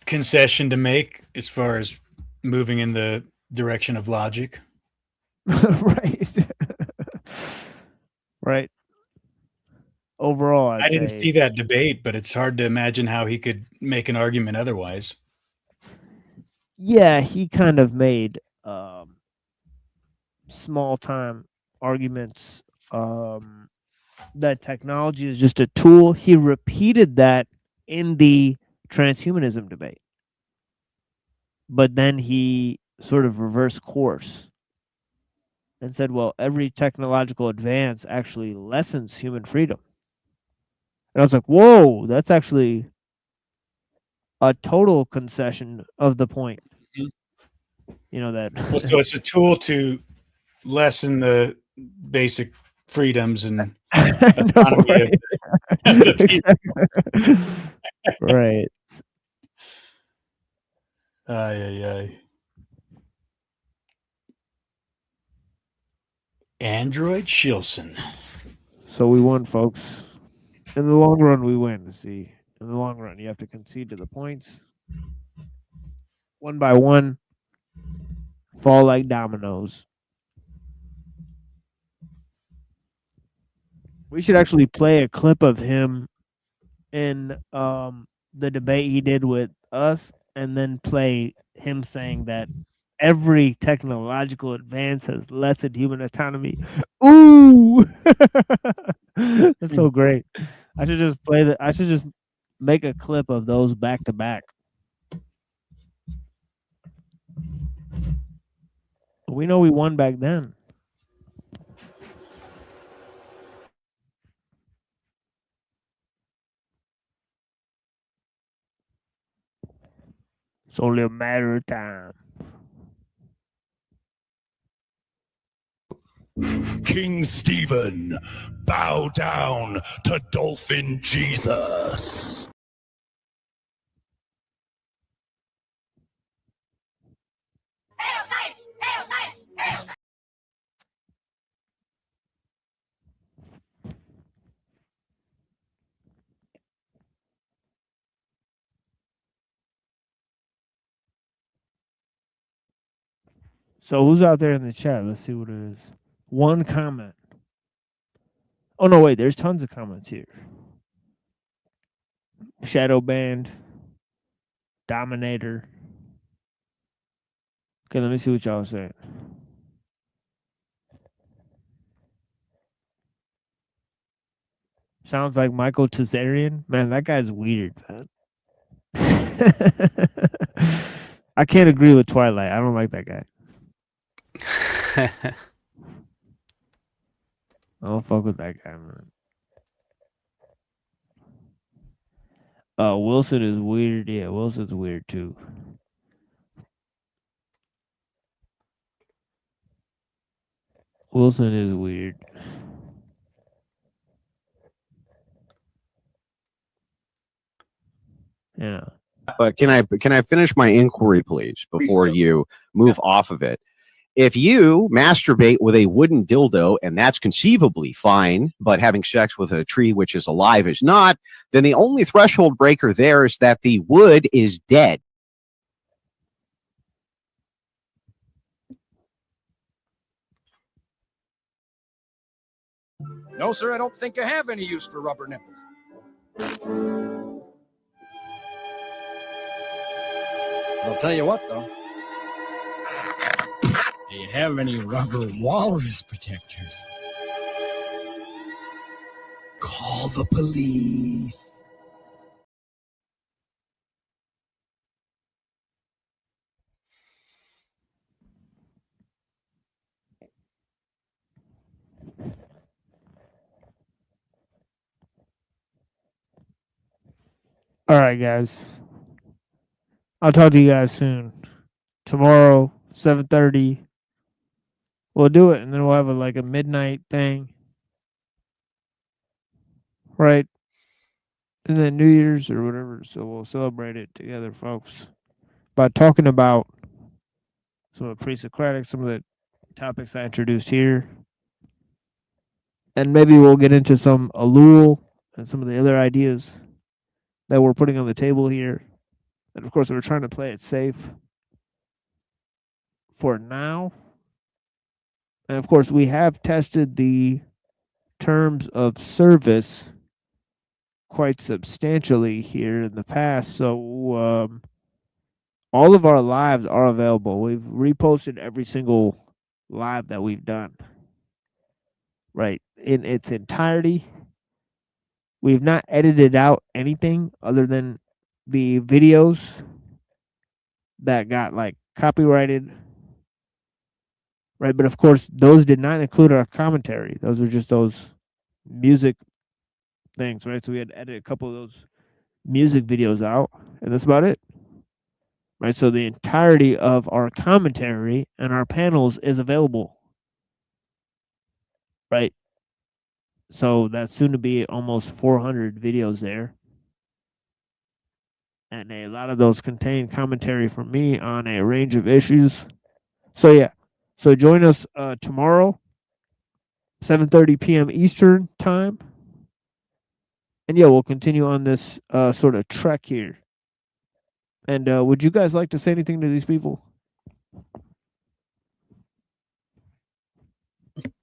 concession to make as far as moving in the direction of logic. Right. Right. Overall, I didn't see that debate, but it's hard to imagine how he could make an argument otherwise. Yeah, he kind of made small time arguments that technology is just a tool. He repeated that in the transhumanism debate, but then he sort of reversed course and said, well, every technological advance actually lessens human freedom. And I was like, whoa, that's actually a total concession of the point. That. Well, so it's a tool to lessen the basic freedoms and autonomy of the people. Right. Ay. Android Shilson. So we won, folks. In the long run, we win. See, in the long run, you have to concede to the points. One by one, fall like dominoes. We should actually play a clip of him in the debate he did with us, and then play him saying that every technological advance has lessened human autonomy. Ooh, that's so great. I should just play that. I should just make a clip of those back to back. We know we won back then. It's only a matter of time. King Stephen, bow down to Dolphin Jesus. So who's out there in the chat? Let's see what it is. One comment. Oh no, wait, there's tons of comments here. Shadow Band, Dominator. Okay, let me see what y'all are saying. Sounds like Michael Tazarian. Man, that guy's weird, man. I can't agree with Twilight. I don't like that guy. I don't fuck with that guy, man. Wilson is weird. Yeah, Wilson's weird too. Wilson is weird. But can I finish my inquiry, please, before you move off of it? If you masturbate with a wooden dildo, and that's conceivably fine, but having sex with a tree which is alive is not, then the only threshold breaker there is that the wood is dead. No, sir, I don't think I have any use for rubber nipples. I'll tell you what, though. Do you have any rubber walrus protectors? Call the police. All right, guys. I'll talk to you guys soon. Tomorrow, 7:30. We'll do it, and then we'll have a midnight thing, right? And then New Year's or whatever. So we'll celebrate it together, folks, by talking about some of the pre-Socratic, some of the topics I introduced here, and maybe we'll get into some Elul and some of the other ideas that we're putting on the table here. And of course, we're trying to play it safe for now. And of course, we have tested the terms of service quite substantially here in the past. So all of our lives are available. We've reposted every single live that we've done, right, in its entirety. We've not edited out anything other than the videos that got copyrighted, right? But of course, those did not include our commentary. Those are just those music things, right? So we had to edit a couple of those music videos out, and that's about it, right? So the entirety of our commentary and our panels is available, right? So that's soon to be almost 400 videos there. And a lot of those contain commentary from me on a range of issues. So yeah. So join us tomorrow, 7:30 p.m. Eastern time. And yeah, we'll continue on this sort of trek here. And would you guys like to say anything to these people?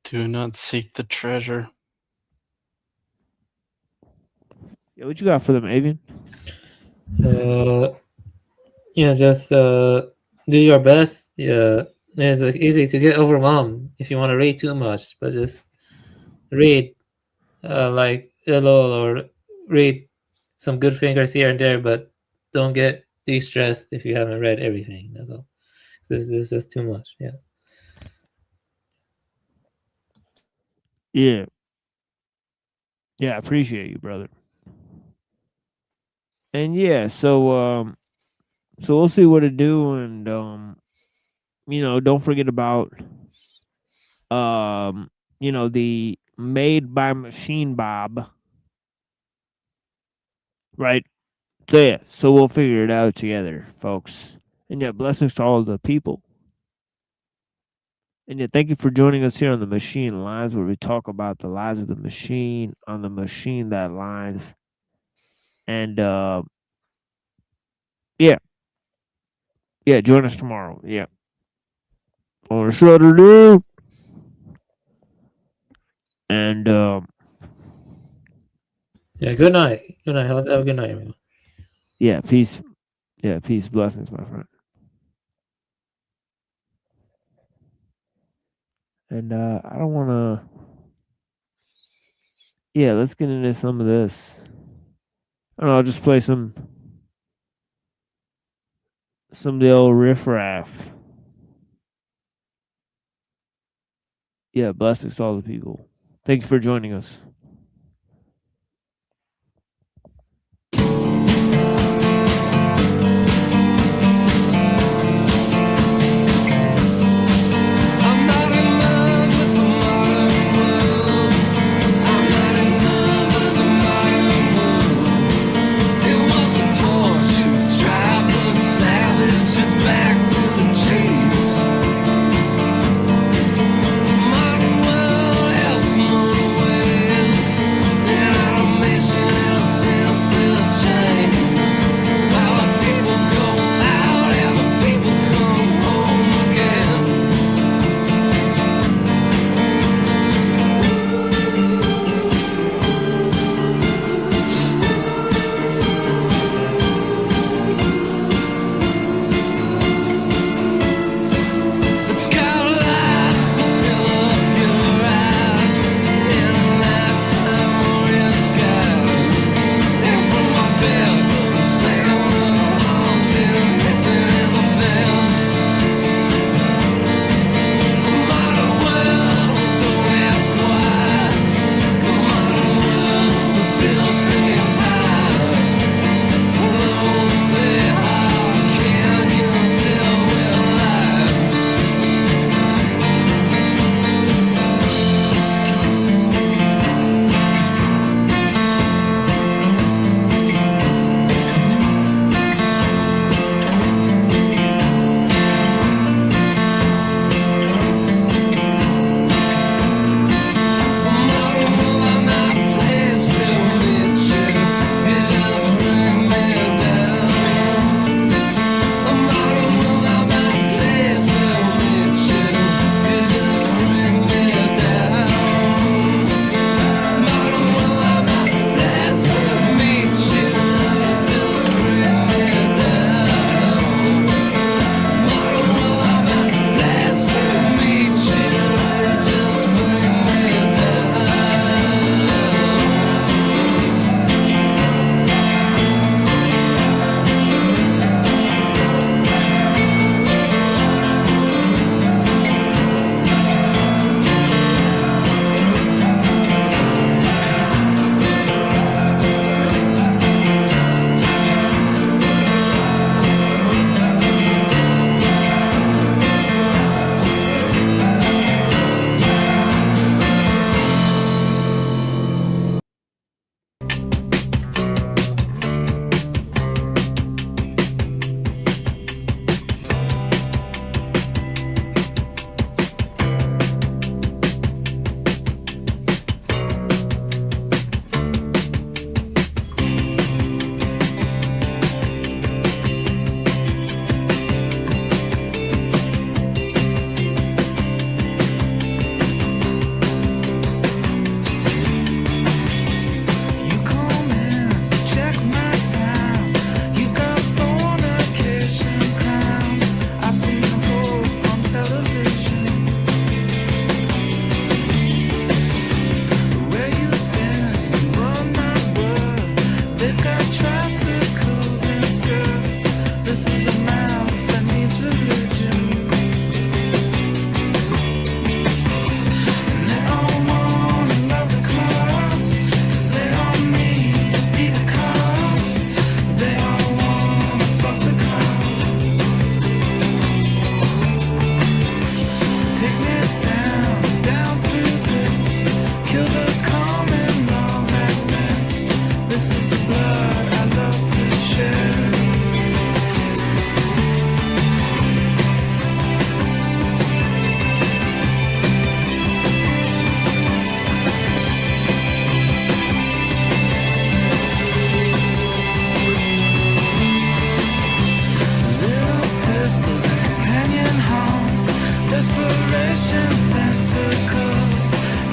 Do not seek the treasure. Yeah, what you got for them, Avian? Just do your best. Yeah, it's easy to get overwhelmed if you want to read too much, but just read like a little, or read some good fingers here and there, but don't get de-stressed if you haven't read everything. That's all. This is just too much. Yeah. Yeah. Yeah, I appreciate you, brother. And yeah, so we'll see what to do, and don't forget about the Made by Machine Bob. Right? So yeah, so we'll figure it out together, folks. And yeah, blessings to all of the people. And yeah, thank you for joining us here on the Machine Lies, where we talk about the lies of the machine on the machine that lies. And yeah, join us tomorrow. Yeah. On Saturday. And yeah, good night. Good night. Have a good night, everyone. Yeah, peace. Yeah, peace, blessings, my friend. And I don't want to. Yeah, let's get into some of this. I don't know, I'll just play some of the old riffraff. Yeah, blessings to all the people. Thank you for joining us. It was a torch to drive. ancient tentacles.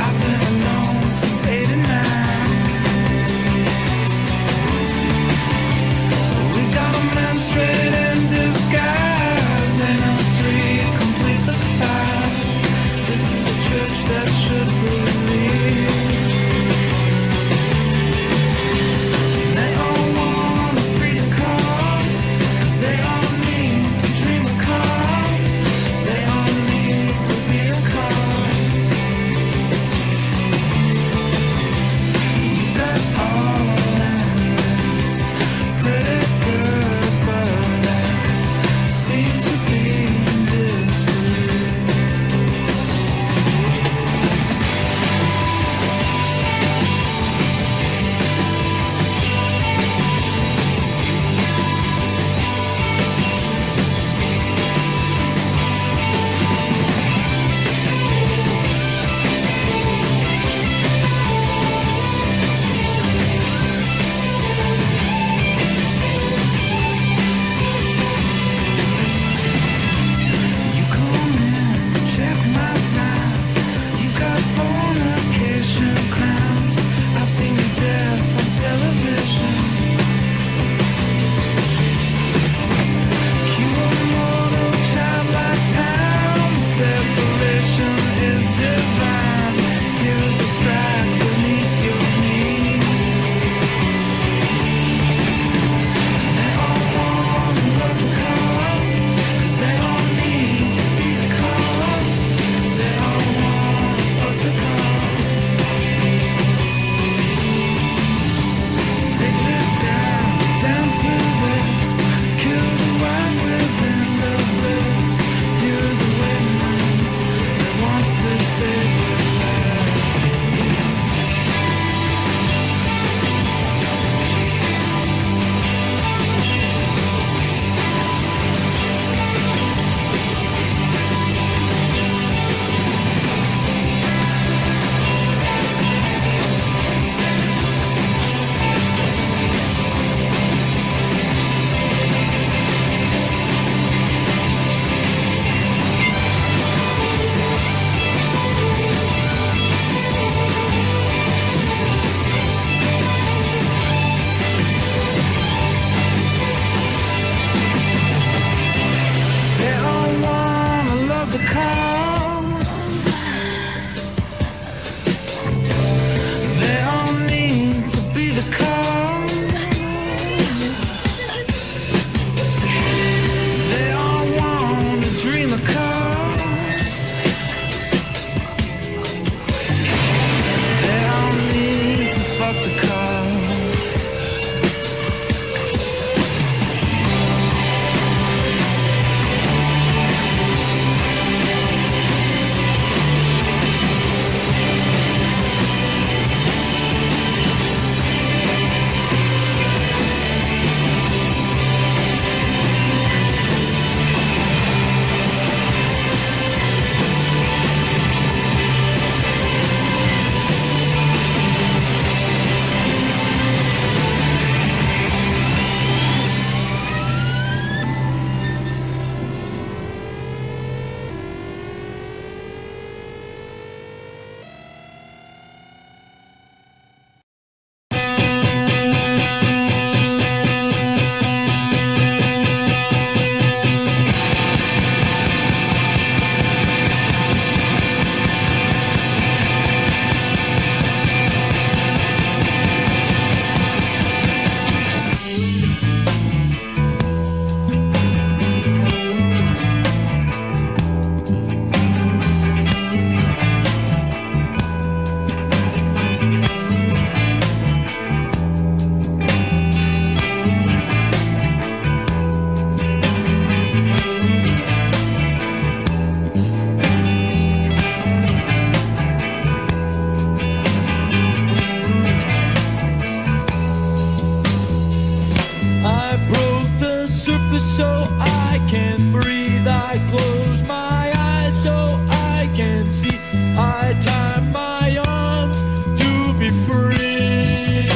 I've been alone since '89. We've got a man straight in disguise. They know 3 completes the 5. This is a church that should believe. They all want a freedom cause, 'cause they all need to dream a cause. They all need to be a cause. You've got all elements, pretty good, but I seem to be in disbelief. You come in, check my time. You've got fornication crimes. I've seen your death on television. Cue a mortal childlike time. Separation is divine. Here's a strike beneath your knees. They all want to love the cause, 'cause they all need to be the cause. They all want to fuck the cause. Take me down, down through this. Kill the one within the bliss. Here's a waiting room that wants to say goodbye. They all wanna love the cause. They all need to be the cause. They all want to dream a cause. They all need to fuck the cause. I broke the surface so I can breathe. I close my eyes so I can see. I tie my arms to be free.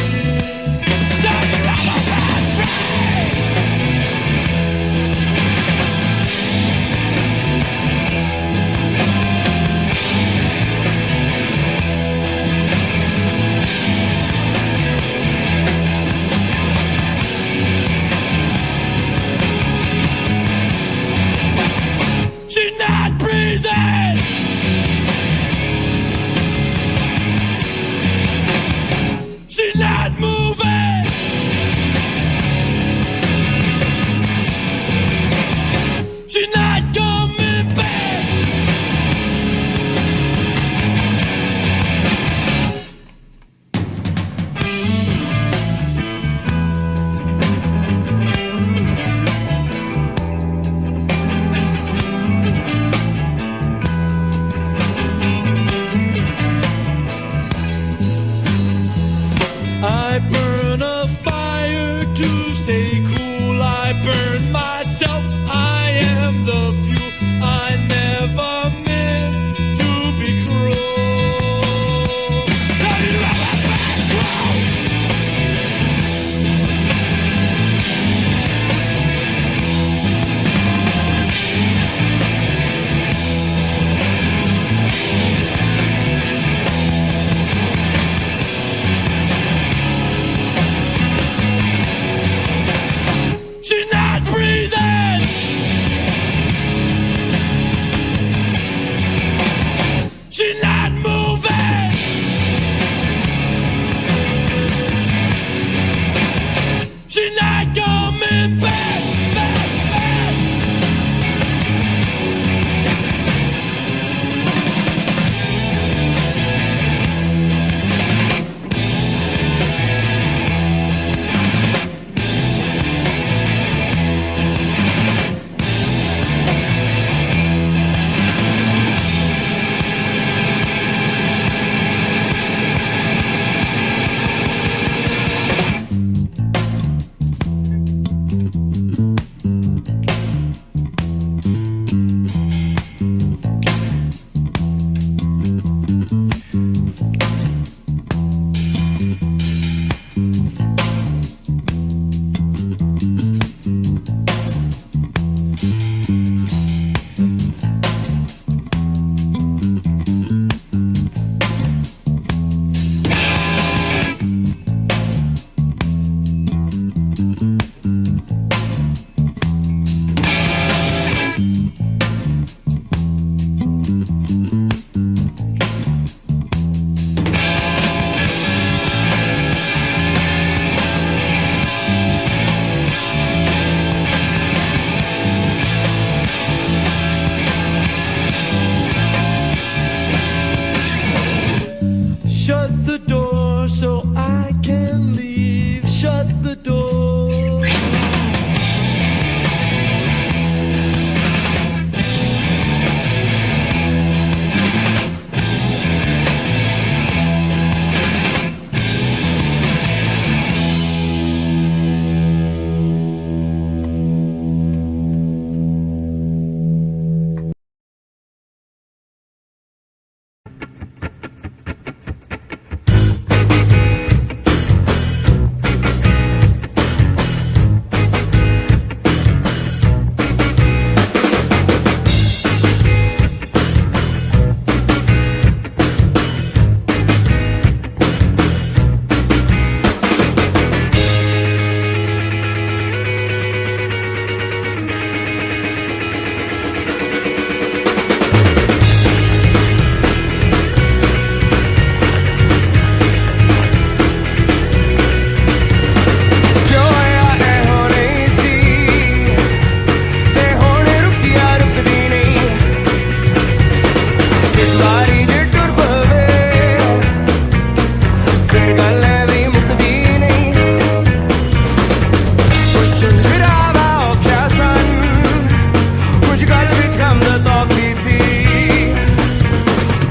विच गम दा तौकदी सी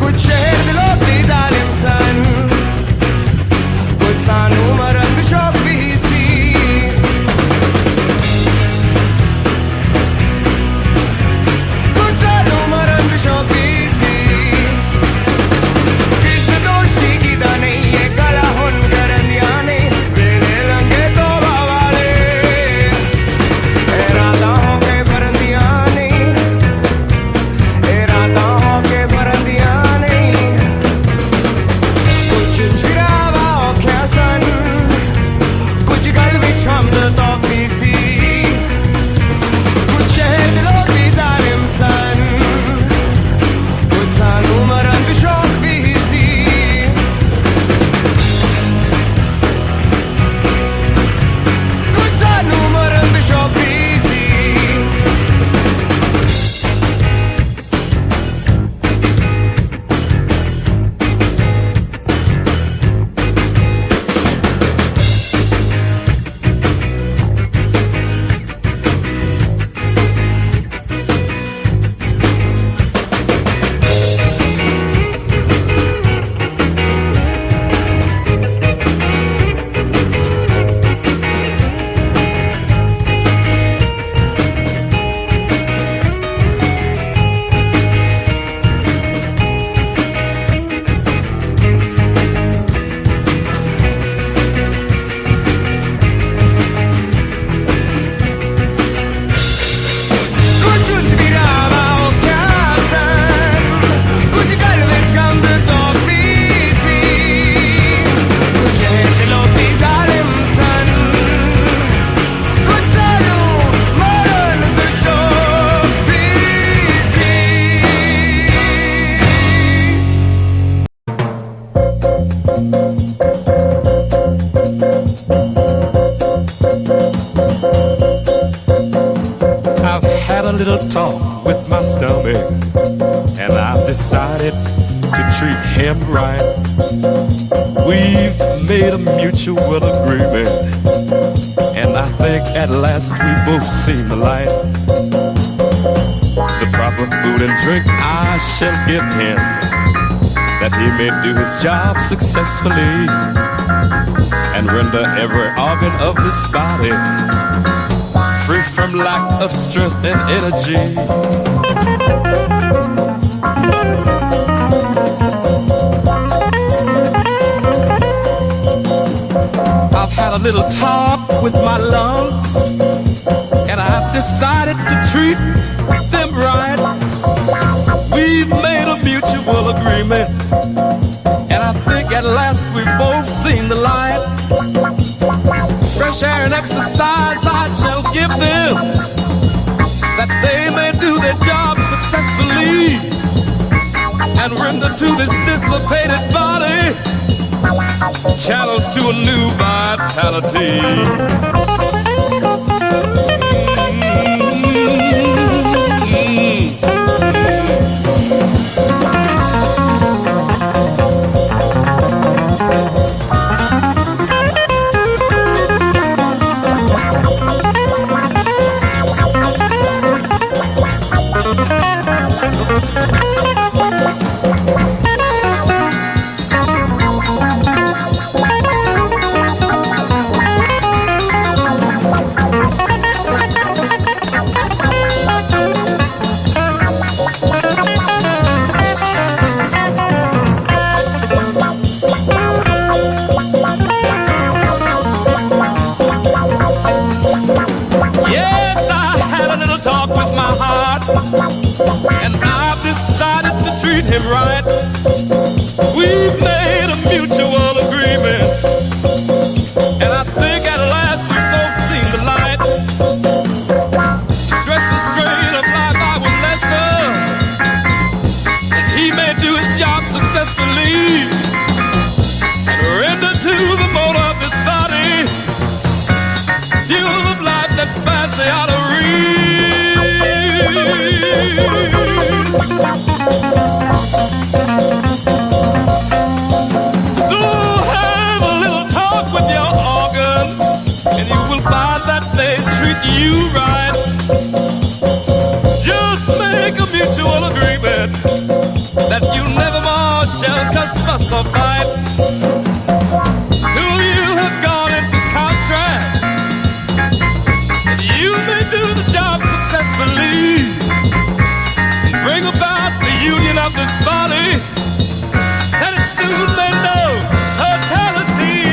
कुछ शहर दे लोग भी जालिम सन कुछ सानू मरन दा शौक भी सी कुछ सानू मरन दा शौक भी सी किस दोषी की दा नहीं है कला हुन करन दिया ने वेले लंगे तो वाले राता हो के भरन दिया नहीं राता हो के भरन दिया नहीं कुछ छिरावा औख्या सन कुछ गल विच हम दा तौकदी सी कुछ शहर दे लोग भी जालिम सन कुछ सानू मरन दा शौक भी सी कुछ सानू मरन दा शौक भी सी कुछ छिरावा औख्या सन कुछ गल विच गम दा तौकदी सी कुछ शहर दे लोग भी जालिम सन कुछ सानू मरन दा शौक भी सी I've had a little talk with my stomach, and I've decided to treat him right. We've made a mutual agreement, and I think at last we both seen the light. The proper food and drink I shall give him, that he may do his job successfully, and render every organ of his body free from lack of strength and energy. I've had a little talk with my lungs, and I've decided to treat them right. We've made a mutual agreement, and I think at last we've both seen the light. Fresh air and exercise I shall give them, that they may do their job successfully, and render to this dissipated body channels to a new vitality. Yes, I had a little talk with my heart, and I've decided to treat him right. We've made a mutual agreement, and I think at last we've both seen the light. The stress and strain of life I will lessen, that he may do his job successfully, and render to the motor of this body fuel of life that's badly out of So have a little talk with your organs, and you will find that they treat you right. Just make make a mutual agreement that you never more shall cuss, fuss, or fight. Two of you have gone into contract, and you may do the job successfully, bring about the union of this body, and it soon may know totality.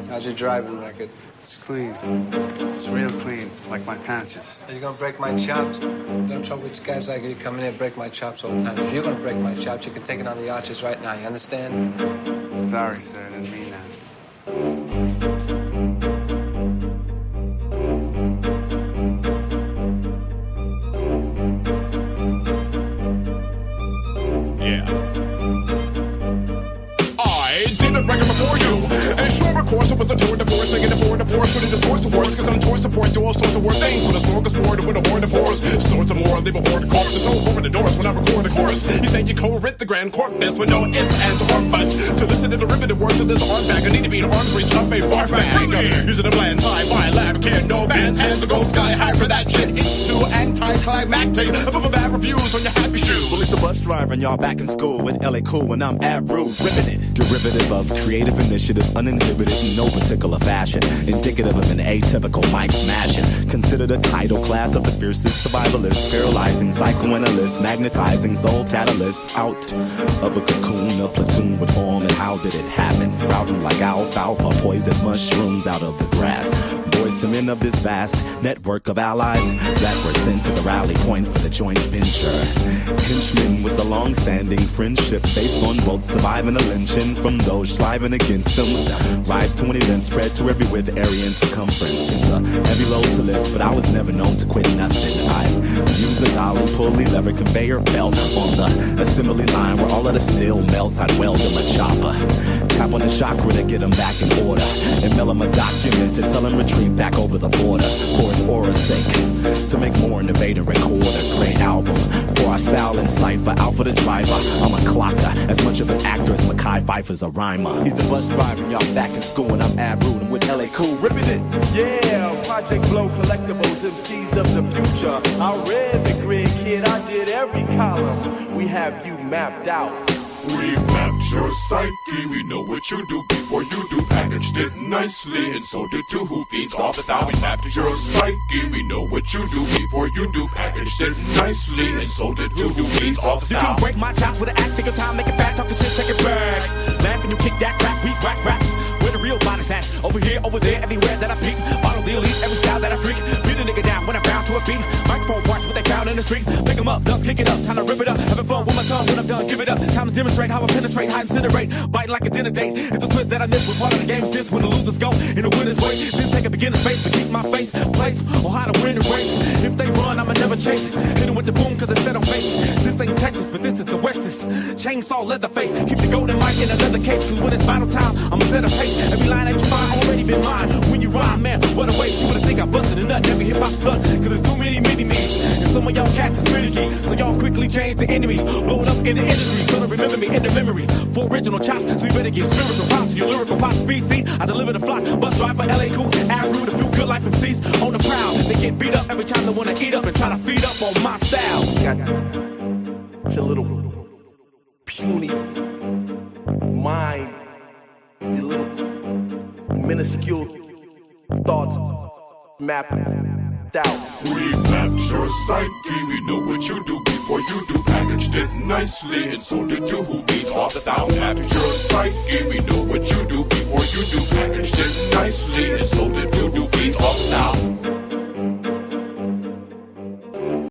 How's your driving record? It's clean. It's real clean, like my conscience. Are you gonna break my chops? Don't trouble with guys like you come in here and break my chops all the time. If you're gonna break my chops, you can take it on the arches right now. You understand? Sorry, sir. I didn't mean that. I did a record before you, and sure, of course, it was a tour de force, singing the four divorce, putting the source of words, cause I'm tour support, do all sorts of word things, with a smorgasbord, with a horn of horse, sorts of more, leave a horde of corpse, there's no over the doors when I record a chorus, you say you co-writ the grand corpus, with no ifs, ands, or buts, to listen to derivative words of this art bag, I need to be an arms reach up a bar bag, using a bland sci-fi lab, can't no bands, hands to go sky high for that shit, it's too anticlimactic, above a bad reviews on your happy shoes. Well, it's the bus driver and y'all back in school with LA Cool and I'm Ab Rude, ripping it. Derivative of creative initiative, uninhibited in no particular fashion. Indicative of an atypical mic smashing. Considered a title class of the fiercest survivalist. Paralyzing psychoanalyst, magnetizing soul catalyst. Out of a cocoon, a platoon would form. And how did it happen? Sprouting like alfalfa, poison mushrooms out of the grass. Boys to men of this vast network of allies that were sent to the rally point for the joint venture. Henchmen with a long-standing friendship based on both surviving a lynching from those striving against them. Rise to an event spread to every width, area, and circumference. It's a heavy load to lift, but I was never known to quit nothing. I use a dolly, pulley, lever, conveyor belt on the assembly line where all of the steel melts. I'd weld them a chopper, tap on the chakra to get them back in order, and mail them a document to tell them retreat back over the border for his aura's sake, to make more and evade and record a great album for our style and cipher. Alpha the driver, I'm a clocker, as much of an actor as Mackay Pfeiffer's a rhymer. He's the bus driver and y'all back in school, and I'm Ab Rude, I'm with LA Cool, ripping it. Yeah, Project Flow Collectibles, MCs of the future. I read the grid, kid, I did every column. We have you mapped out. We've mapped your psyche, we know what you do before you do. Packaged it nicely, and so did two who feeds off the style. We mapped your psyche, we know what you do before you do. Packaged it nicely, and so did two who feeds off the style. You can break my chops with an axe, take your time, make it fat, talking shit, take it back. Laugh and you kick that crap, we whack raps. Where the real bodies at? Over here, over there, everywhere that I peek. Follow the elite, every style that I freak. Beat a nigga down when I'm bound to a beat. Microphone parts, what they found in the street. Pick them up, dust, kick it up, time to rip it up. Having fun with my tongue when I'm done, give it up. Time to demonstrate how I penetrate, how I incinerate. Biting like a dinner date. It's a twist that I miss with part of the game. Is this when the losers go in the winner's way? Then take a beginner's space to keep my face, place, or how to win the race. If they run, I'ma never chase it. Hit them with the boom, cause it's set on base. This ain't Texas, but this is the West's. Chainsaw, leather face. Keep the golden mic in another case, cause when it's battle time, I'ma set a pace. Every line that you find already been mine. When you rhyme, man, what a waste. You would've think I busted a nut, every hip hop slut. Cause there's too many mini-me's. And some of y'all cats is finicky. So y'all quickly change to enemies. Blowing up in the industry, so to remember me in the memory. For original chops, so you better give spiritual props to your lyrical pop speed. See, I deliver the flock. Bus driver, LA Cool, Ab Rude, a few good life MCs on the prowl. They get beat up every time they wanna eat up and try to feed up on my style. Got your little puny mind, your little minuscule thoughts mapped out. We mapped your psyche, we know what you do before you do. Packaged it nicely, and so did two who beats off the style. Mapped your psyche, we know what you do before you do. Packaged it nicely, and so did two who beats